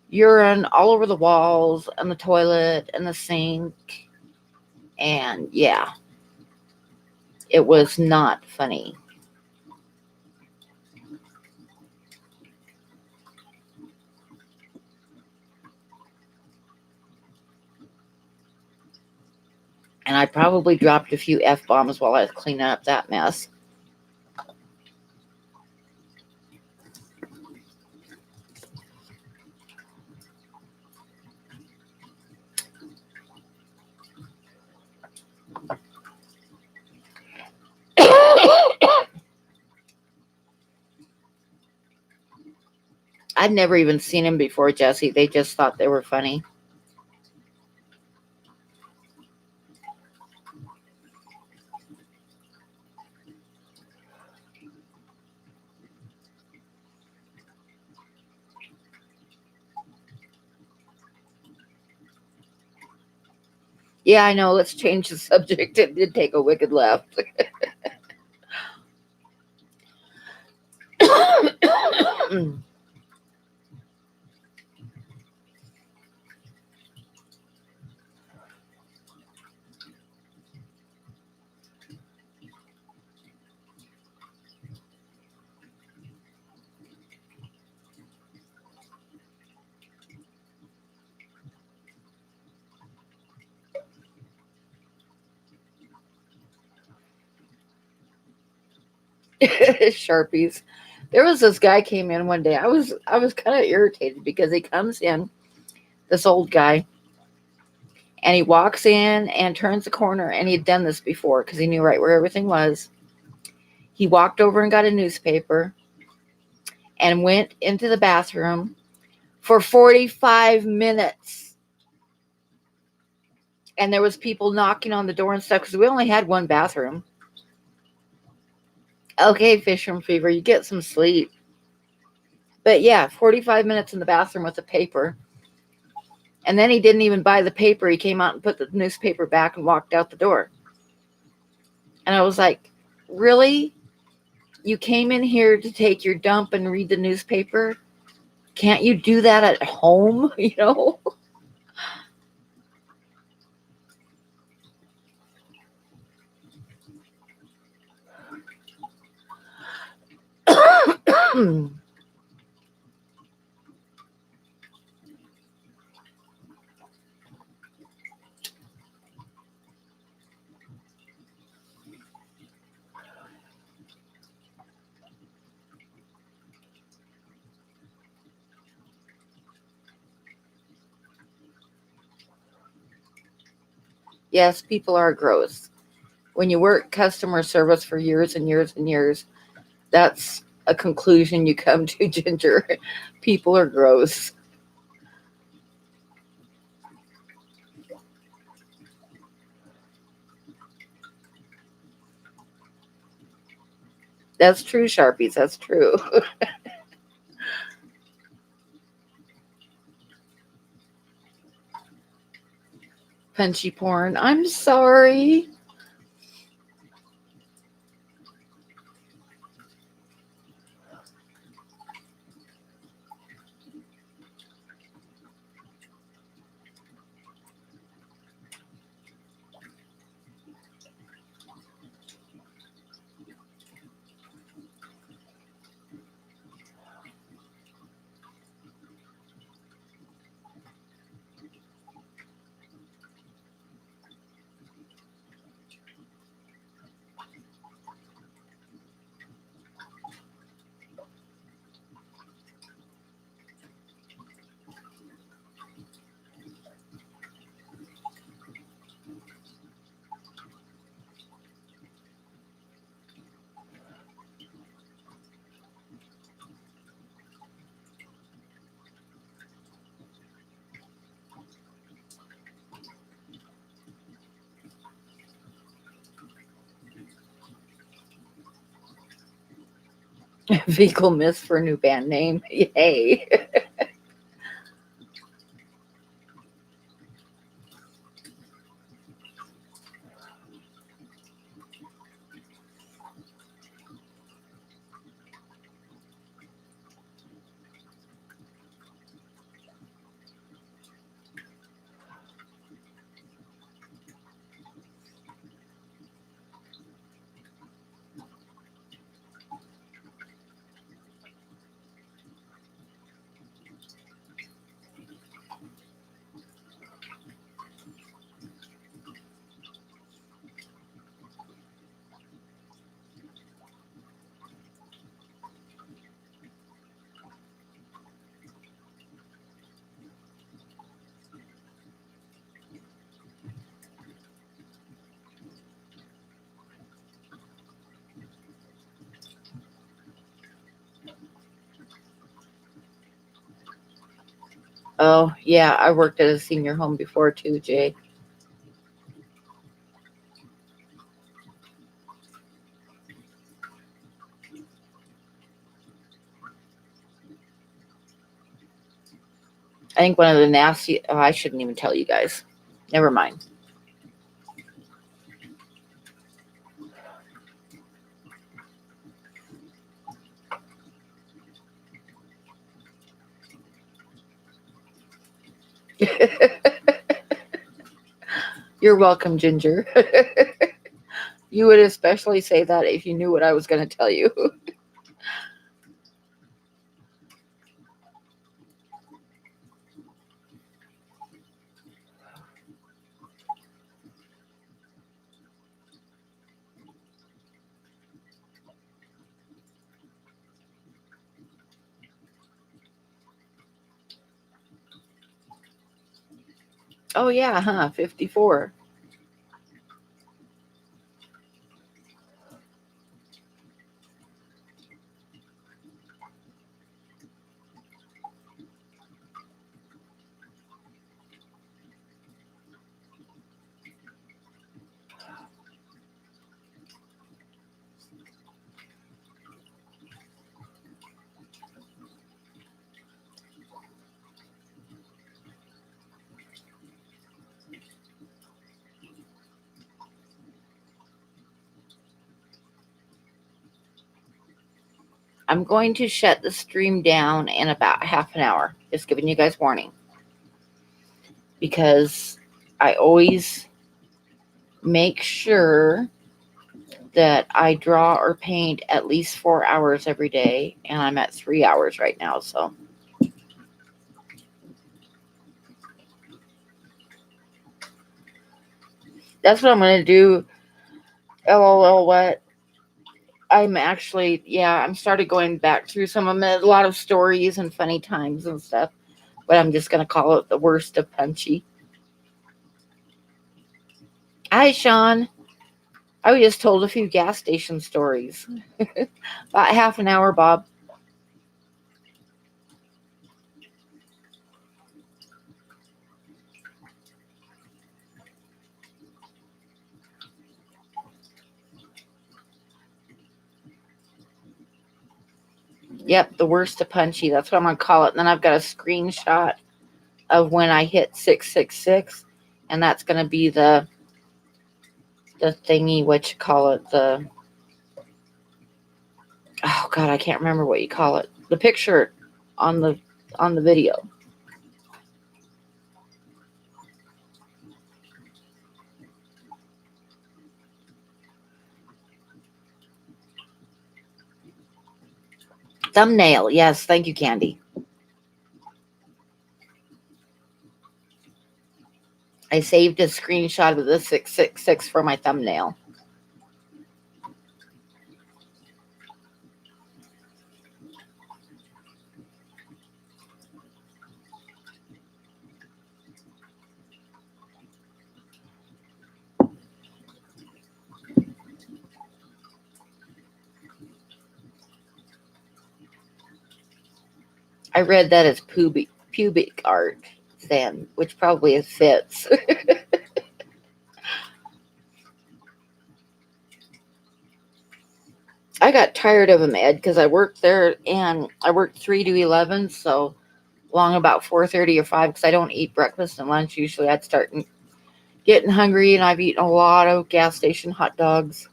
urine all over the walls and the toilet and the sink. And yeah, it was not funny. And I probably dropped a few F-bombs while I was cleaning up that mess. I'd never even seen him before, Jesse. They just thought they were funny. Yeah, I know. Let's change the subject. It did take a wicked left. Sharpies. There was this guy came in one day. I was kind of irritated because he comes in, this old guy, and he walks in and turns the corner, and he'd done this before because he knew right where everything was. He walked over and got a newspaper and went into the bathroom for 45 minutes. And there was people knocking on the door and stuff because we only had one bathroom. Okay, Fisherman Fever, you get some sleep. But yeah, 45 minutes in the bathroom with the paper. And then he didn't even buy the paper. He came out and put the newspaper back and walked out the door. And I was like, really? You came in here to take your dump and read the newspaper? Can't you do that at home? You know? Yes, people are gross. When you work customer service for years and years and years, that's a conclusion you come to, Ginger. People are gross. That's true, Sharpies. That's true. Punchy porn. I'm sorry. Vehicle miss for a new band name. Yay. Oh, yeah, I worked at a senior home before too, Jay. I think one of the nasty, oh, I shouldn't even tell you guys. Never mind. You're welcome, Ginger. You would especially say that if you knew what I was going to tell you. Oh, yeah, huh? 54. I'm going to shut the stream down in about half an hour. Just giving you guys warning. Because I always make sure that I draw or paint at least 4 hours every day. And I'm at 3 hours right now. So that's what I'm going to do. LOL, what? I'm actually, yeah, I'm started going back through some of them, a lot of stories and funny times and stuff. But I'm just going to call it the worst of Punchy. Hi, Sean. I just told a few gas station stories. About half an hour, Bob. Yep, the worst of Punchy. That's what I'm going to call it. And then I've got a screenshot of when I hit 666. And that's going to be the thingy, what you call it, oh God, I can't remember what you call it. The picture on the video. Thumbnail. Yes, thank you, Candy. I saved a screenshot of the 666 for my thumbnail. I read that as pubic art then, which probably fits. I got tired of them, Ed, because I worked there and I worked 3 to 11, so long about 4:30 or 5 because I don't eat breakfast and lunch. Usually I'd start getting hungry, and I've eaten a lot of gas station hot dogs.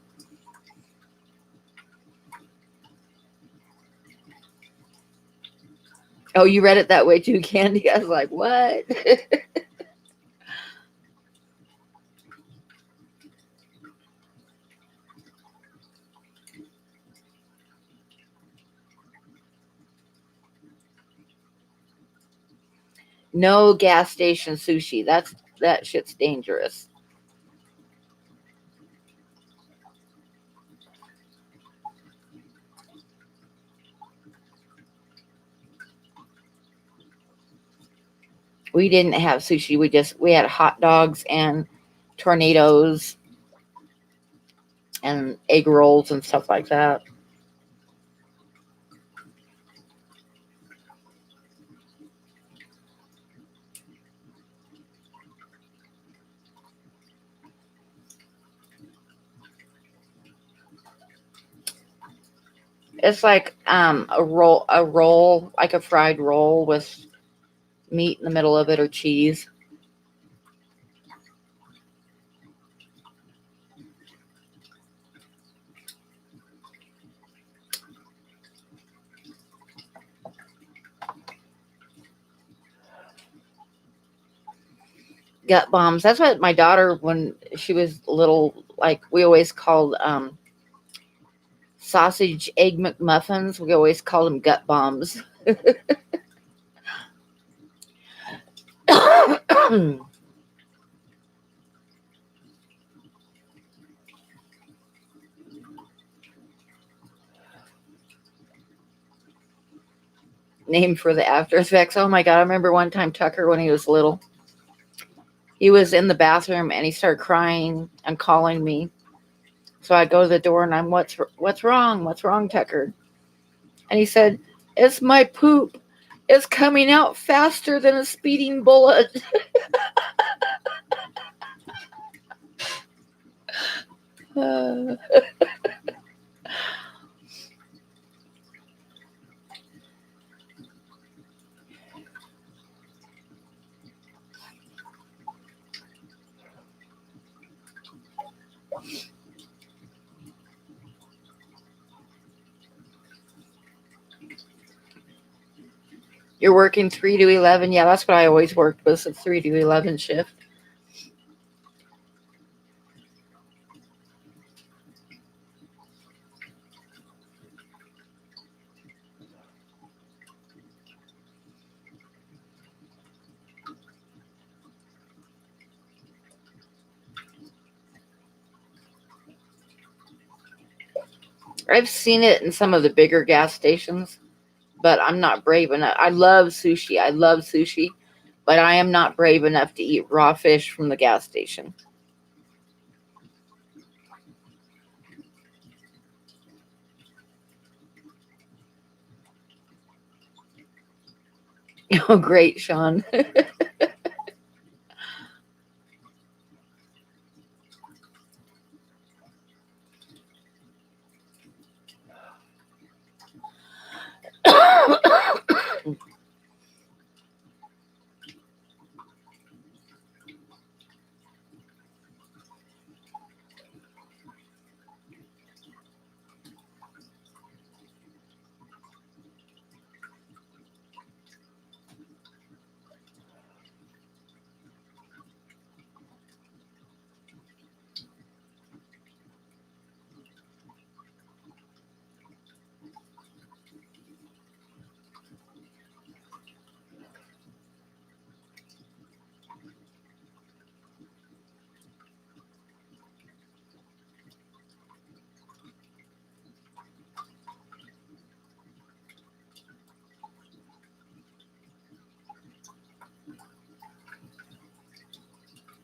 Oh, you read it that way too, Candy? I was like, what? No gas station sushi. That shit's dangerous. We didn't have sushi. We had hot dogs and tornadoes and egg rolls and stuff like that. It's like a roll like a fried roll with meat in the middle of it or cheese. Gut bombs. That's what my daughter, when she was little, like we always called sausage egg McMuffins. We always called them gut bombs. Name for the after effects. Oh my God. I remember one time Tucker, when he was little, He was in the bathroom and he started crying and calling me. So I go to the door and I'm, what's wrong? What's wrong, Tucker? And he said, it's my poop. It's coming out faster than a speeding bullet. Uh, you're working 3 to 11. Yeah, that's what I always worked, was a 3 to 11 shift. I've seen it in some of the bigger gas stations, but I'm not brave enough. I love sushi, but I am not brave enough to eat raw fish from the gas station. Oh, great, Sean.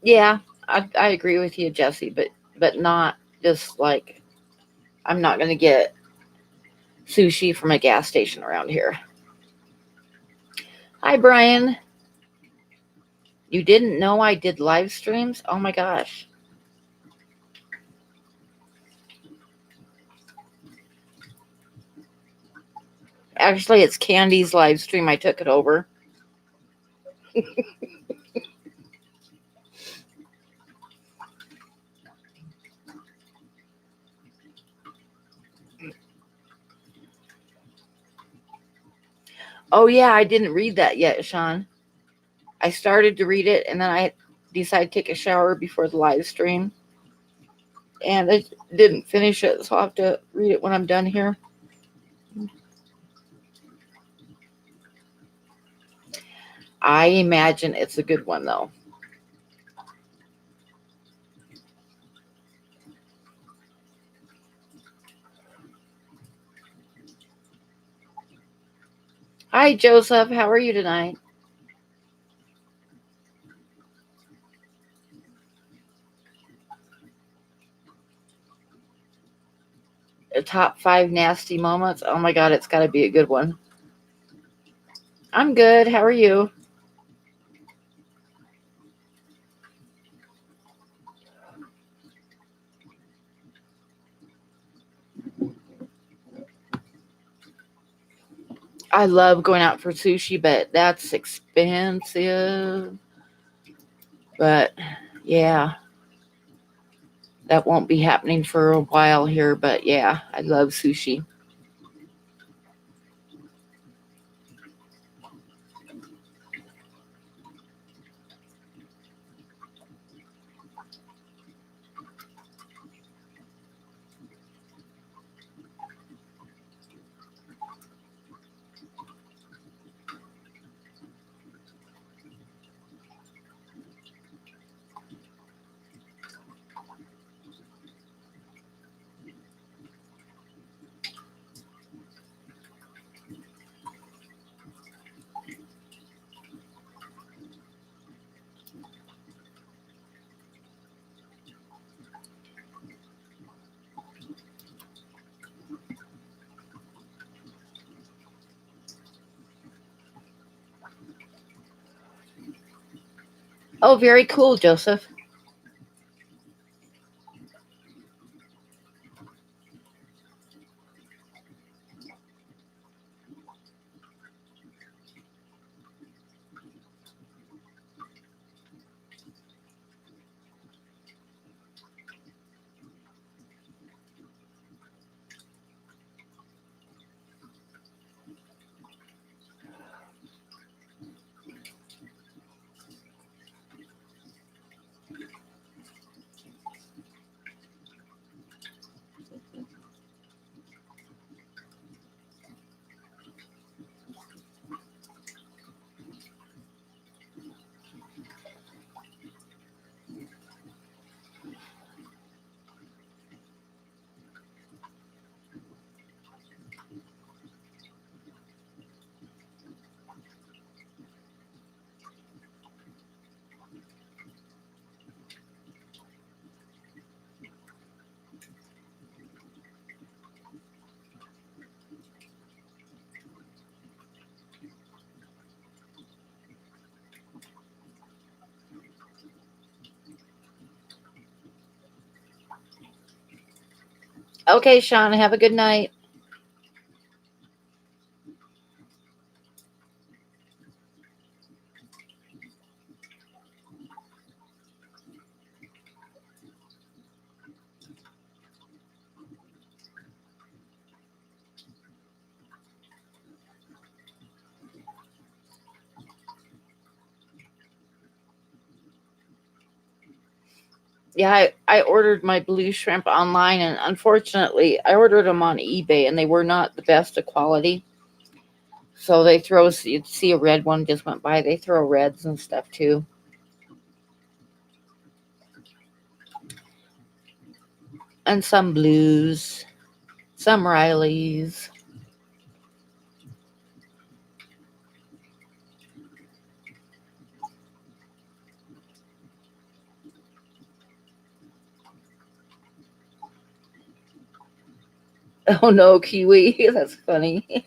Yeah, I agree with you, Jesse, but not just like, I'm not gonna get sushi from a gas station around here. Hi, Brian. You didn't know I did live streams? Oh my gosh. Actually, it's Candy's live stream. I took it over. Oh yeah, I didn't read that yet, Sean. I started to read it and then I decided to take a shower before the live stream. And I didn't finish it, so I'll have to read it when I'm done here. I imagine it's a good one, though. Hi, Joseph. How are you tonight? The top 5 nasty moments. Oh my God, it's got to be a good one. I'm good. How are you? I love going out for sushi, but that's expensive. But yeah, that won't be happening for a while here. But yeah, I love sushi. Oh, very cool, Joseph. Okay, Sean, have a good night. Yeah, I ordered my blue shrimp online, and unfortunately, I ordered them on eBay, and they were not the best of quality. So they throw, you'd see a red one just went by. They throw reds and stuff too, and some blues, some Rileys. Oh no, kiwi. That's funny.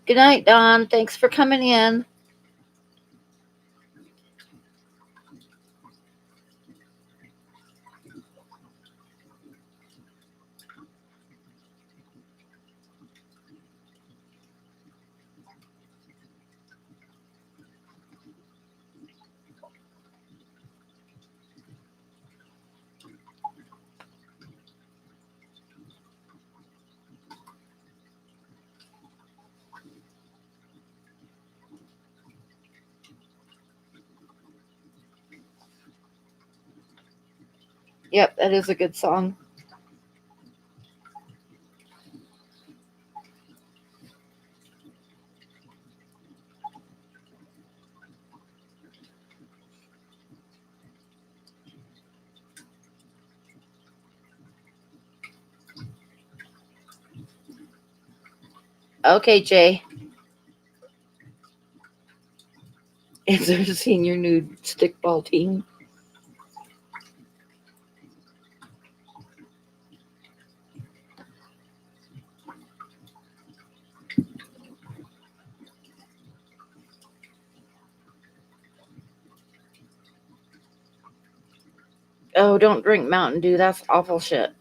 Good night, Don. Thanks for coming in. Yep, that is a good song. Okay, Jay. Is there seen your new stickball team? Oh, don't drink Mountain Dew. That's awful shit.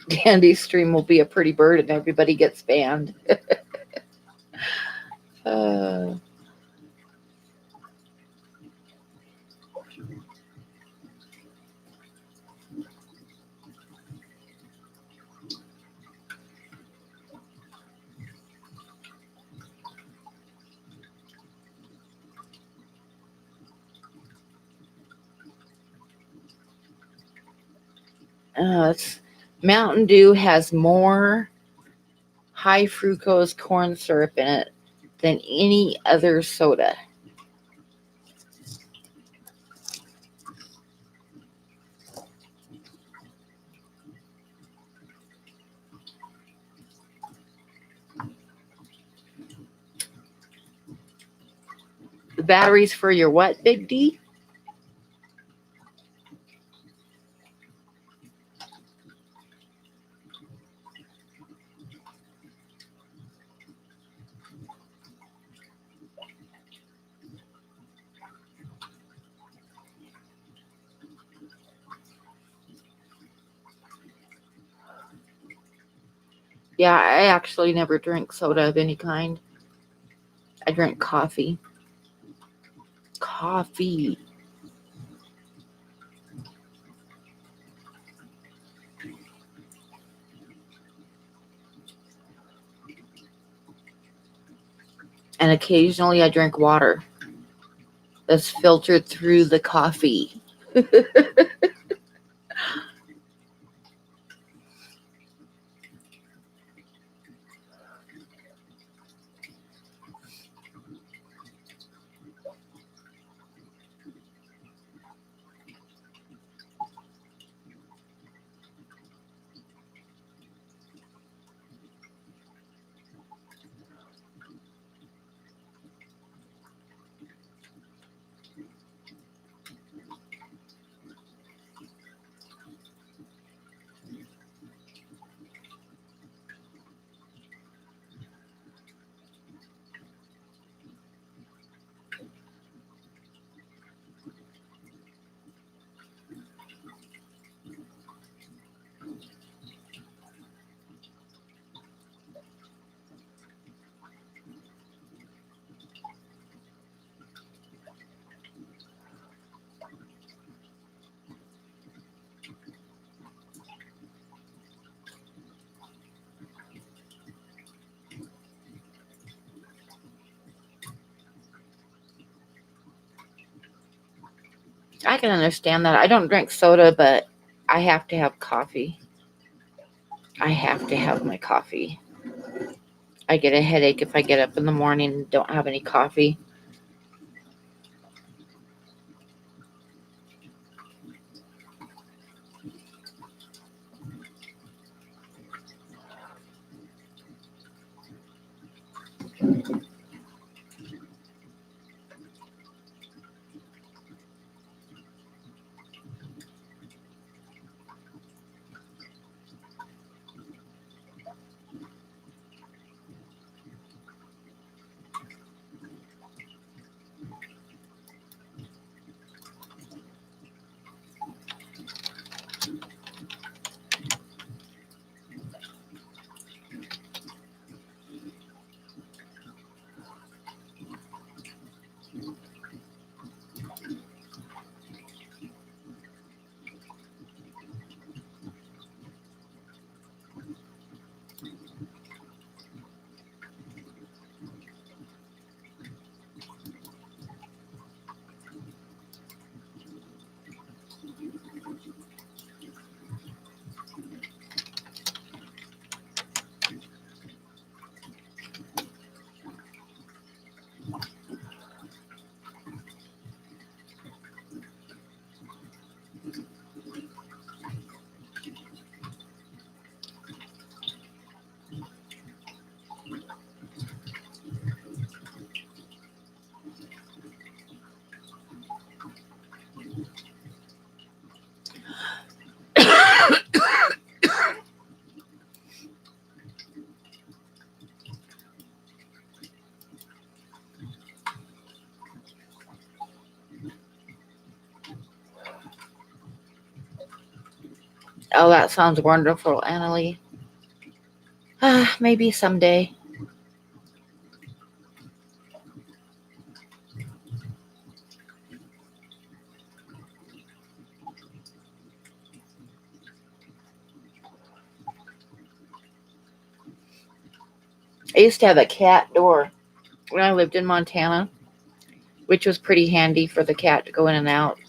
Dandy's stream will be a pretty bird and everybody gets banned. uh, Mountain Dew has more high fructose corn syrup in it than any other soda. The batteries for your what, Big D? Yeah, I actually never drink soda of any kind. I drink coffee. Coffee. And occasionally I drink water that's filtered through the coffee. I can understand that. I don't drink soda, but I have to have coffee. I have to have my coffee. I get a headache if I get up in the morning and don't have any coffee. Oh, that sounds wonderful, Annalie. Maybe someday. I used to have a cat door when I lived in Montana, which was pretty handy for the cat to go in and out.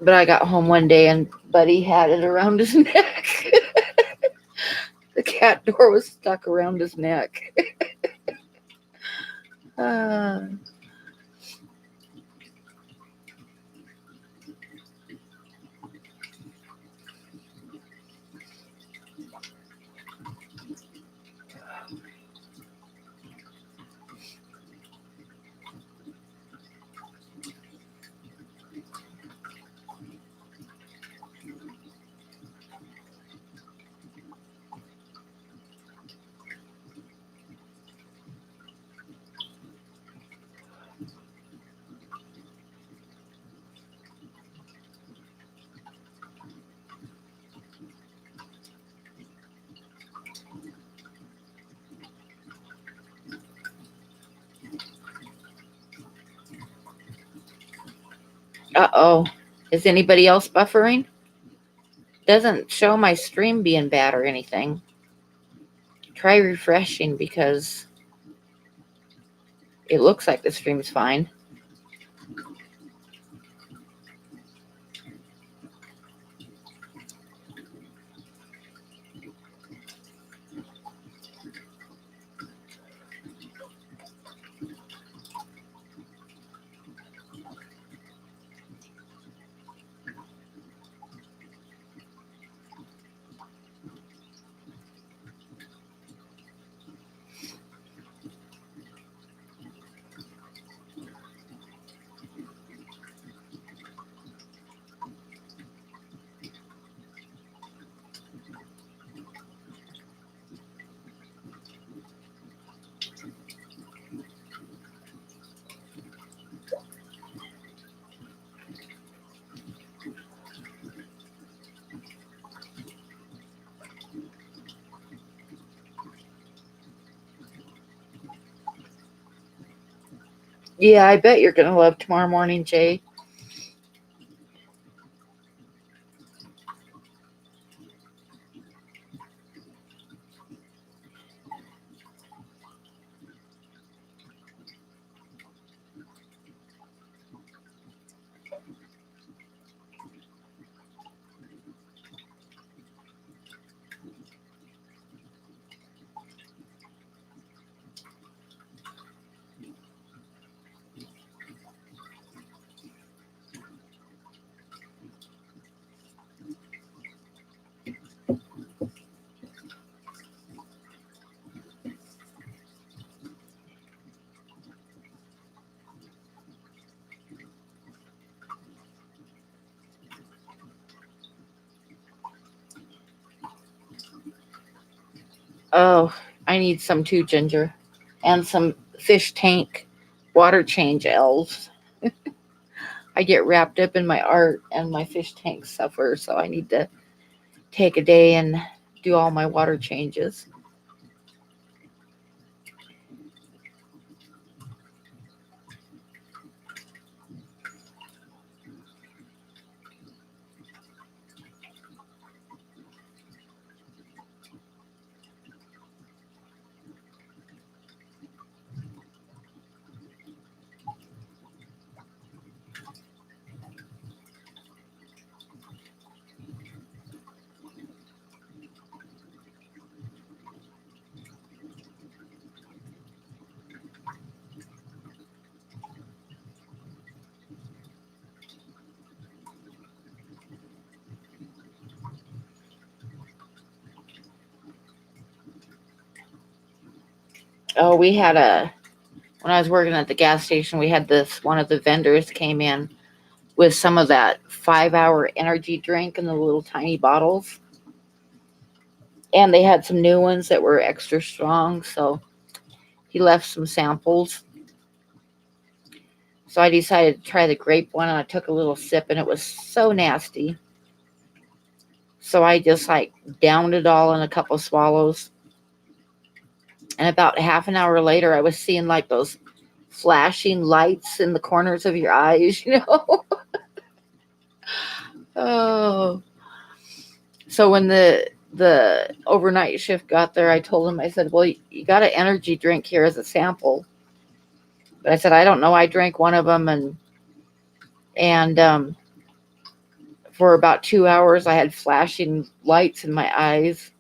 But I got home one day and Buddy had it around his neck. The cat door was stuck around his neck. Uh, oh. Is anybody else buffering? Doesn't show my stream being bad or anything. Try refreshing because it looks like the stream's fine. Yeah, I bet you're going to love tomorrow morning, Jay. Oh, I need some too, Ginger. And some fish tank water change elves. I get wrapped up in my art and my fish tanks suffer, so I need to take a day and do all my water changes. Oh, when I was working at the gas station, we had one of the vendors came in with some of that 5-hour energy drink in the little tiny bottles. And they had some new ones that were extra strong, so he left some samples. So I decided to try the grape one, and I took a little sip, and it was so nasty. So I just downed it all in a couple of swallows. And about half an hour later, I was seeing those flashing lights in the corners of your eyes, Oh. So when the overnight shift got there, I told him, I said, well, you got an energy drink here as a sample. But I said, I don't know. I drank one of them and for about 2 hours. I had flashing lights in my eyes.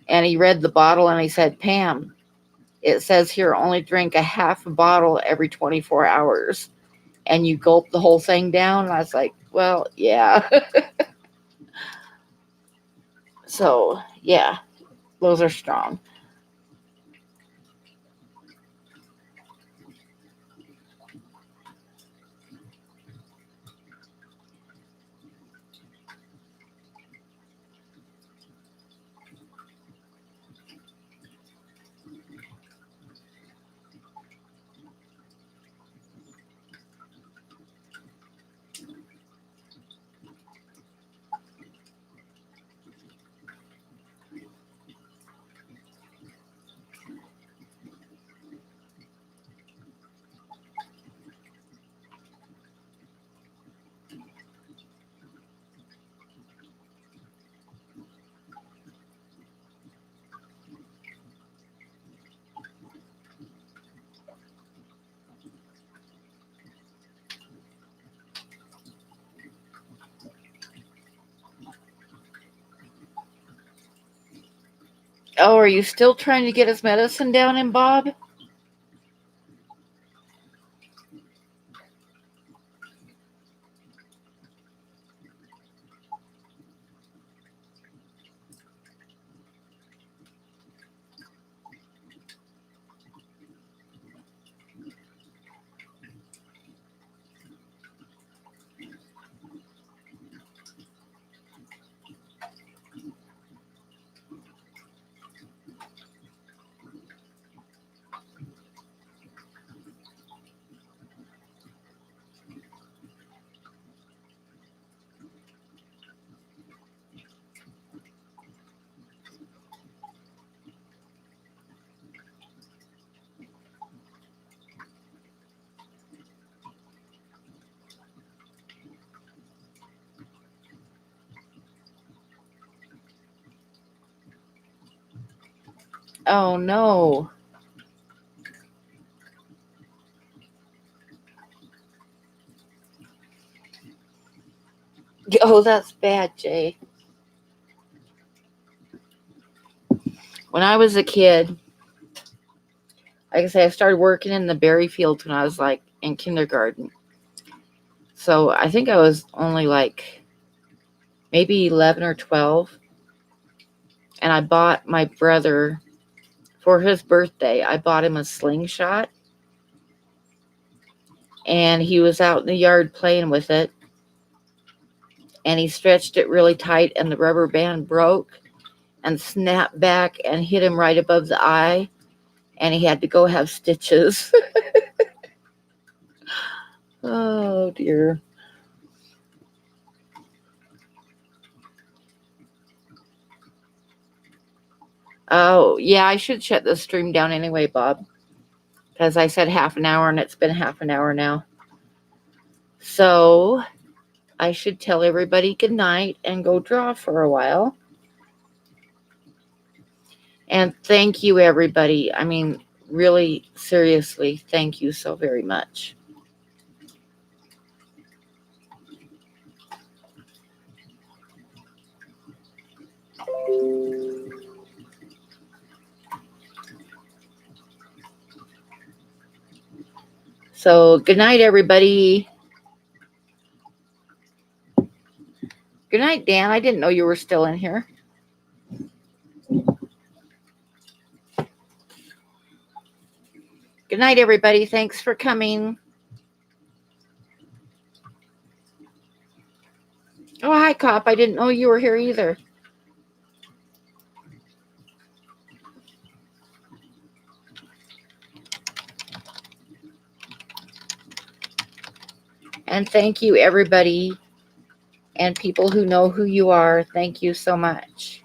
And he read the bottle and he said, Pam, it says here only drink a half a bottle every 24 hours. And you gulp the whole thing down. And I was like, well, yeah. So, yeah, those are strong. Oh, are you still trying to get his medicine down in Bob? Oh, no. Oh, that's bad, Jay. When I was a kid, like I say, I started working in the berry fields when I was like in kindergarten. So I think I was only like maybe 11 or 12. And I bought my brother, for his birthday, I bought him a slingshot. And he was out in the yard playing with it. And he stretched it really tight, and the rubber band broke and snapped back and hit him right above the eye. And he had to go have stitches. Oh, dear. Oh, yeah, I should shut the stream down anyway, Bob. Because I said half an hour, and it's been half an hour now. So I should tell everybody good night and go draw for a while. And thank you, everybody. I mean, really, seriously, thank you so very much. So good night, everybody. Good night, Dan. I didn't know you were still in here. Good night, everybody. Thanks for coming. Oh, hi, Cop. I didn't know you were here either. And thank you, everybody, and people who know who you are. Thank you so much.